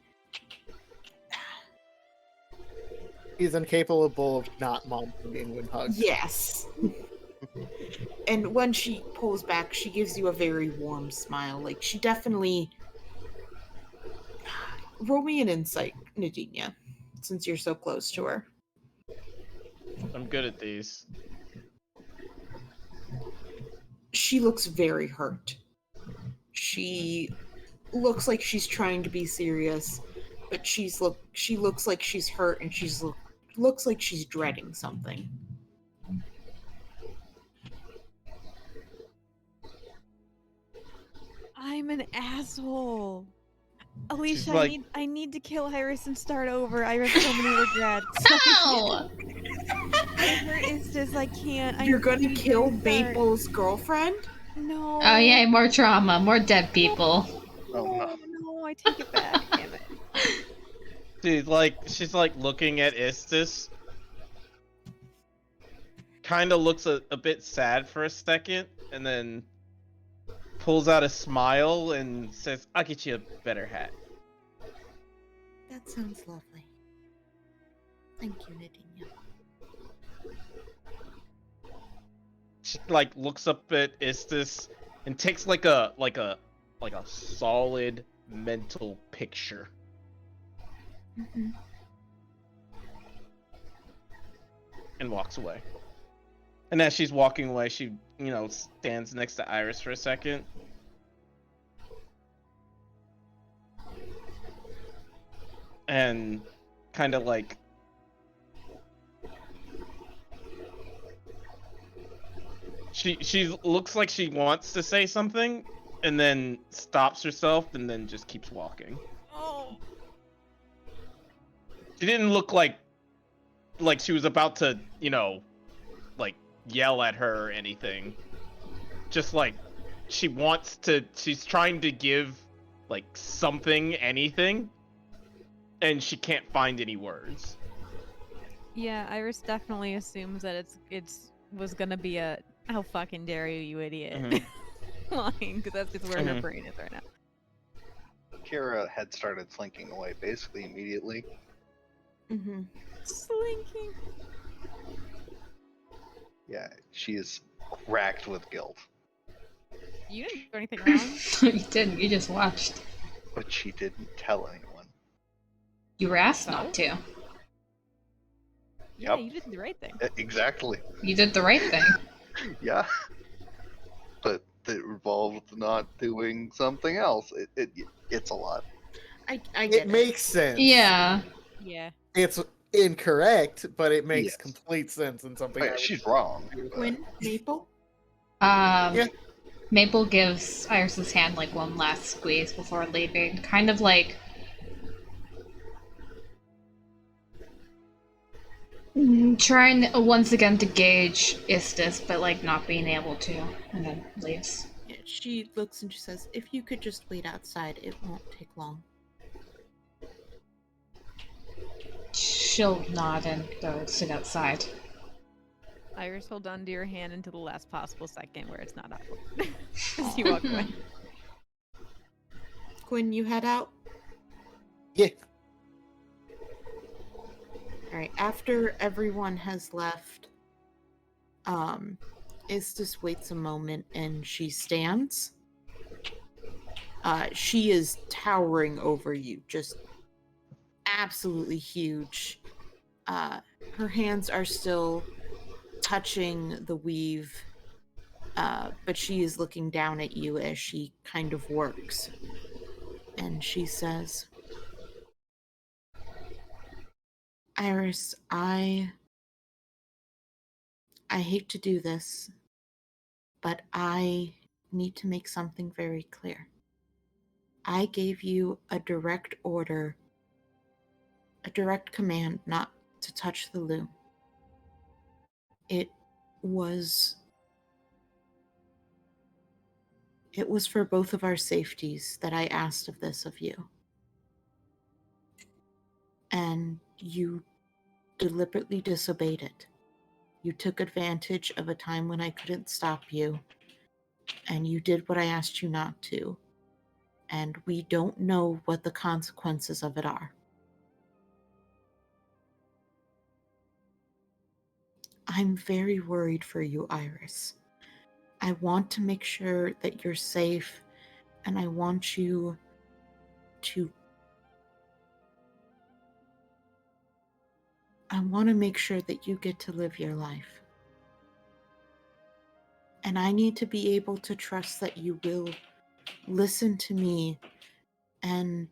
[SPEAKER 6] He's incapable of not mom being when hugged.
[SPEAKER 2] Yes. And when she pulls back, she gives you a very warm smile. Like, she definitely... Roll me an insight, Nadinia, since you're so close to her.
[SPEAKER 1] I'm good at these.
[SPEAKER 2] She looks very hurt. She looks like she's trying to be serious, but she looks like she's hurt, and looks like she's dreading something.
[SPEAKER 3] I'm an asshole. Alicia,
[SPEAKER 1] She's like-
[SPEAKER 3] I need to kill Iris and start over. I have so many regrets.
[SPEAKER 4] Ow!
[SPEAKER 3] It's just I can't.
[SPEAKER 2] You're gonna
[SPEAKER 3] need to
[SPEAKER 2] kill
[SPEAKER 3] restart.
[SPEAKER 2] Maple's girlfriend?
[SPEAKER 3] No.
[SPEAKER 4] Oh yeah, more trauma, more dead people.
[SPEAKER 5] Oh, no.
[SPEAKER 3] No, I take it back. Damn it.
[SPEAKER 1] She's like looking at Istis. kind of looks a bit sad for a second, and then pulls out a smile and says, "I'll get you a better hat."
[SPEAKER 2] That sounds lovely. Thank you, Nadinia.
[SPEAKER 1] She like looks up at Istis and takes like a solid mental picture.
[SPEAKER 2] Mm-hmm.
[SPEAKER 1] And walks away. And as she's walking away, she, stands next to Iris for a second. And kind of like she looks like she wants to say something and then stops herself and then just keeps walking.
[SPEAKER 3] Oh.
[SPEAKER 1] She didn't look like she was about to, like yell at her or anything. Just like she's trying to give like something, anything, and she can't find any words.
[SPEAKER 3] Yeah, Iris definitely assumes that it's was gonna be a "how fucking dare you, you idiot" line, because that's just where her brain is right now.
[SPEAKER 5] Kira had started slinking away basically immediately.
[SPEAKER 2] Mm-hmm.
[SPEAKER 3] Slinking.
[SPEAKER 5] Yeah, she is racked with guilt.
[SPEAKER 3] You didn't do anything wrong.
[SPEAKER 4] You didn't. You just watched.
[SPEAKER 5] But she didn't tell anyone.
[SPEAKER 4] You were asked
[SPEAKER 3] So?
[SPEAKER 4] not to.
[SPEAKER 3] Yeah,
[SPEAKER 5] Yep.
[SPEAKER 3] you did the right thing.
[SPEAKER 5] Exactly.
[SPEAKER 4] You did the right thing.
[SPEAKER 5] Yeah. But it involved not doing something else. It's a lot.
[SPEAKER 2] I get
[SPEAKER 6] It makes sense.
[SPEAKER 4] Yeah.
[SPEAKER 3] Yeah.
[SPEAKER 6] It's incorrect, but it makes
[SPEAKER 5] Yes.
[SPEAKER 6] complete sense in something.
[SPEAKER 5] Right, she's wrong.
[SPEAKER 2] Quinn, Maple.
[SPEAKER 4] Yeah. Maple gives Iris's hand like one last squeeze before leaving, kind of like trying once again to gauge Istis, but like not being able to, and then leaves.
[SPEAKER 2] Yeah, she looks and she says, "If you could just wait outside, it won't take long."
[SPEAKER 4] She'll nod and go sit outside.
[SPEAKER 3] Iris, hold on to your hand until the last possible second where it's not awkward. As you walk away.
[SPEAKER 2] Quinn, you head out.
[SPEAKER 6] Yeah.
[SPEAKER 2] All right. After everyone has left, Istis waits a moment and she stands. She is towering over you, just absolutely huge. Her hands are still touching the weave, but she is looking down at you as she kind of works. And she says, "Iris, I hate to do this, but I need to make something very clear. I gave you a direct order, a direct command not to touch the loom. It was for both of our safeties that I asked of this of you. And you deliberately disobeyed it. You took advantage of a time when I couldn't stop you, and you did what I asked you not to. And we don't know what the consequences of it are. I'm very worried for you, Iris. I want to make sure that you're safe, and I want you to... I want to make sure that you get to live your life. And I need to be able to trust that you will listen to me, and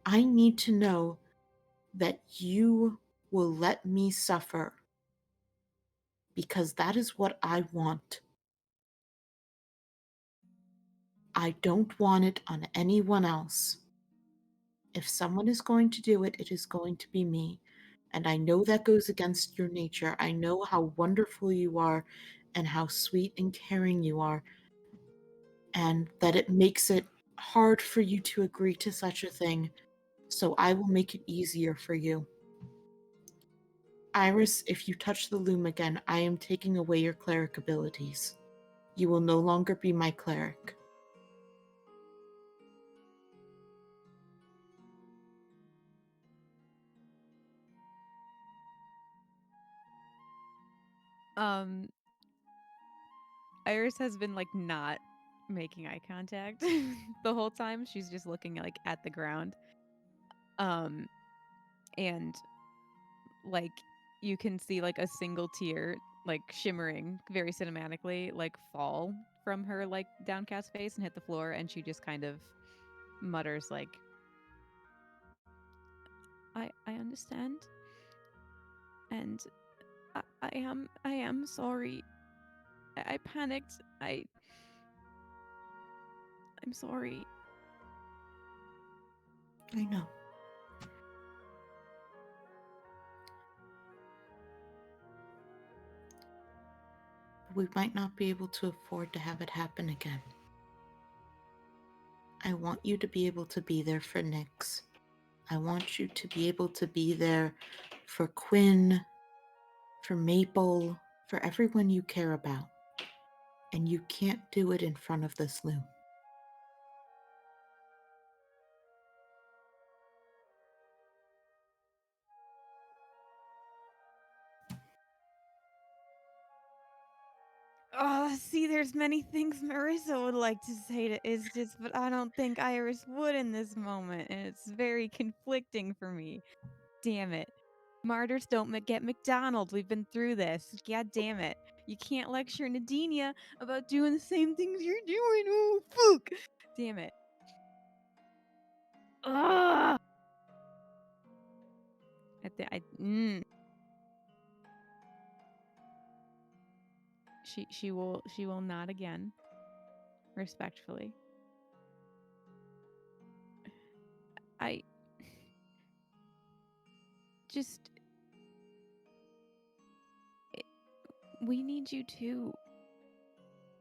[SPEAKER 2] I need to know that you will let me suffer, because that is what I want. I don't want it on anyone else. If someone is going to do it, it is going to be me. And I know that goes against your nature. I know how wonderful you are and how sweet and caring you are, and that it makes it hard for you to agree to such a thing. So I will make it easier for you. Iris, if you touch the loom again, I am taking away your cleric abilities. You will no longer be my cleric.
[SPEAKER 3] Iris has been like not making eye contact the whole time. She's just looking like at the ground. And like you can see like a single tear like shimmering very cinematically like fall from her like downcast face and hit the floor, and she just kind of mutters like, I understand, and I am sorry. I panicked. I'm sorry.
[SPEAKER 2] I know. We might not be able to afford to have it happen again. I want you to be able to be there for Nyx. I want you to be able to be there for Quinn, for Maple, for everyone you care about. And you can't do it in front of this loom.
[SPEAKER 3] Oh, see, there's many things Marissa would like to say to Istis, but I don't think Iris would in this moment, and it's very conflicting for me. Damn it. Martyrs don't get McDonald's. We've been through this. God damn it. You can't lecture Nadinia about doing the same things you're doing. Oh, fuck. Damn it. Ugh. She will nod again, respectfully. I just we need you too.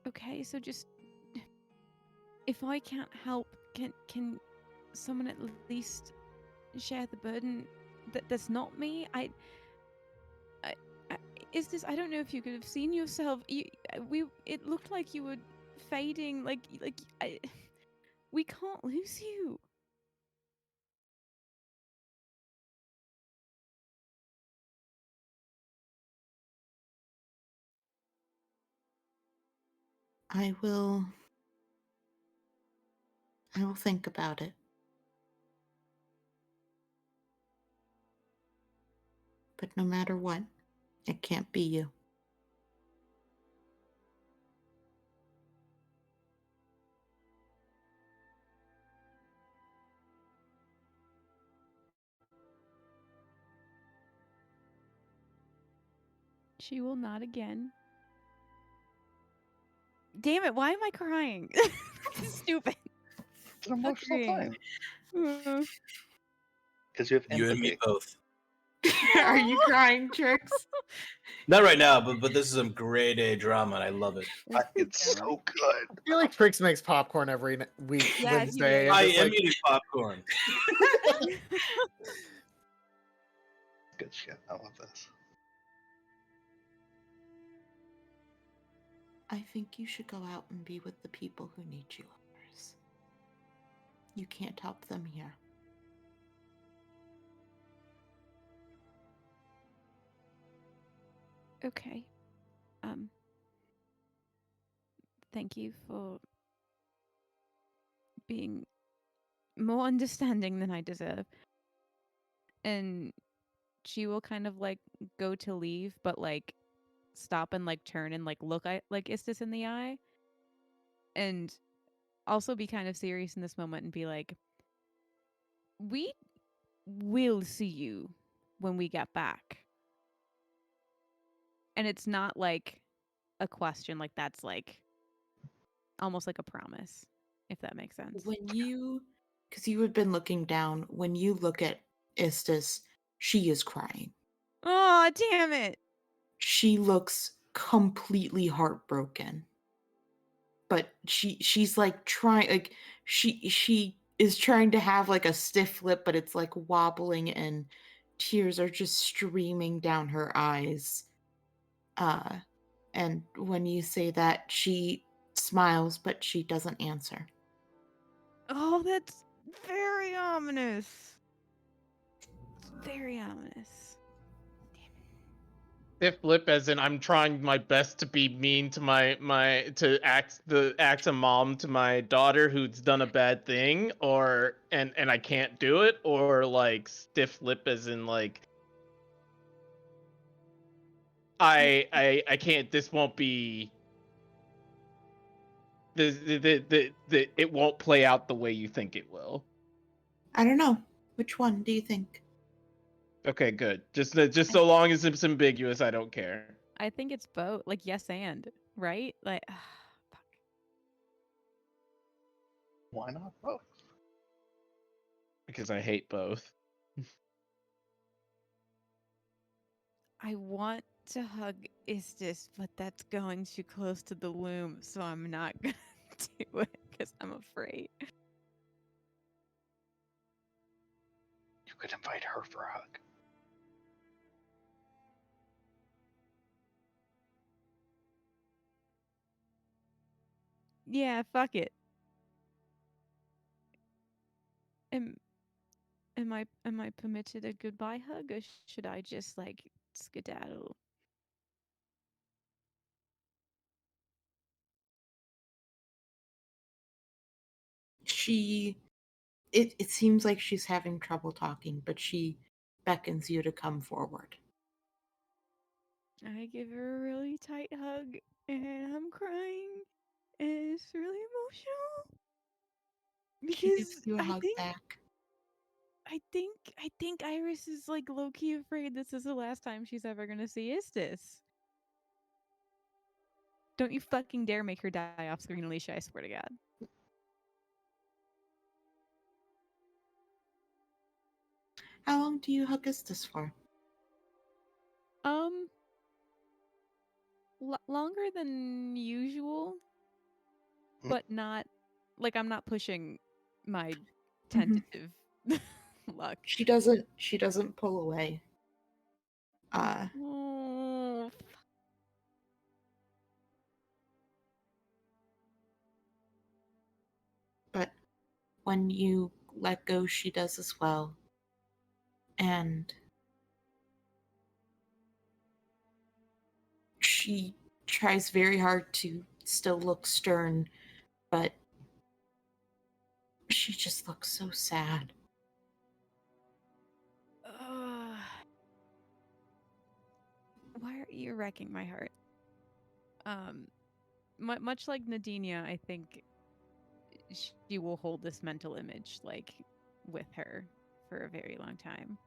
[SPEAKER 3] Okay, so just if I can't help, can someone at least share the burden that's not me? Is this? I don't know if you could have seen yourself. It looked like you were fading. We can't lose you.
[SPEAKER 2] I will think about it. But no matter what, it can't be you.
[SPEAKER 3] She will nod again. Damn it, why am I crying? Stupid.
[SPEAKER 5] It's an emotional
[SPEAKER 3] Agreeing.
[SPEAKER 5] time. Because you have empathy.
[SPEAKER 7] You and me both.
[SPEAKER 2] Are you crying, Trix?
[SPEAKER 7] Not right now, but this is some grade A drama, and I love it.
[SPEAKER 5] It's so good.
[SPEAKER 6] I feel like Trix makes popcorn every week,
[SPEAKER 3] Yes, he
[SPEAKER 6] Wednesday.
[SPEAKER 3] does.
[SPEAKER 6] and
[SPEAKER 7] I
[SPEAKER 6] just,
[SPEAKER 7] am
[SPEAKER 6] like,
[SPEAKER 7] eating popcorn.
[SPEAKER 5] Good shit. I love this.
[SPEAKER 2] I think you should go out and be with the people who need you, Iris. You can't help them here.
[SPEAKER 3] Okay. Thank you for being more understanding than I deserve. And she will kind of like go to leave, but like stop and like turn and like look at like Istis in the eye. And also be kind of serious in this moment and be like, we will see you when we get back. And it's not like a question, like that's like almost like a promise, if that makes sense.
[SPEAKER 2] Because you had been looking down, when you look at Istis, she is crying.
[SPEAKER 3] Oh, damn it.
[SPEAKER 2] She looks completely heartbroken. But she's like trying, like she is trying to have like a stiff lip, but it's like wobbling and tears are just streaming down her eyes. And when you say that, she smiles, but she doesn't answer.
[SPEAKER 3] Oh, that's very ominous. It's very ominous.
[SPEAKER 1] Stiff lip, as in I'm trying my best to be mean to to act a mom to my daughter who's done a bad thing, or and I can't do it, or like stiff lip as in like I can't. This won't be. It won't play out the way you think it will.
[SPEAKER 2] I don't know. Which one do you think?
[SPEAKER 1] Okay, good. Just so long as it's ambiguous, I don't care.
[SPEAKER 3] I think it's both. Like, yes and, right? Like, fuck.
[SPEAKER 5] Why not both?
[SPEAKER 1] Because I hate both.
[SPEAKER 3] I want to hug Istis, but that's going too close to the loom, so I'm not gonna do it because I'm afraid.
[SPEAKER 5] You could invite her for a hug.
[SPEAKER 3] Yeah, fuck it. Am I permitted a goodbye hug, or should I just like skedaddle?
[SPEAKER 2] It seems like she's having trouble talking, but she beckons you to come forward.
[SPEAKER 3] I give her a really tight hug, and I'm crying, and it's really emotional
[SPEAKER 2] She gives
[SPEAKER 3] because
[SPEAKER 2] you a hug back.
[SPEAKER 3] I think Iris is like low key afraid this is the last time she's ever gonna see Istis. Don't you fucking dare make her die off screen, Alicia, I swear to God.
[SPEAKER 2] How long do you hug Istis for?
[SPEAKER 3] Longer than usual, but not like I'm not pushing my tentative luck.
[SPEAKER 2] She doesn't pull away.
[SPEAKER 3] Oh,
[SPEAKER 2] But when you let go, she does as well. And she tries very hard to still look stern, but she just looks so sad.
[SPEAKER 3] why are you wrecking my heart? Much like Nadinia, I think she will hold this mental image like with her for a very long time.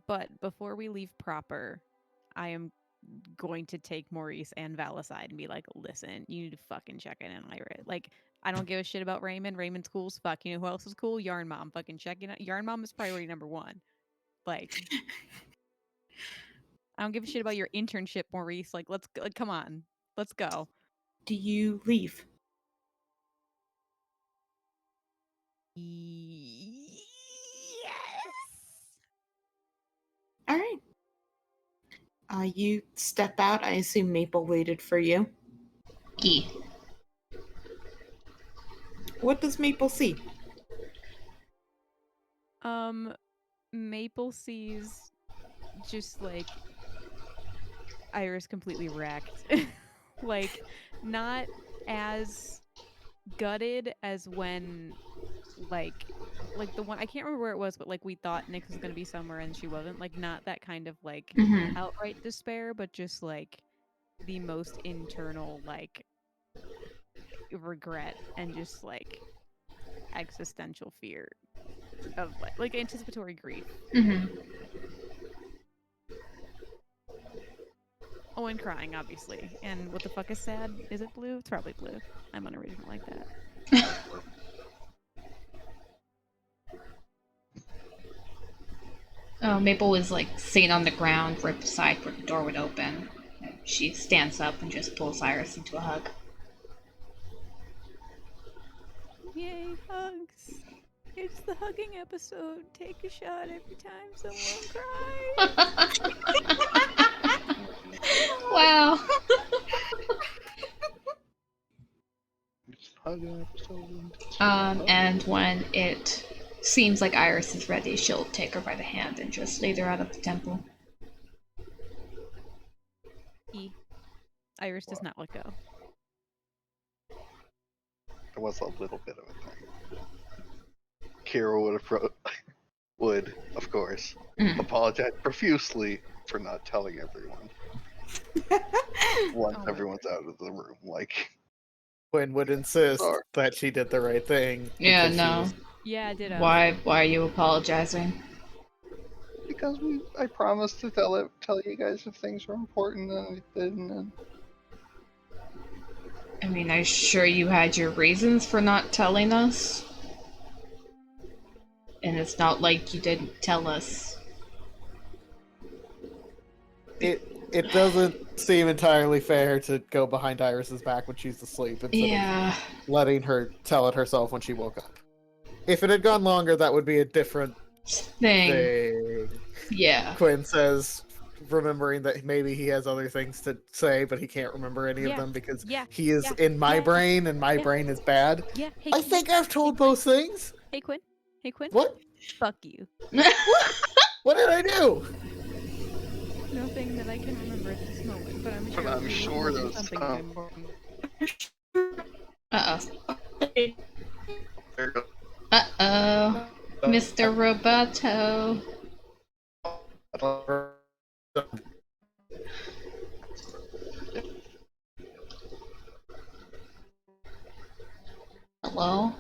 [SPEAKER 3] But before we leave proper, I am going to take Maurice and Val aside and be like, listen, you need to fucking check in on Iris. Like, I don't give a shit about Raymond. Raymond's cool as fuck. You know who else is cool? Yarn Mom. Fucking check in. Yarn Mom is priority number one. Like, I don't give a shit about your internship, Maurice. Like, let's go. Like, come on. Let's go.
[SPEAKER 2] Do you leave?
[SPEAKER 3] Yes.
[SPEAKER 2] All right. You step out. I assume Maple waited for you.
[SPEAKER 4] E.
[SPEAKER 2] What does Maple see?
[SPEAKER 3] Maple sees just like Iris completely wrecked. Like, not as gutted as when like the one I can't remember where it was, but like we thought Nyx was gonna be somewhere and she wasn't. Like, not that kind of like outright despair, but just like the most internal like regret and just like existential fear of like anticipatory grief. Oh, and crying, obviously. And what the fuck is sad? Is it blue? It's probably blue. I'm unoriginal like that.
[SPEAKER 4] Oh, Maple was like sitting on the ground right beside where the door would open. She stands up and just pulls Iris into a hug.
[SPEAKER 3] Yay, hugs. It's the hugging episode. Take a shot every time someone cries.
[SPEAKER 4] Wow. And when it seems like Iris is ready, she'll take her by the hand and just lead her out of the temple.
[SPEAKER 3] Iris does not let go.
[SPEAKER 5] There was a little bit of a thing. Kira would, of course, apologize profusely for not telling everyone. Once everyone's out of the room, like.
[SPEAKER 6] Quinn would insist
[SPEAKER 5] Sorry.
[SPEAKER 6] that she did the right thing.
[SPEAKER 4] Yeah,
[SPEAKER 6] because she
[SPEAKER 4] no.
[SPEAKER 6] was-
[SPEAKER 3] Yeah, ditto.
[SPEAKER 4] Why are you apologizing?
[SPEAKER 5] Because I promised to tell you guys if things were important, and I didn't. And
[SPEAKER 4] I mean, I'm sure you had your reasons for not telling us. And it's not like you didn't tell us.
[SPEAKER 6] It doesn't seem entirely fair to go behind Iris's back when she's asleep instead of letting her tell it herself when she woke up. If it had gone longer, that would be a different thing.
[SPEAKER 4] Yeah.
[SPEAKER 6] Quinn says, remembering that maybe he has other things to say, but he can't remember any of them because he is in my brain, and my brain is bad.
[SPEAKER 3] Yeah. Hey,
[SPEAKER 6] I think I've told both things.
[SPEAKER 3] Hey, Quinn. Hey, Quinn.
[SPEAKER 6] What?
[SPEAKER 3] Fuck you.
[SPEAKER 6] What did I do?
[SPEAKER 3] Nothing that I can remember at this moment, but I'm sure.
[SPEAKER 5] there was
[SPEAKER 3] something
[SPEAKER 5] some.
[SPEAKER 3] important.
[SPEAKER 4] Uh-oh. Mr. Roboto. Hello?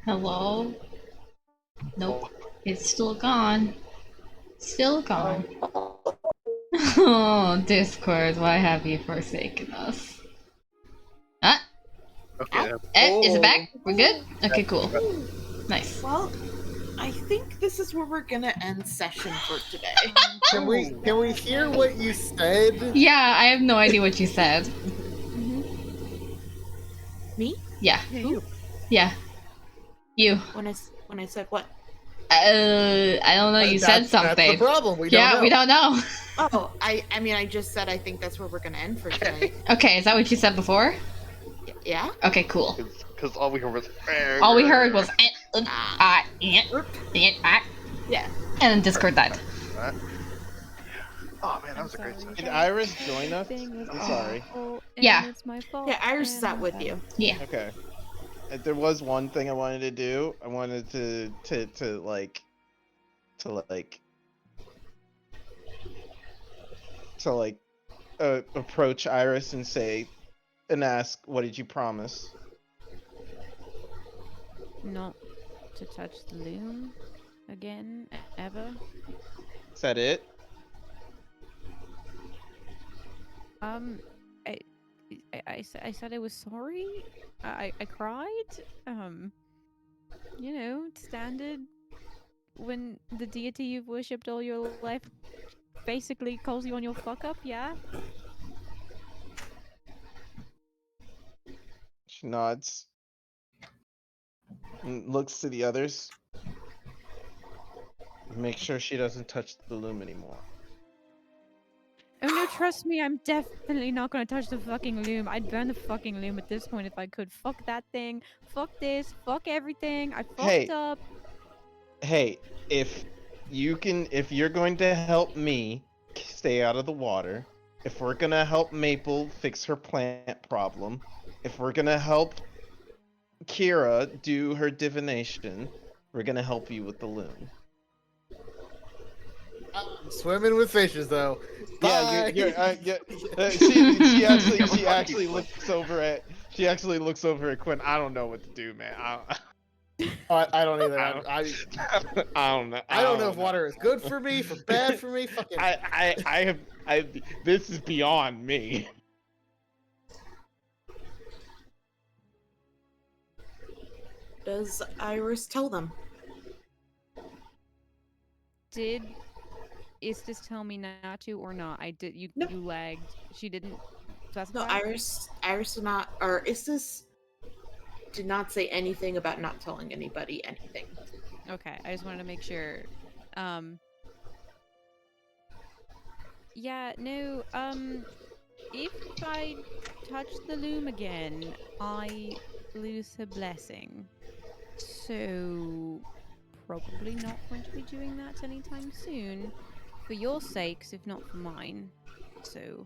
[SPEAKER 4] Hello? Nope. It's still gone. Still gone. Oh, Discord, why have you forsaken us? Ah!
[SPEAKER 5] Okay.
[SPEAKER 4] Is it back? We're good? Okay, cool. Nice.
[SPEAKER 2] Well, I think this is where we're gonna end session for today.
[SPEAKER 6] Can we hear what you said?
[SPEAKER 4] Yeah, I have no idea what you said.
[SPEAKER 2] Me?
[SPEAKER 4] Yeah.
[SPEAKER 2] Who?
[SPEAKER 4] Yeah. You.
[SPEAKER 2] When I said what?
[SPEAKER 4] I don't know, you said something.
[SPEAKER 6] That's the problem. We don't know.
[SPEAKER 4] We don't know.
[SPEAKER 2] Oh, I mean, I just said I think that's where we're gonna end for tonight.
[SPEAKER 4] Okay, is that what you said before?
[SPEAKER 2] Yeah?
[SPEAKER 4] Okay, cool.
[SPEAKER 5] Because all we heard was.
[SPEAKER 4] All we heard was.
[SPEAKER 2] Yeah.
[SPEAKER 4] And then Discord died.
[SPEAKER 5] Oh man, that was a great
[SPEAKER 1] Did
[SPEAKER 5] session.
[SPEAKER 1] Iris join us? I'm sorry.
[SPEAKER 4] Yeah.
[SPEAKER 3] It's my fault.
[SPEAKER 2] Yeah, Iris is out with you.
[SPEAKER 4] Yeah.
[SPEAKER 1] Okay. There was one thing I wanted to do. I wanted to approach Iris and ask, what did you promise?
[SPEAKER 3] Not to touch the loom again, ever.
[SPEAKER 1] Is that it?
[SPEAKER 3] I said I was sorry. I cried. You know, standard when the deity you've worshipped all your life basically calls you on your fuck up, yeah?
[SPEAKER 1] She nods. And looks to the others. Make sure she doesn't touch the loom anymore.
[SPEAKER 3] Oh no, trust me, I'm definitely not gonna touch the fucking loom. I'd burn the fucking loom at this point if I could. Fuck that thing. Fuck this. Fuck everything. I fucked up.
[SPEAKER 1] Hey, if you're going to help me stay out of the water, if we're gonna help Maple fix her plant problem, if we're gonna help Kira do her divination, we're gonna help you with the loom.
[SPEAKER 6] Swimming with fishes, though.
[SPEAKER 1] Yeah,
[SPEAKER 6] Bye.
[SPEAKER 1] she actually looks over at Quinn. I don't know what to do, man.
[SPEAKER 6] I don't either. I
[SPEAKER 1] don't know.
[SPEAKER 6] I don't know if water is good for me, for bad for me. Fucking.
[SPEAKER 1] This is beyond me.
[SPEAKER 2] Does Iris tell them?
[SPEAKER 3] Did Istis tell me not to or not? I did. You lagged. She didn't
[SPEAKER 2] No,
[SPEAKER 3] specify.
[SPEAKER 2] Iris did not. Or is this? did not say anything about not telling anybody anything.
[SPEAKER 3] Okay, I just wanted to make sure. Yeah, no, if I touch the loom again, I lose her blessing. So, probably not going to be doing that anytime soon. For your sakes, if not for mine. So,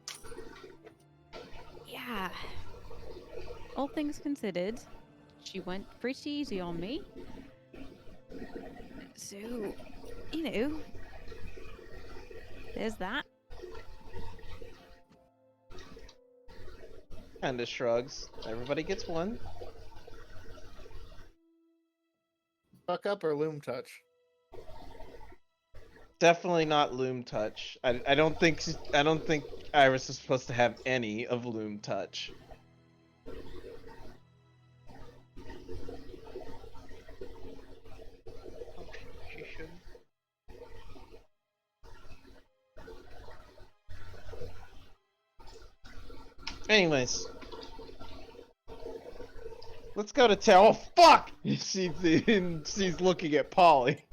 [SPEAKER 3] yeah. All things considered, she went pretty easy on me. So, you know, there's that.
[SPEAKER 1] Kinda shrugs. Everybody gets one.
[SPEAKER 6] Fuck up or loom touch?
[SPEAKER 1] Definitely not loom touch. I don't think Iris is supposed to have any of loom touch.
[SPEAKER 5] She should.
[SPEAKER 1] Anyways. Let's go to town. Oh fuck! She's looking at Polly.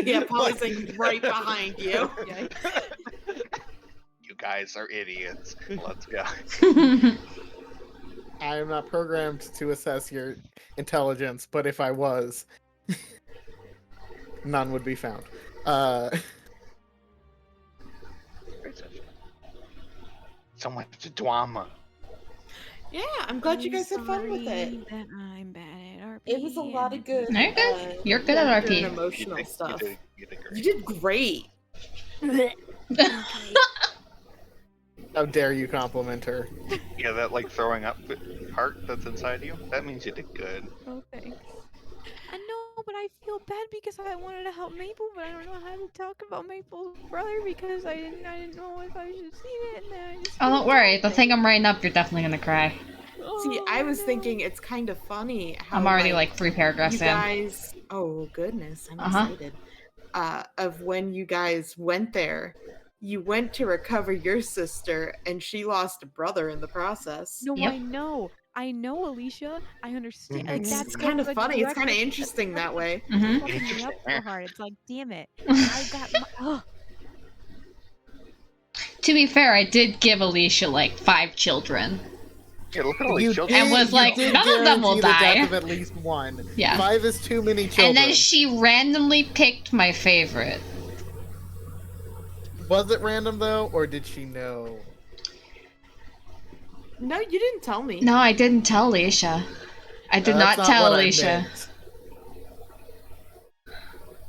[SPEAKER 2] Yeah, Polly's like right behind you.
[SPEAKER 5] You guys are idiots. Let's go.
[SPEAKER 6] I am not programmed to assess your intelligence, but if I was, none would be found.
[SPEAKER 5] So much drama.
[SPEAKER 2] Yeah, I'm glad you guys had fun with it.
[SPEAKER 3] That I'm bad at RP.
[SPEAKER 2] It was a lot of good.
[SPEAKER 4] No, you're good. You're good at
[SPEAKER 2] character
[SPEAKER 4] RP.
[SPEAKER 2] and emotional stuff.
[SPEAKER 5] You did great.
[SPEAKER 2] You did great.
[SPEAKER 6] How dare you compliment her?
[SPEAKER 5] Yeah, that like throwing up heart that's inside you. That means you did good.
[SPEAKER 3] Oh, thanks. I know, but I feel bad because I wanted to help Maple, but I don't know how to talk about Maple's brother because I didn't know if I should see it. And then I just
[SPEAKER 4] Oh, don't worry. The thing I'm writing up, you're definitely gonna cry.
[SPEAKER 2] See, I was
[SPEAKER 3] no.
[SPEAKER 2] thinking it's kind of funny how
[SPEAKER 4] I'm already like 3 paragraphs
[SPEAKER 2] you
[SPEAKER 4] in.
[SPEAKER 2] guys. Oh goodness, I'm
[SPEAKER 4] Uh-huh.
[SPEAKER 2] excited. Of when you guys went there, you went to recover your sister, and she lost a brother in the process.
[SPEAKER 3] No,
[SPEAKER 4] Yep.
[SPEAKER 3] I know, Alicia. I understand. Like
[SPEAKER 2] It's
[SPEAKER 3] that's
[SPEAKER 2] kind of
[SPEAKER 3] like,
[SPEAKER 2] funny. It's kind of
[SPEAKER 3] that's
[SPEAKER 2] interesting that way.
[SPEAKER 4] Mhm.
[SPEAKER 3] fucking me up so
[SPEAKER 5] Interesting.
[SPEAKER 3] hard. It's like, damn it. I got my,
[SPEAKER 4] To be fair, I did give Alicia like 5 children.
[SPEAKER 5] Yeah, literally, children.
[SPEAKER 4] And was like,
[SPEAKER 6] did
[SPEAKER 4] none of them will
[SPEAKER 6] guarantee
[SPEAKER 4] die.
[SPEAKER 6] the death of at least one.
[SPEAKER 4] Yeah.
[SPEAKER 6] 5 is too many children.
[SPEAKER 4] And then she randomly picked my favorite.
[SPEAKER 6] Was it random though, or did she know?
[SPEAKER 2] No, you didn't tell me.
[SPEAKER 4] No, I didn't tell Alicia. I did
[SPEAKER 6] That's
[SPEAKER 4] not tell
[SPEAKER 6] what I
[SPEAKER 4] Alicia.
[SPEAKER 6] meant.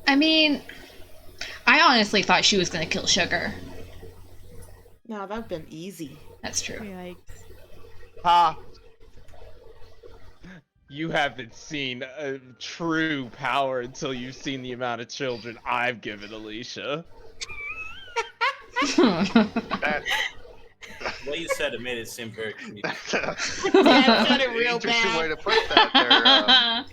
[SPEAKER 4] I mean, I honestly thought she was gonna kill Sugar.
[SPEAKER 2] No, that'd been easy.
[SPEAKER 4] That's true.
[SPEAKER 3] yikes.
[SPEAKER 1] Ha! You haven't seen true power until you've seen the amount of children I've given Alicia.
[SPEAKER 5] That,
[SPEAKER 7] The way you said it made it seem very creepy.
[SPEAKER 5] that's
[SPEAKER 2] That sounded real
[SPEAKER 5] interesting
[SPEAKER 2] bad.
[SPEAKER 5] way to put that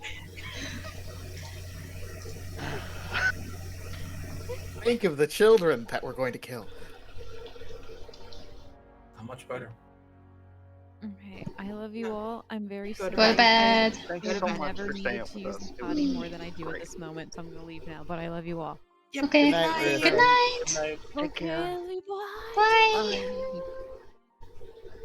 [SPEAKER 5] there.
[SPEAKER 6] Think of the children that we're going to kill.
[SPEAKER 7] How much better?
[SPEAKER 3] Okay, I love you all. I'm very
[SPEAKER 2] Go to
[SPEAKER 3] sorry.
[SPEAKER 4] Go to bed.
[SPEAKER 5] Thanks
[SPEAKER 2] Good
[SPEAKER 5] so
[SPEAKER 2] event.
[SPEAKER 5] much
[SPEAKER 3] Never
[SPEAKER 5] for
[SPEAKER 3] needed
[SPEAKER 5] staying
[SPEAKER 3] to
[SPEAKER 5] with
[SPEAKER 3] use
[SPEAKER 5] us.
[SPEAKER 3] the
[SPEAKER 5] It
[SPEAKER 3] potty
[SPEAKER 5] was
[SPEAKER 3] more than I do
[SPEAKER 5] great.
[SPEAKER 3] at this moment, so I'm gonna leave now. But I love you all.
[SPEAKER 2] Yep.
[SPEAKER 4] Okay.
[SPEAKER 6] Good night,
[SPEAKER 2] Bye.
[SPEAKER 6] Rita.
[SPEAKER 4] Good night.
[SPEAKER 5] Good night. Take
[SPEAKER 3] Okay,
[SPEAKER 5] care.
[SPEAKER 3] bye.
[SPEAKER 4] Bye.
[SPEAKER 2] Bye.